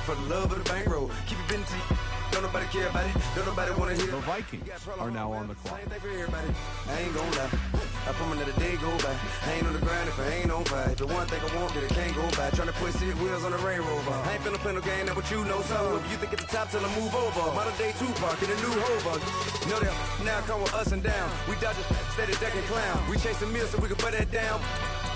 Speaker 11: for the love of the bankroll. Keep it busy. Don't nobody care about it. Don't nobody want to hear.
Speaker 8: The Vikings are now on the clock.
Speaker 11: Same thing for everybody. I ain't gonna lie. I promise that a day go by. I ain't on the grind if I ain't on fire. If the one thing I want, then it can't go by. Tryna put 6 wheels on the Range Rover. I ain't finna play no game, that what you know. So if you think at the top, tell them move over. Modern day Tupac in a new Hova. Know that now come with us and down. We dodge it, steady ducking clown. We chase a meal so we can put that down.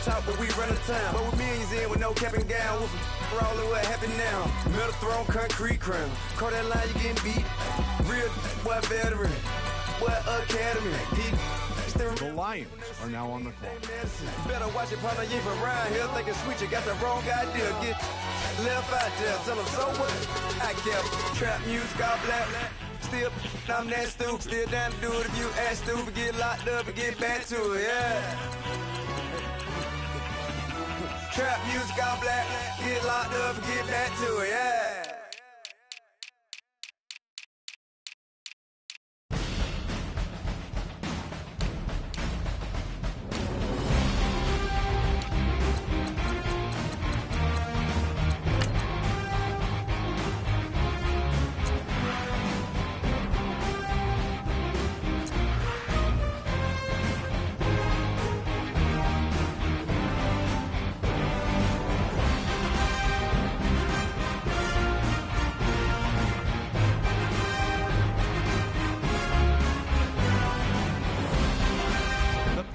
Speaker 11: Top, but we run the town. But with millions in with no cap and gown. With rolling, what happened now? Metal throne, concrete crown. Call that line, you getting beat. Real boy veteran. Boy academy.
Speaker 8: The Lions are now on the clock.
Speaker 11: Better watch it, partner. You from around here thinking sweet. You got the wrong idea. Get left out there. Tell them so what? I kept trap music all black. Still, I'm that stupid. Still down to do it if you ask stupid. Get locked up and get back to it, yeah. Trap music all black. Get locked up and get back to it, yeah.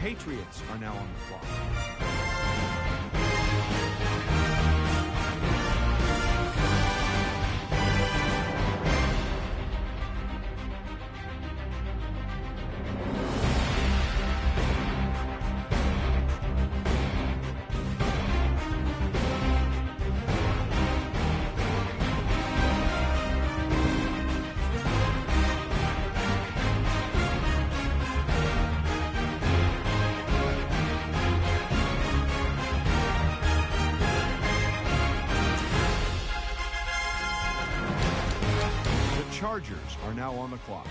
Speaker 8: Patriots are now on the clock. Chargers are now on the clock.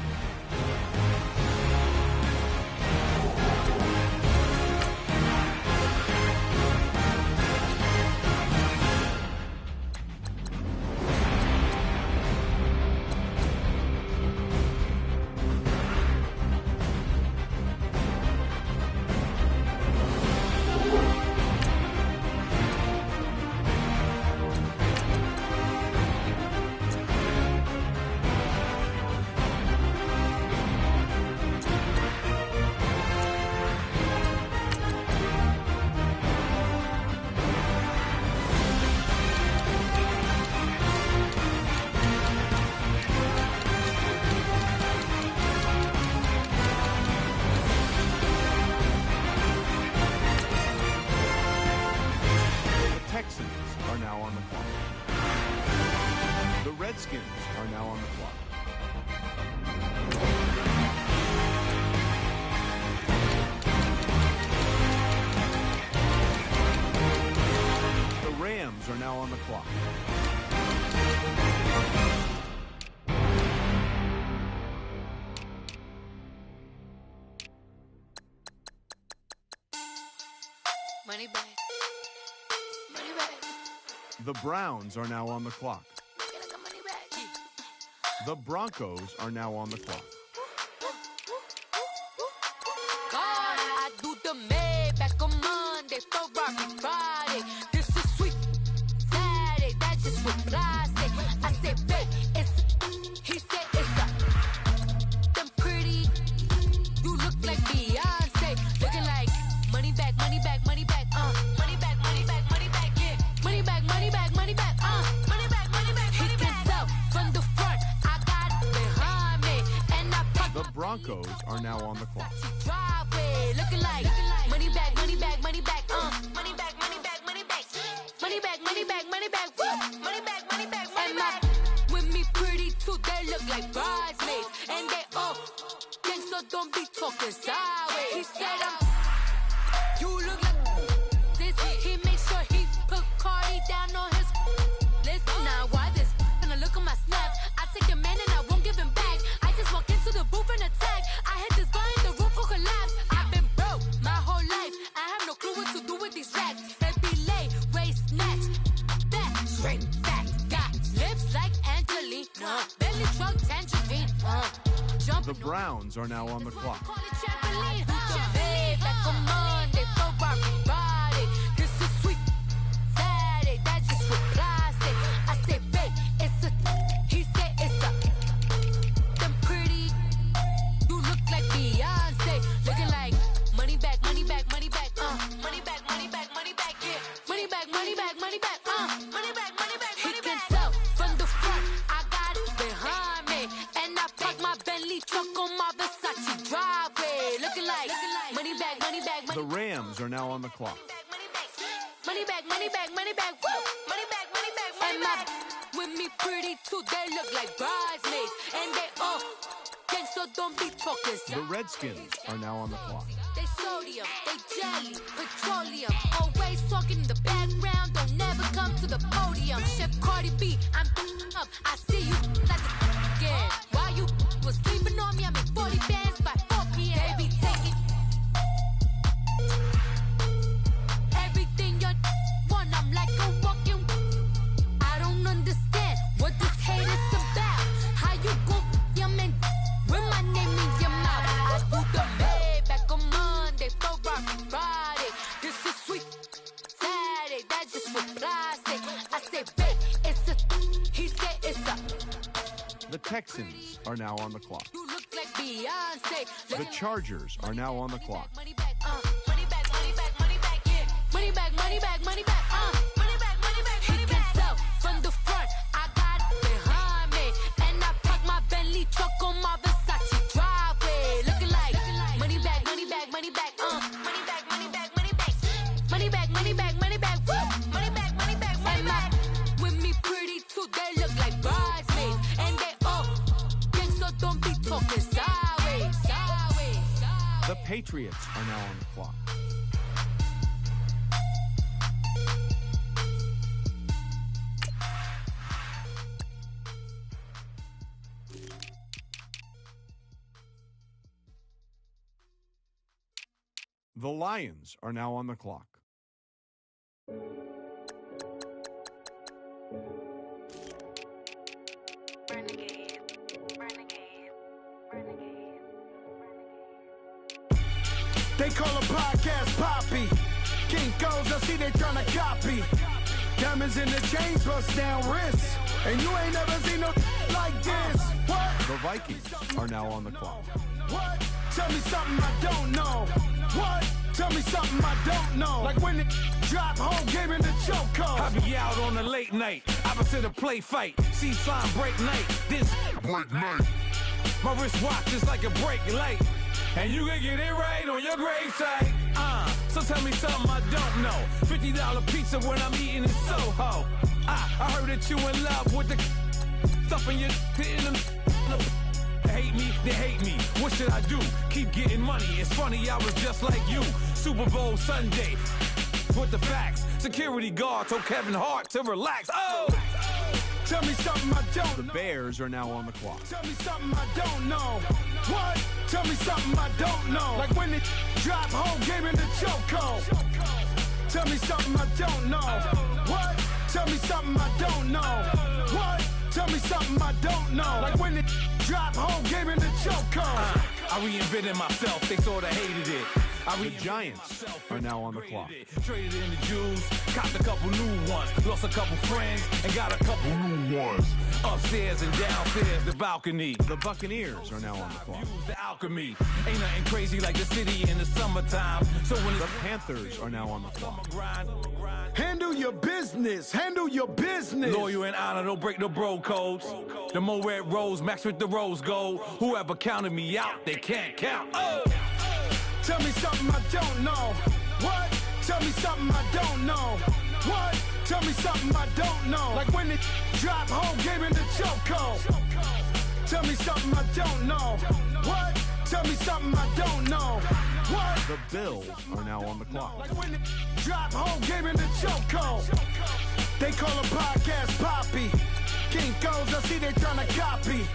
Speaker 8: Redskins are now on the clock. The Rams are now on the clock.
Speaker 4: Money back. Money back.
Speaker 8: The Browns are now on the clock. The Broncos are now on the clock.
Speaker 4: God, I do the Maybach on Monday, Ferrari Friday. This is sweet Saturday, that's just what I say. I said, babe, it's he said it's a them pretty. You look like Beyonce, looking like money back, money back, money back, money back, money back, money back, yeah, money back, money back, money back, money back, money back. He can tell from the front.
Speaker 8: The Broncos are now on the clock.
Speaker 4: Looking like money back, money back, money back, money back, money back, money back, money back, money back, money back, money back, money back, money back. With me pretty too, they look like bridesmaids, and they all gang, so don't be talking sideways. He said you look like this. He makes sure he put Cardi down on his list. Now why this? Gonna look at my snap. I take your man and I won't give him back. I just walk into the booth and attack. I hit this guy in the roof for collapse. I've been broke my whole life. I have no clue what to do with these rats. They be late, waist snatch, back, straight back. Got lips like Angelina, belly truck tangerine.
Speaker 8: The Browns are now on the clock.
Speaker 4: Call it trampoline. on Monday, Ferrari Friday. This is sweet Saturday, that's just what Clyde say. I say, babe, it's a, he said it's a, them pretty, you look like Beyonce, looking like money back, money back, money back, money back, money back, money back, yeah, money back, money back, money back, money back, money back, money back. He can tell from the front, I got it behind me, and I park my Bentley truck on my Versace driveway, looking like money back, money back, money back.
Speaker 8: The Rams are now on the clock.
Speaker 4: Money back, money back, money back, woo! Money back, money back, money back. With me pretty too, they look like bridesmaids, and they all gang, so don't be talking.
Speaker 8: The Redskins are now on the clock.
Speaker 4: They sodium, they jelly, petroleum. Always talking in the background, don't never come to the podium. Chef Cardi B, I'm up. I see you like the again. While you was sleeping on me, I make 40 bands by 4 p.m. Baby, take it. Everything you want, I'm like a walking. I don't understand what this hate is about. How you go your man with my name in your mouth? I do the Maybach on Monday, Ferrari Friday. This is sweet Saturday, that's just what Clyde say. I say, babe, it's a, he said it's a.
Speaker 8: The Texans are now on the clock.
Speaker 4: You look like Beyonce.
Speaker 8: The Chargers are now on the clock.
Speaker 4: Money back, money back, money back, money back, yeah. Money back, money back, money back, money back, money back, money back. He can tell from the front, I got it behind me, and I park my Bentley truck on my Versace driveway, looking like money back, money back, money back, money back, money back, money back, money back, money back, money back, woo! Money back, money back, money back. With me pretty too, they look like bridesmaids, and they all gang, so don't be talking sideways, sideways, sideways.
Speaker 8: The Patriots are now on the clock. The Lions are now on the clock.
Speaker 5: Renegade, renegade, renegade,
Speaker 6: They call a podcast Poppy. Kinkos, I see they tryna copy. Diamonds in the chains, bust down wrists. And you ain't never seen no like this. What?
Speaker 8: The Vikings are now on the clock.
Speaker 6: What? Tell me something I don't know. What? Tell me something I don't know. Like when it drop whole game in the chokehold.
Speaker 7: I be out on a late night, opposite a play fight. See slime break night, this break night. My wrist watch is like a break light. And you can get it right on your gravesite. So tell me something I don't know. $50 pizza when I'm eating in Soho. I heard that you in love with the stuff in your hate me, they hate me. What should I do? Keep getting money. It's funny, I was just like you. Super Bowl Sunday. With the facts. Security guard told Kevin Hart to relax. Oh!
Speaker 6: Tell me something I don't know.
Speaker 8: The Bears are now on the clock.
Speaker 6: Tell me something I don't know. What? Tell me something I don't know. Like when it drop whole game in the chokehold. Tell me something I don't know. What? Tell me something I don't know. What? Tell me something I don't know. Like when it drop whole game in the chokehold.
Speaker 7: I reinvented myself, they sorta hated it.
Speaker 8: The Giants are now on the clock.
Speaker 7: Traded in the Jews, copped a couple new ones, lost a couple friends, and got a couple new ones. Upstairs and downstairs, the balcony.
Speaker 8: The Buccaneers are now on the clock.
Speaker 7: Use the alchemy. Ain't nothing crazy like the city in the summertime. So when
Speaker 8: The Panthers are now on the clock.
Speaker 6: Handle your business. Handle your business.
Speaker 7: Loyal and honor, don't break no bro codes. The more red rose, max with the rose gold. Whoever counted me out, they can't count. Oh!
Speaker 6: Tell me something I don't know. What? Tell me something I don't know. What? Tell me something I don't know. Like when it drop whole game in the chokehold. Tell me something I don't know. What? Tell me something I don't know. What?
Speaker 8: The Bills are now on the clock.
Speaker 6: Like when it drop whole game in the chokehold. They call a podcast Poppy. Kinkos, I see they tryna copy.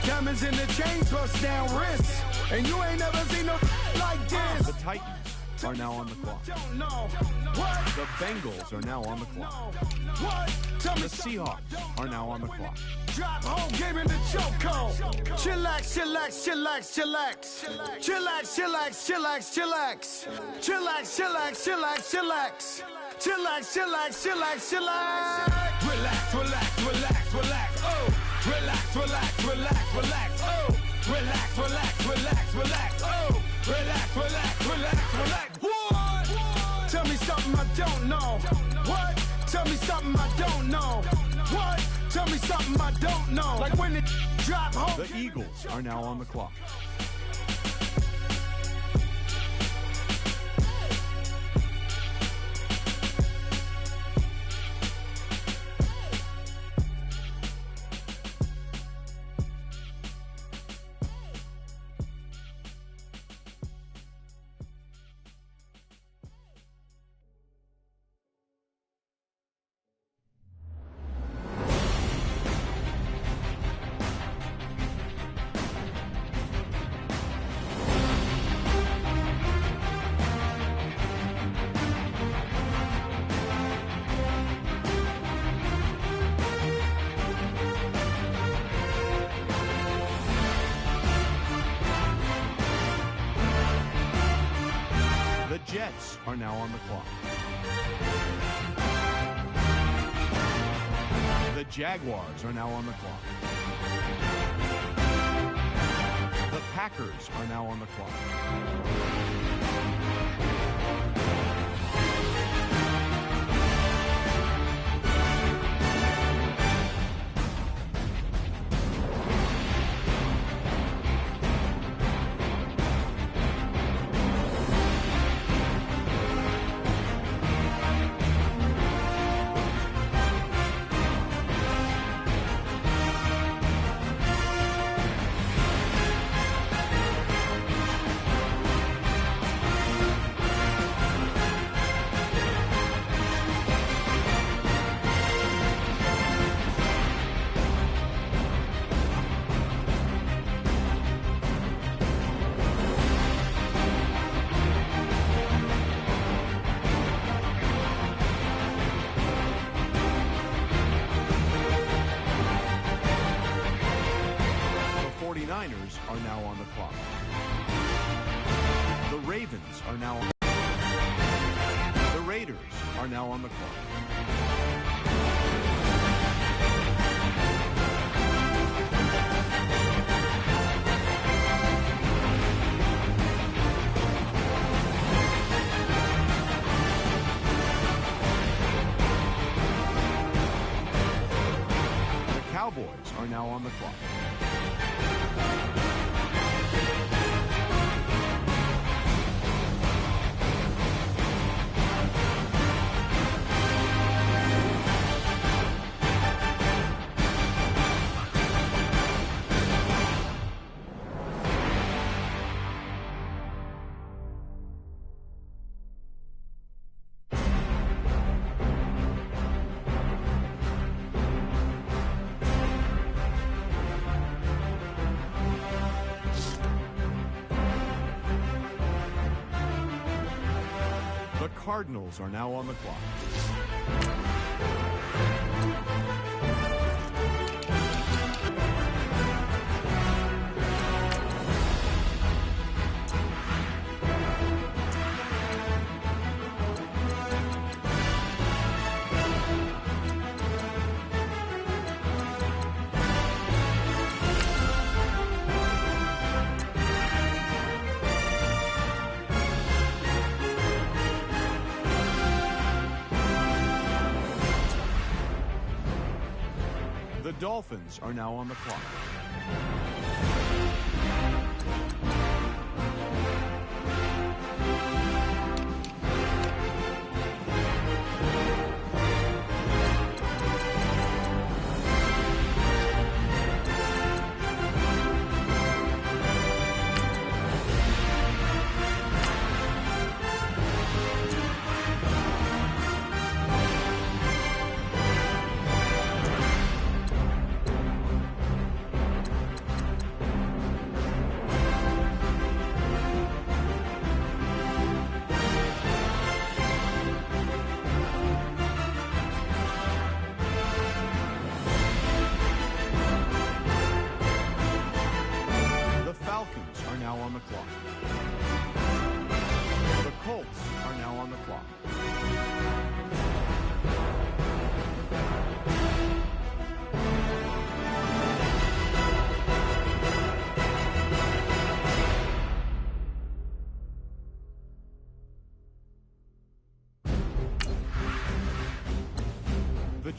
Speaker 6: Diamonds in the chains, bust down wrists. And you ain't never seen no like this.
Speaker 8: The Titans are now on the clock.
Speaker 6: Don't know. What?
Speaker 8: The Bengals are now on the clock.
Speaker 6: What? Tell me
Speaker 8: The Seahawks are now on the clock.
Speaker 6: Drop whole game in the chokehold. Chillax, chillax, chillax, chillax. Chillax, chillax, chillax, chillax. Chillax, chillax, chillax, chillax. Chillax, chillax, chillax, chillax.
Speaker 7: Relax, relax, relax, relax. Oh, relax, relax, relax, relax. Oh, relax, relax, relax, relax. Oh, relax, relax, relax, relax.
Speaker 6: What? Tell me something I don't know. What? Tell me something I don't know. What? Tell me something I don't know. Like when it drop home.
Speaker 8: The Eagles are now on the clock. The Jets are now on the clock. The Jaguars are now on the clock. The Packers are now on the clock. The 49ers are now on the clock. The Ravens are now on. The Raiders are now on the clock. The Cowboys are now on the clock. The Cardinals are now on the clock. The Dolphins are now on the clock.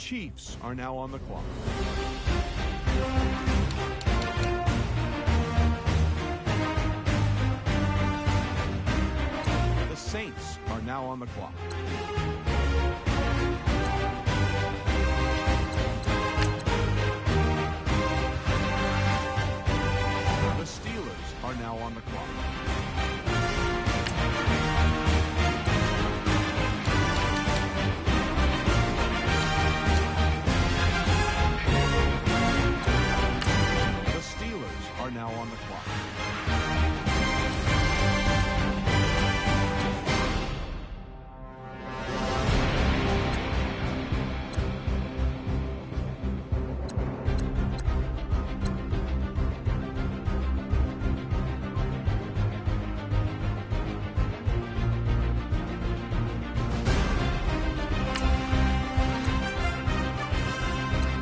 Speaker 8: Chiefs are now on the clock. The Saints are now on the clock. The Steelers are now on the clock. Are now on the clock.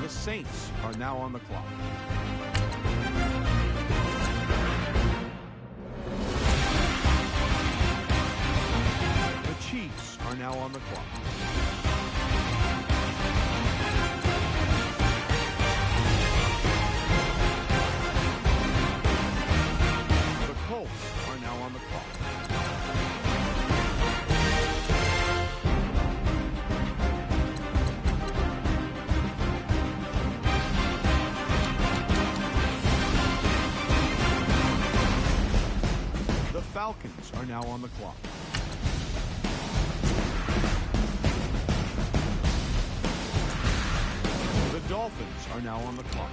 Speaker 8: The Saints are now on the clock. Chiefs are now on the clock. The Colts are now on the clock. The Falcons are now on the clock. The Dolphins are now on the clock.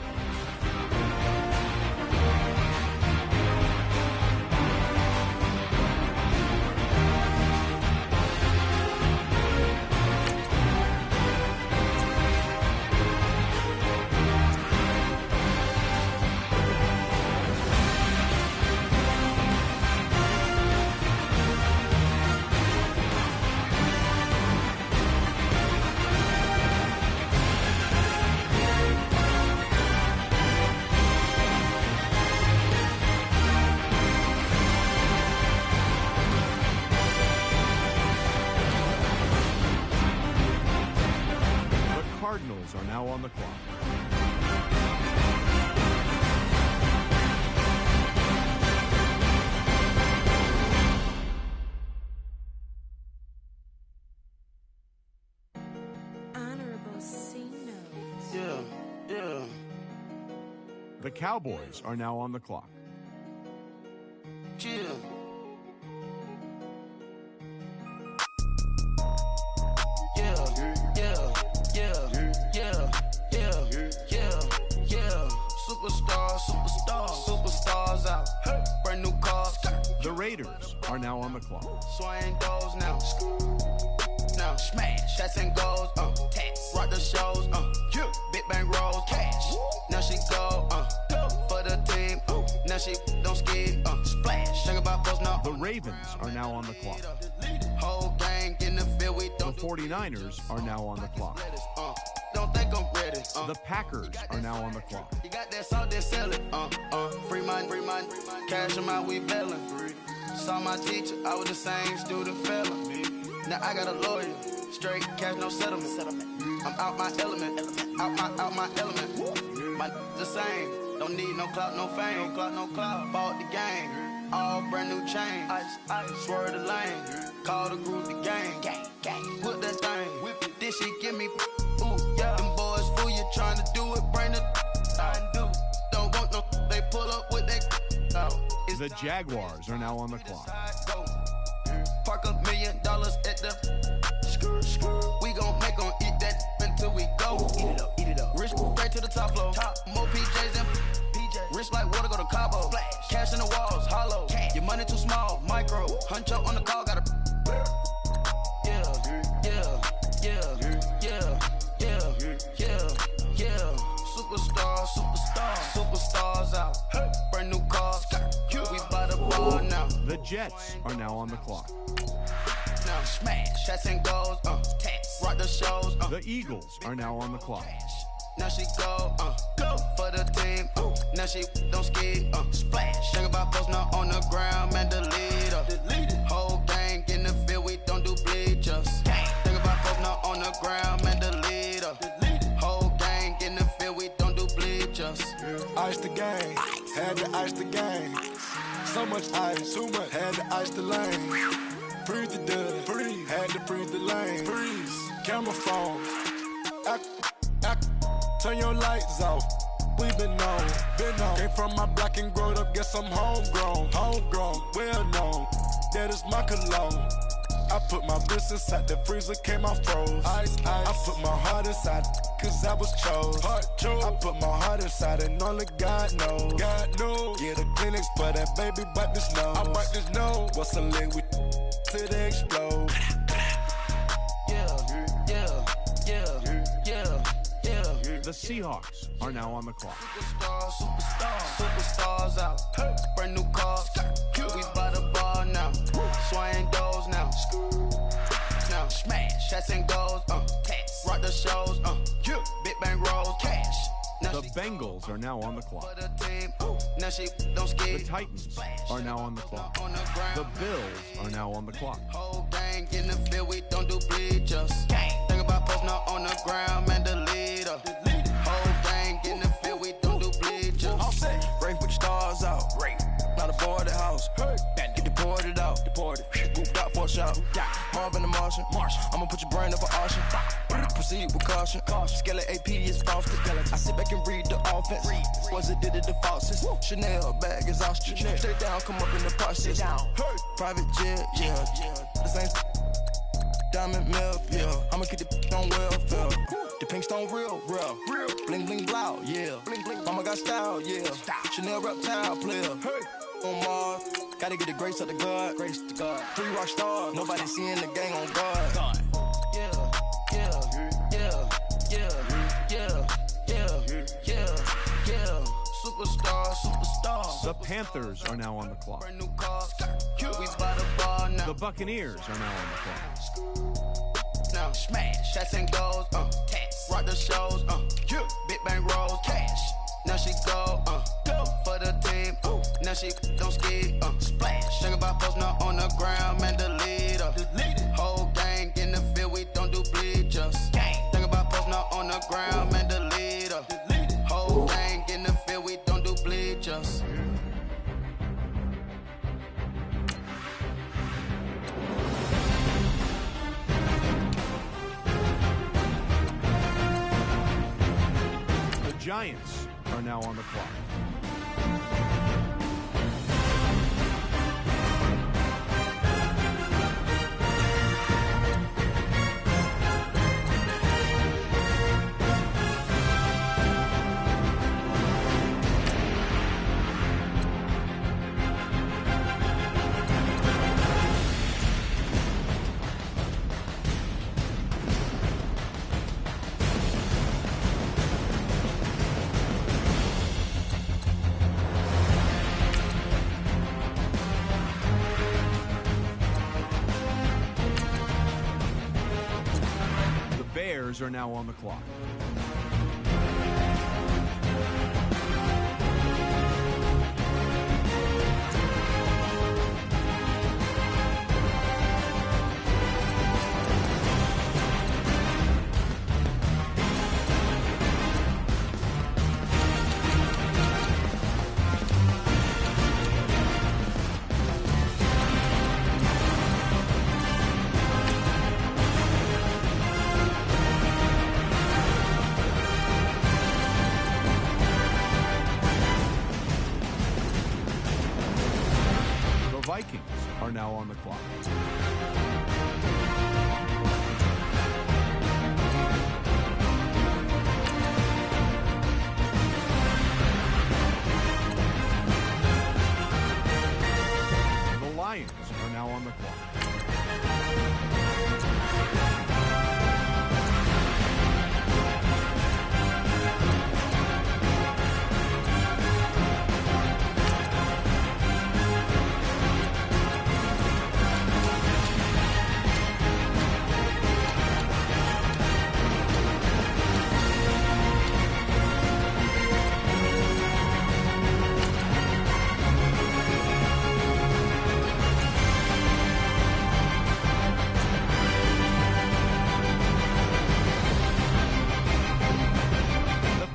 Speaker 8: Cardinals are now on the clock.
Speaker 12: Honorable C notes.
Speaker 10: Yeah.
Speaker 8: The Cowboys are now on the clock.
Speaker 10: Chill. Superstars out. Brand new cars.
Speaker 8: The Raiders are now on the clock.
Speaker 10: Swing goes now. Now smash. Shots and goals. Tax. Rock the shows. Big bang rolls. Cash. Now she go. For the team. Now she don't ski. Splash. Think about post now.
Speaker 8: The Ravens are now on the clock.
Speaker 10: Whole gang in the field. We don't.
Speaker 8: The 49ers are now on the clock.
Speaker 10: Don't think I'm ready.
Speaker 8: The Packers are now on the clock.
Speaker 10: You got that salt, then sell it. Free money. Cash them out, we bailin'. Saw my teacher, I was the same student fella. Now I got a lawyer, straight cash, no settlement. I'm out my element, out my element. My the same, don't need no clout, no fame. No clout. Bought the game, all brand new chain. Ice, swerve the lane, call the group the gang. Put that thing, whip it, this shit give me. Ooh, yeah. Them boys fool you trying to do it, bring the don't want no, they pull up with that.
Speaker 8: The Jaguars are now on the clock.
Speaker 10: Park $1 million at the we gon' make them eat that until we go. Eat it up. Rich straight to the top floor. More PJs than rich like water, go to Cabo. Splash. Cash in the walls, hollow. Cash. Your money too small, micro. Hunch up on the call, gotta. Superstars out. Brand new cars. We buy the ball now.
Speaker 8: The Jets are now on the clock.
Speaker 10: Now smash. Shots and goals. Tax. Rock the shows.
Speaker 8: The Eagles are now on the clock.
Speaker 10: Now she go for the team. Now she don't ski. Splash. Think about posting up on the ground, man. Delete her. Whole gang in the field. We don't do bleachers. Think about posting up on the ground, man. Delete her.
Speaker 9: Ice the game, had to ice the game. So much ice, too much, had to ice the lane. Freeze the dud, freeze, had to freeze the lane. Freeze, camera phone. Turn your lights off. We been on. Came from my block and growed up, guess I'm homegrown. Well known, that is my cologne. I put my wrist inside the freezer, came out froze. Ice. I put my heart inside, cause I was chose. I put my heart inside and only God knows. Yeah, the clinics, but that baby bite this nose. I bite this nose. What's a liquid till they explode?
Speaker 8: The Seahawks are now on the clock.
Speaker 10: Superstars out. Brand new cars. We by the bar now. Swaying doors now. Now smash. Shots and goals. Rock the shows. Big bang rolls. Cash.
Speaker 8: The Bengals are now on the clock.
Speaker 10: Now she don't skate.
Speaker 8: The Titans are now on the clock. The Bills are now on the clock.
Speaker 10: Whole gang in the field, we don't do bleachers. Think about posting up on the ground, man, the leader. Whole gang in the field, we don't do bleachers. Rain put the stars out. Not a boarded house. Get deported out. Moved out for a shot. Marvin the Martian. I'ma put your brain up for auction. Proceed with caution. Skeleton AP is false. I sit back and read the offense. Was it did it the falsest? Chanel bag is ostrich. Stay down, come up in the process. Private jet, yeah. This ain't diamond milk, yeah. I'ma keep the on welfare. The pink stone real. Bling bling blow, yeah. Mama got style, yeah. Chanel reptile player. On Mars, gotta get the grace of the God. 3 rock stars, nobody seeing the gang on guard. Superstar.
Speaker 8: The Panthers are now on the clock.
Speaker 10: Brand new cars. We by the bar now.
Speaker 8: The Buccaneers are now on the clock.
Speaker 10: Now smash. Shots and goals. Rock the shows. Big bang rolls. Cash. Now she go. For the team. Now she don't ski. Splash. Think about posting up on the ground, man, the leader. Whole gang in the field, we don't do bleachers. Think about posting up on the ground, man, the leader. Whole gang in the field, we don't do bleachers.
Speaker 8: The Giants are now on the clock. Bears are now on the clock. Vikings are now on the clock. The Lions are now on the clock.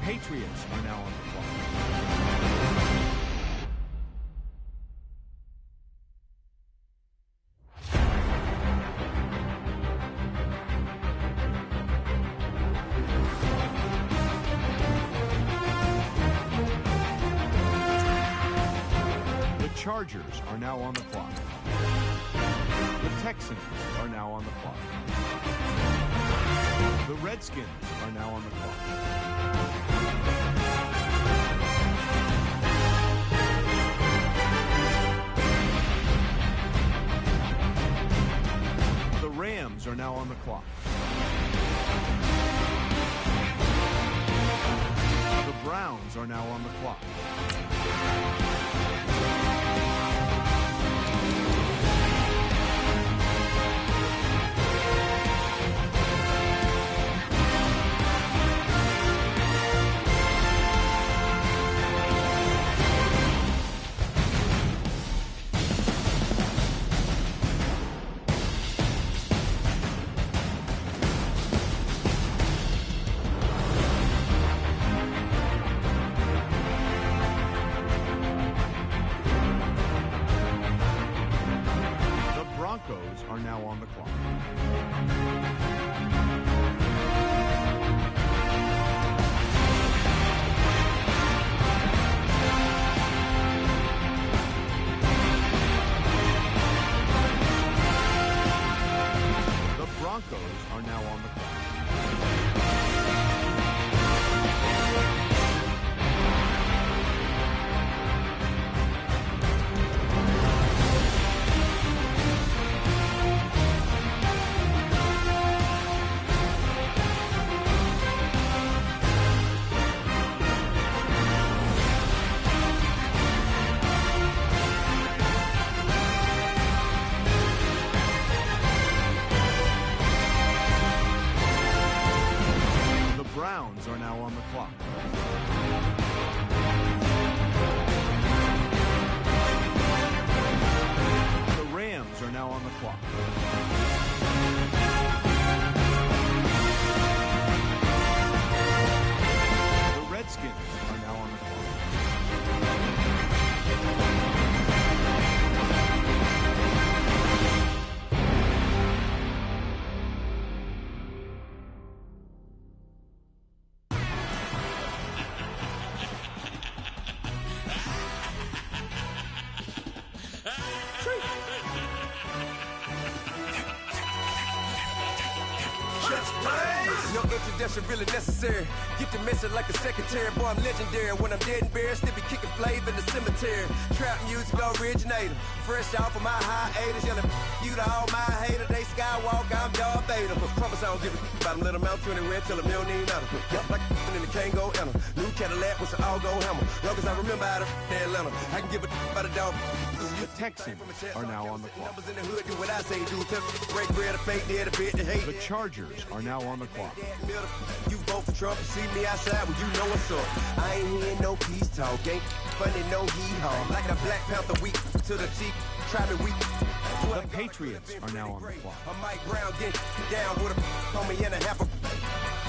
Speaker 8: Patriots are now on the clock. Chargers are now on the clock. The Texans are now on the clock. The Redskins are now on the clock. The Rams are now on the clock. The Browns are now on the clock. Broncos are now on the clock. The Broncos are now on the clock. Browns are now on the clock. The Rams are now on the clock. The Redskins are now on the clock.
Speaker 11: No introduction really necessary. Get the message like a secretary. Boy, I'm legendary. When I'm dead and buried, still be kicking flavor in the cemetery. Trap music originator. Fresh off of my hiatus. Yelling you to all my haters. They skywalk, I'm Darth Vader. Promise I don't give a about them. Let them out to anywhere till a million need matter. Yup, like in the Kango enter. New Cadillac with an all-go hammer. Long as I remember out of Atlanta. I can give a about a dog.
Speaker 8: The Texans are now on the clock.
Speaker 11: In the hood, do what I say, do. Break bread, a fake dead, a bit to hate.
Speaker 8: The Chargers are now on the clock.
Speaker 11: You vote for Trump, you see me outside, well, you know what's up. I ain't hearing no peace talk, ain't funny, no hee-haw. Like a Black Panther week to the teeth, try me weak.
Speaker 8: The Patriots are now on the clock.
Speaker 11: A Mike Brown get down with a homie and a half a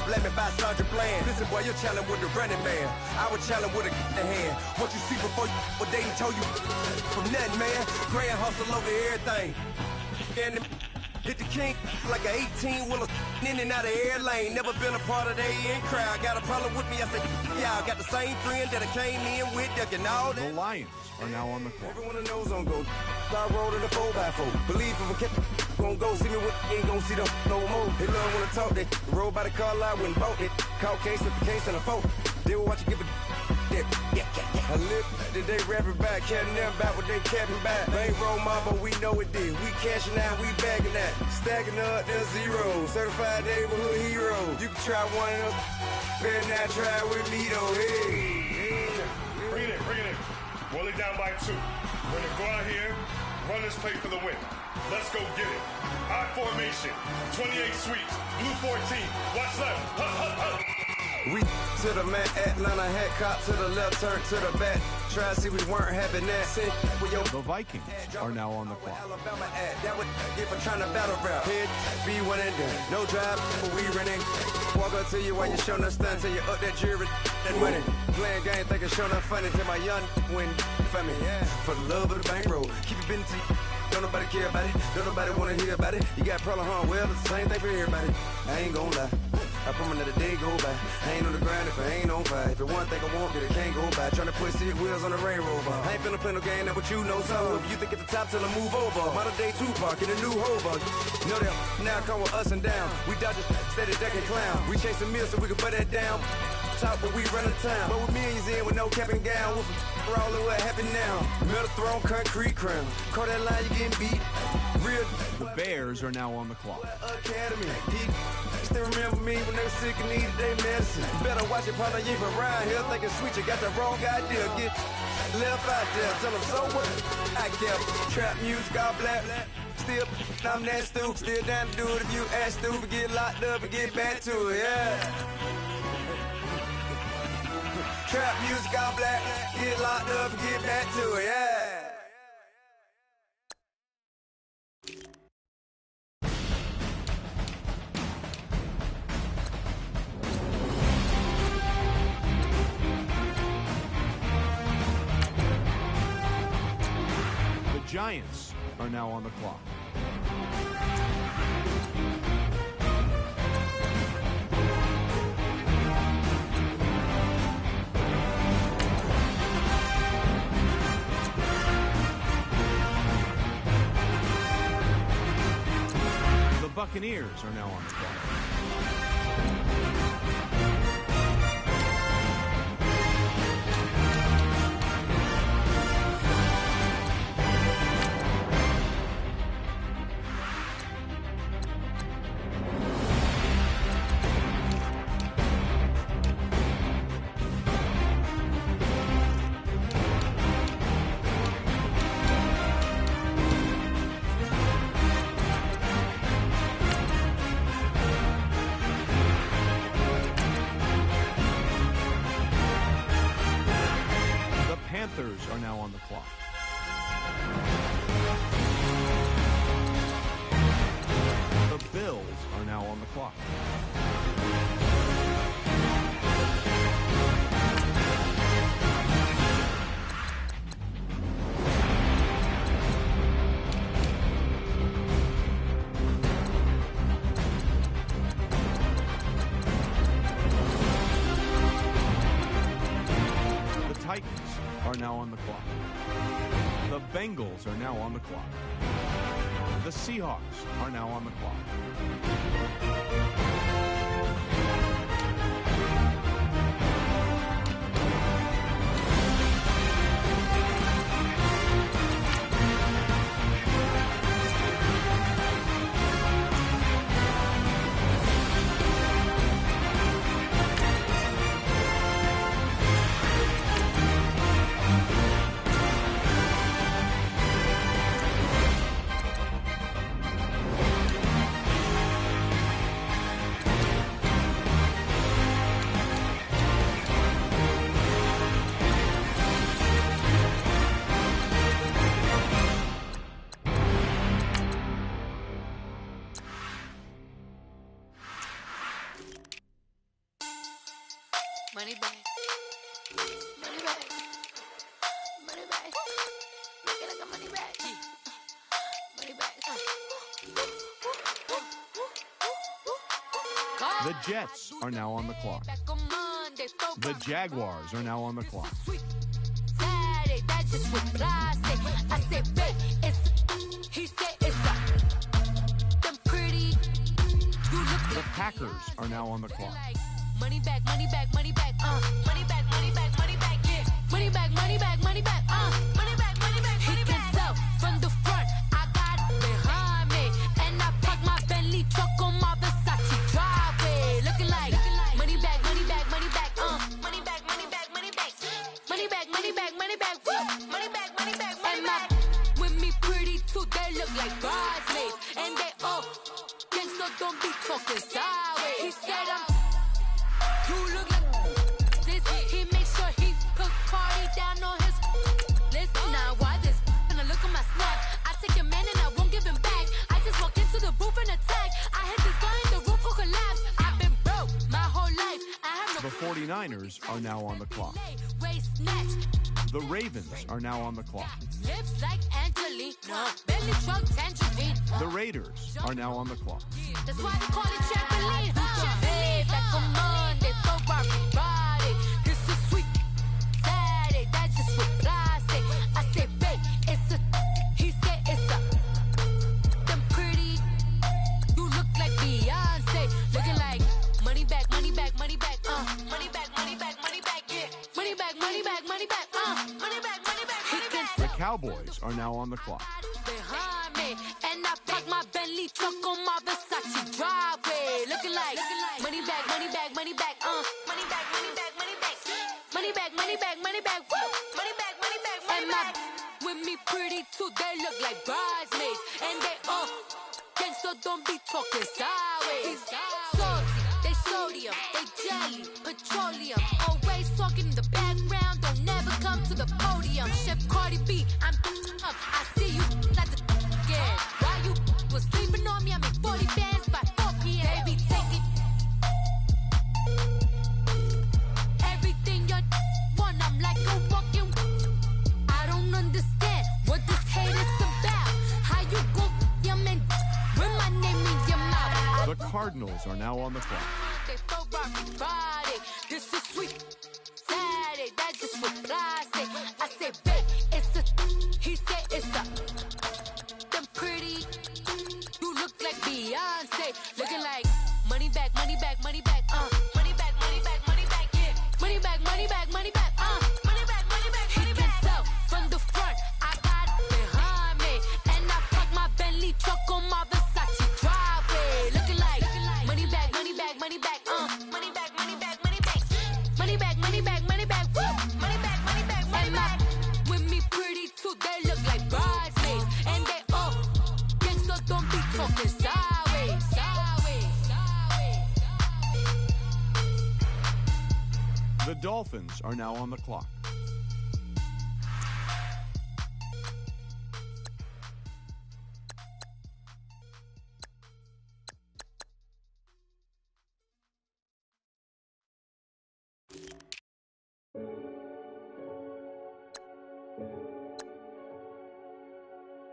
Speaker 11: blame me by Sandra Bland. Listen, boy, you're challenging with the running man. I would challenge with a hand. What you see before you, what they told you from nothing, man. Grand hustle over everything. And hit the king like an 18-wheeler in and out of air lane. Never been a part of the in crowd. Got a problem with me, I said, yeah, I got the same friend that I came in with, ducking all that.
Speaker 8: The Lions are now on the clock.
Speaker 11: Everyone that knows on go. Start rolling the 4x4. Believe if I kept gon' go see me with ain't gon' see them no more. They love when I talk that. Roll by the car lot when bought it. Call case with the case and a phone. They will watch you give a that. I live that they rapping back, catting them back what they capping back. Ain't roll mama, we know it did. We cashing out, we bagging that. Stacking up, there's zero. Certified neighborhood hero. You can try one of them. Better not try with me though. Hey.
Speaker 3: Bring it in. Roll it down by 2. We're gonna go out here, run this play for the win. Let's go get it. I formation, 28 sweeps, blue 14. Watch left.
Speaker 11: We to the man, Atlanta hat cop to the left, turn to the back. Try to see we weren't having that.
Speaker 8: The Vikings are now on the clock.
Speaker 11: Alabama at that would if I'm trying to battle rap. Head be one and done. No drive, but we running. Walk up to you while you showing us stunts till you up that jury and winning. Playing game, thinking showing up funny till my young win for me. Yeah. For the love of the bankroll, keep it been to you. Don't nobody care about it. Don't nobody wanna hear about it. You got problem, huh? Well, it's the same thing for everybody. I ain't gonna lie. I promise that a day go by. I ain't on the grind if I ain't on fire. If it one thing I want, then it can't go by. Trying to put 6 wheels on the Range Rover. I ain't finna play no game, that what you know. So if you think at the top till I move over. Model day Tupac in a new hover. Know that now come with us and down. We dodge it, steady deck and clown. We chasing meals so we can butt that down. Top, but we run the town. But with millions in with no cap and gown. With for all of what happened now. Metal throne, concrete crown. Call that line, you getting beat. Real.
Speaker 8: The Bears are now on the clock.
Speaker 11: Academy. Still remember me when they were sick and needed their medicine. Better watch it, partner, you ain't from around here thinking sweet. You got the wrong idea. Get left out there. Tell them so what? I kept trap music, all black. Still, I'm that stupid. Still down to do it if you act stupid. Get locked up and get back to it, yeah. Trap music, all black. Get locked up and get back to it, yeah.
Speaker 8: The Giants are now on the clock. The Buccaneers are now on the clock. Panthers are now on the clock. The Bills are now on the clock. The Titans are now on the clock. The Bengals are now on the clock. The Seahawks are now on the clock.
Speaker 4: Money back. Money back. Money back. Make it like a money back. Money back.
Speaker 8: The Jets are now on the clock. The Jaguars are now on the clock. The Packers are now on the clock.
Speaker 4: Money back, money back, money back, money back, money back, money back, yeah. Money back, money back, money back, money back, money back, money back. He can tell from the front, I got it behind me, and I park my Bentley truck on my Versace driveway, looking like money back, money back, money back, money back, money back, money back, money back, money back, money back, money back, money back, money back. With me pretty too, they look like bridesmaids, and they all gangsta, don't be talking sideways. He said you look like this. He makes sure he put Cardi down on his list. Now why this? And I look at my snap. I take your man and I won't give him back. I just walked into the booth and attack. I hit this guy in the roof who collapsed. I've been broke my whole life. I have no.
Speaker 8: The 49ers are now on the clock. The Ravens are now on the clock.
Speaker 4: Lips like Angelina Bentley truck, tangerine.
Speaker 8: The Raiders are now on the clock.
Speaker 4: That's why they call it trampoline. Hey, back on Monday, throw Barbie Friday. This is sweet Saturday, that's just what I say. I say, babe, it's a, he said it's a, them pretty, you look like Beyonce. Looking like money back, money back, money back, money back, money back, money back, yeah. Money back, money back, money back, money back, money back, money back.
Speaker 8: The Cowboys are now on the clock.
Speaker 4: Behind me, and I park my Bentley truck on my Versace driveway. Looking like money back, money back, money back, money back, money back, money back, money back, money back, money back, woo, money back, money back, money back. With me pretty too, they look like bridesmaids, and they gang, so don't be talking sideways. Salty, they sodium, they jelly, petroleum. Always talking in the background, don't never come to the podium. Chef Cardi B, I'm up. I see you like the again. While you was sleeping on me, I make 40 bands by 4 p.m. Baby, take it. Everything you want, I'm like a walking. I don't understand what this hate is about. How you go your man with my name in your mouth.
Speaker 8: The Cardinals are now on the clock.
Speaker 4: They throw Barbie Friday. This is sweet Saturday. That's just what I say. I say, babe, it's a. He said it's a. Them pretty. You look like Beyonce. Looking like money back, money back, money back, money back, money back, money back, yeah. Money back, money back, money back, money back, money back, money back. He can tell from the front. I got it behind me, and I park my Bentley truck on my Versace driveway. Looking like money back, money back, money back, money back, money back, money back, money back, money back, money back, woo, money back, money back, money back. With me pretty too, they look like bridesmaids, and they gang, so don't be talking sideways, sideways, sideways.
Speaker 8: The Dolphins are now on the clock.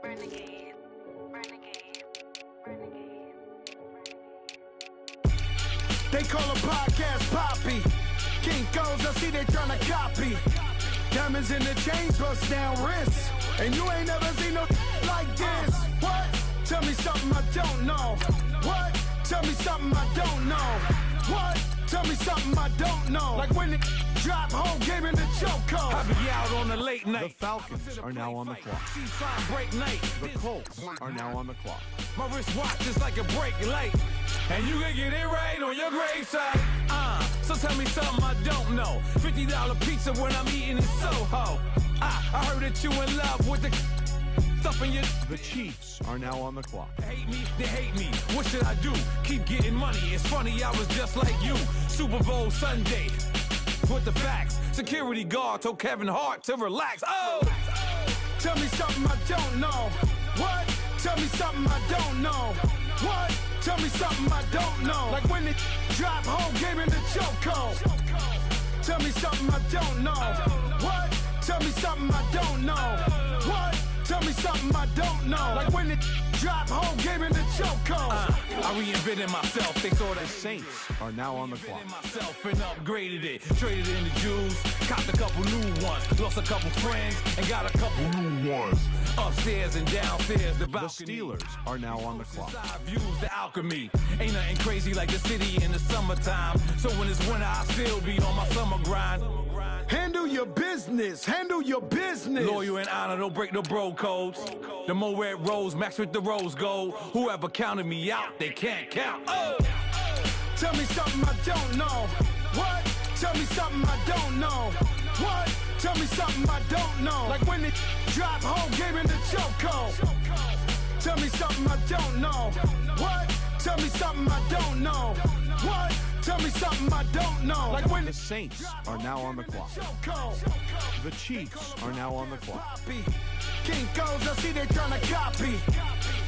Speaker 5: Renegade, renegade, renegade,
Speaker 6: They call a podcast Poppy. Kinkos, I see they tryna copy. Diamonds in the chains, bust down wrists. And you ain't never seen no like this. What? Tell me something I don't know. What? Tell me something I don't know. What? Tell me something I don't know. Like when it drop whole game in the chokehold.
Speaker 7: I be out on the late
Speaker 8: The
Speaker 7: night.
Speaker 8: Falcons are now on the clock.
Speaker 7: Seaside break night.
Speaker 8: The Colts are now on the clock.
Speaker 7: My wristwatch is like a break light. And you can get it right on your gravesite. So tell me something I don't know. $50 pizza when I'm eating in Soho. I heard that you in love with the stuff in your...
Speaker 8: The Chiefs are now on the clock.
Speaker 7: Hate me, they hate me. What should I do? Keep getting money. It's funny, I was just like you. Super Bowl Sunday. With the facts. Security guard told Kevin Hart to relax. Oh!
Speaker 6: Tell me something I don't know. What? Tell me something I don't know. What? Tell me something I don't know. Like when it drop whole game in the chokehold. Tell me something I don't know. What? Tell me something I don't know. What? Tell me something I don't know. Like when it drop whole game in the chokehold.
Speaker 7: I reinvented myself. They thought
Speaker 8: The Saints are now on the clock.
Speaker 7: myself and upgraded it. Traded in the Jews, copped a couple new ones. Lost a couple friends and got a couple new ones. Upstairs and downstairs, the
Speaker 8: The
Speaker 7: balcony.
Speaker 8: Steelers are now on the clock.
Speaker 7: Side views, the alchemy. Ain't nothing crazy like the city in the summertime. So when it's winter, I still be on my summer grind.
Speaker 6: Handle your business. Handle your business.
Speaker 7: Loyal and honor, don't break no bro codes. The more red rose, max with the rose gold. Whoever counted me out, they can't count. Oh!
Speaker 6: Tell me something I don't know. What? Tell me something I don't know. What? Tell me something I don't know. Like when it drop whole game in the chokehold. Tell me something I don't know. What? Tell me something I don't know. What? Tell me something I don't know. Like when
Speaker 8: The Saints are now on the clock. The Chiefs are now on the clock.
Speaker 6: Kinkos, I see they tryna copy.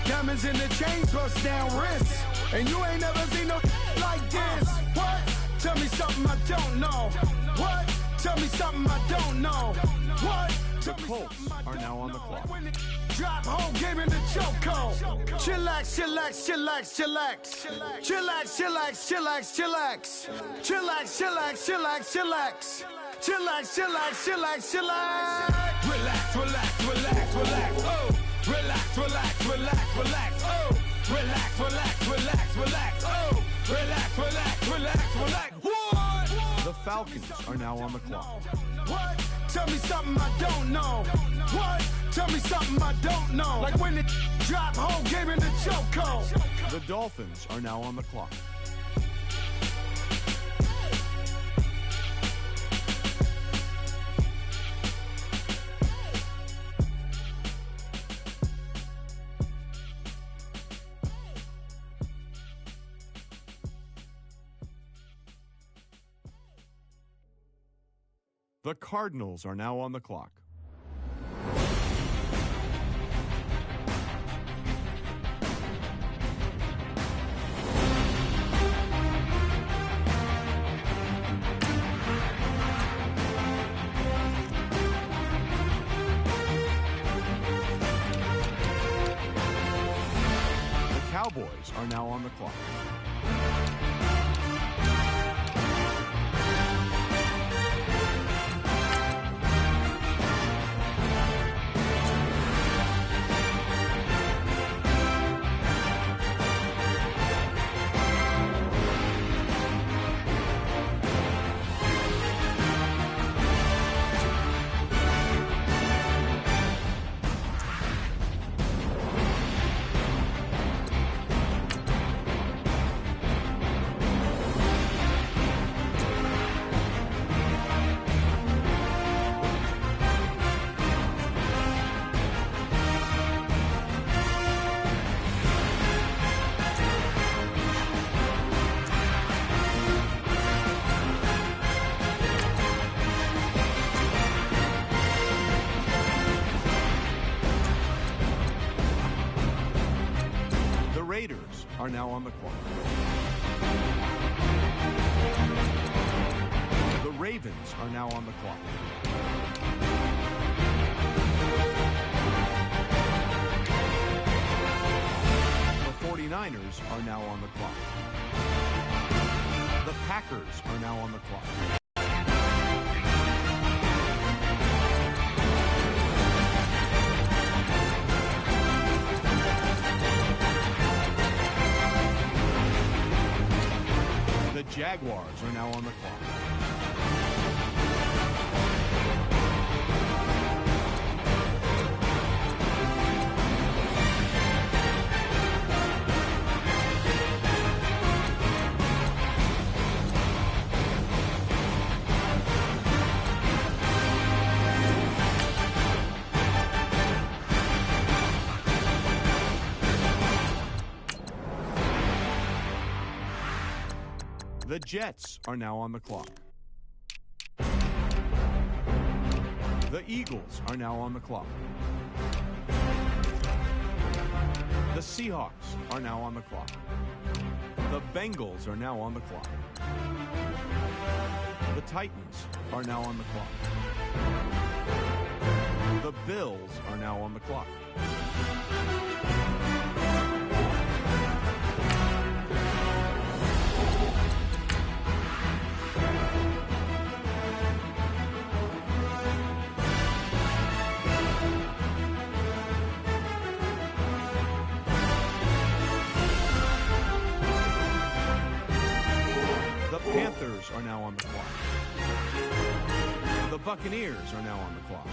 Speaker 6: Diamonds in the chains, bust down wrists. And you ain't never seen no like this. What? Tell me something I don't know. What? Tell me something I don't know. What?
Speaker 8: The Colts are now on the clock.
Speaker 6: Drop whole game in the chokehold. Chillax, chillax, chillax, chillax. Chillax, chillax, chillax, chillax. Chillax, chillax, chillax, chillax. Chillax, chillax, chillax, chillax.
Speaker 7: Relax, relax, relax, relax. Oh, relax, relax, relax, relax. Oh, relax, relax, relax, relax. Oh, relax, relax, relax, relax. What?
Speaker 8: The Falcons are now on the clock.
Speaker 6: What? Tell me something I don't know. What? Tell me something I don't know. Like when it drop whole game in the chokehold.
Speaker 8: The Dolphins are now on the clock. The Cardinals are now on the clock. The Cowboys are now on the clock. Raiders are now on the clock. The Ravens are now on the clock. The 49ers are now on the clock. The Packers are now on the clock. The Jaguars are now on the clock. The Jets are now on the clock. The Eagles are now on the clock. The Seahawks are now on the clock. The Bengals are now on the clock. The Titans are now on the clock. The Bills are now on the clock. Panthers are now on the clock. The Buccaneers are now on the clock.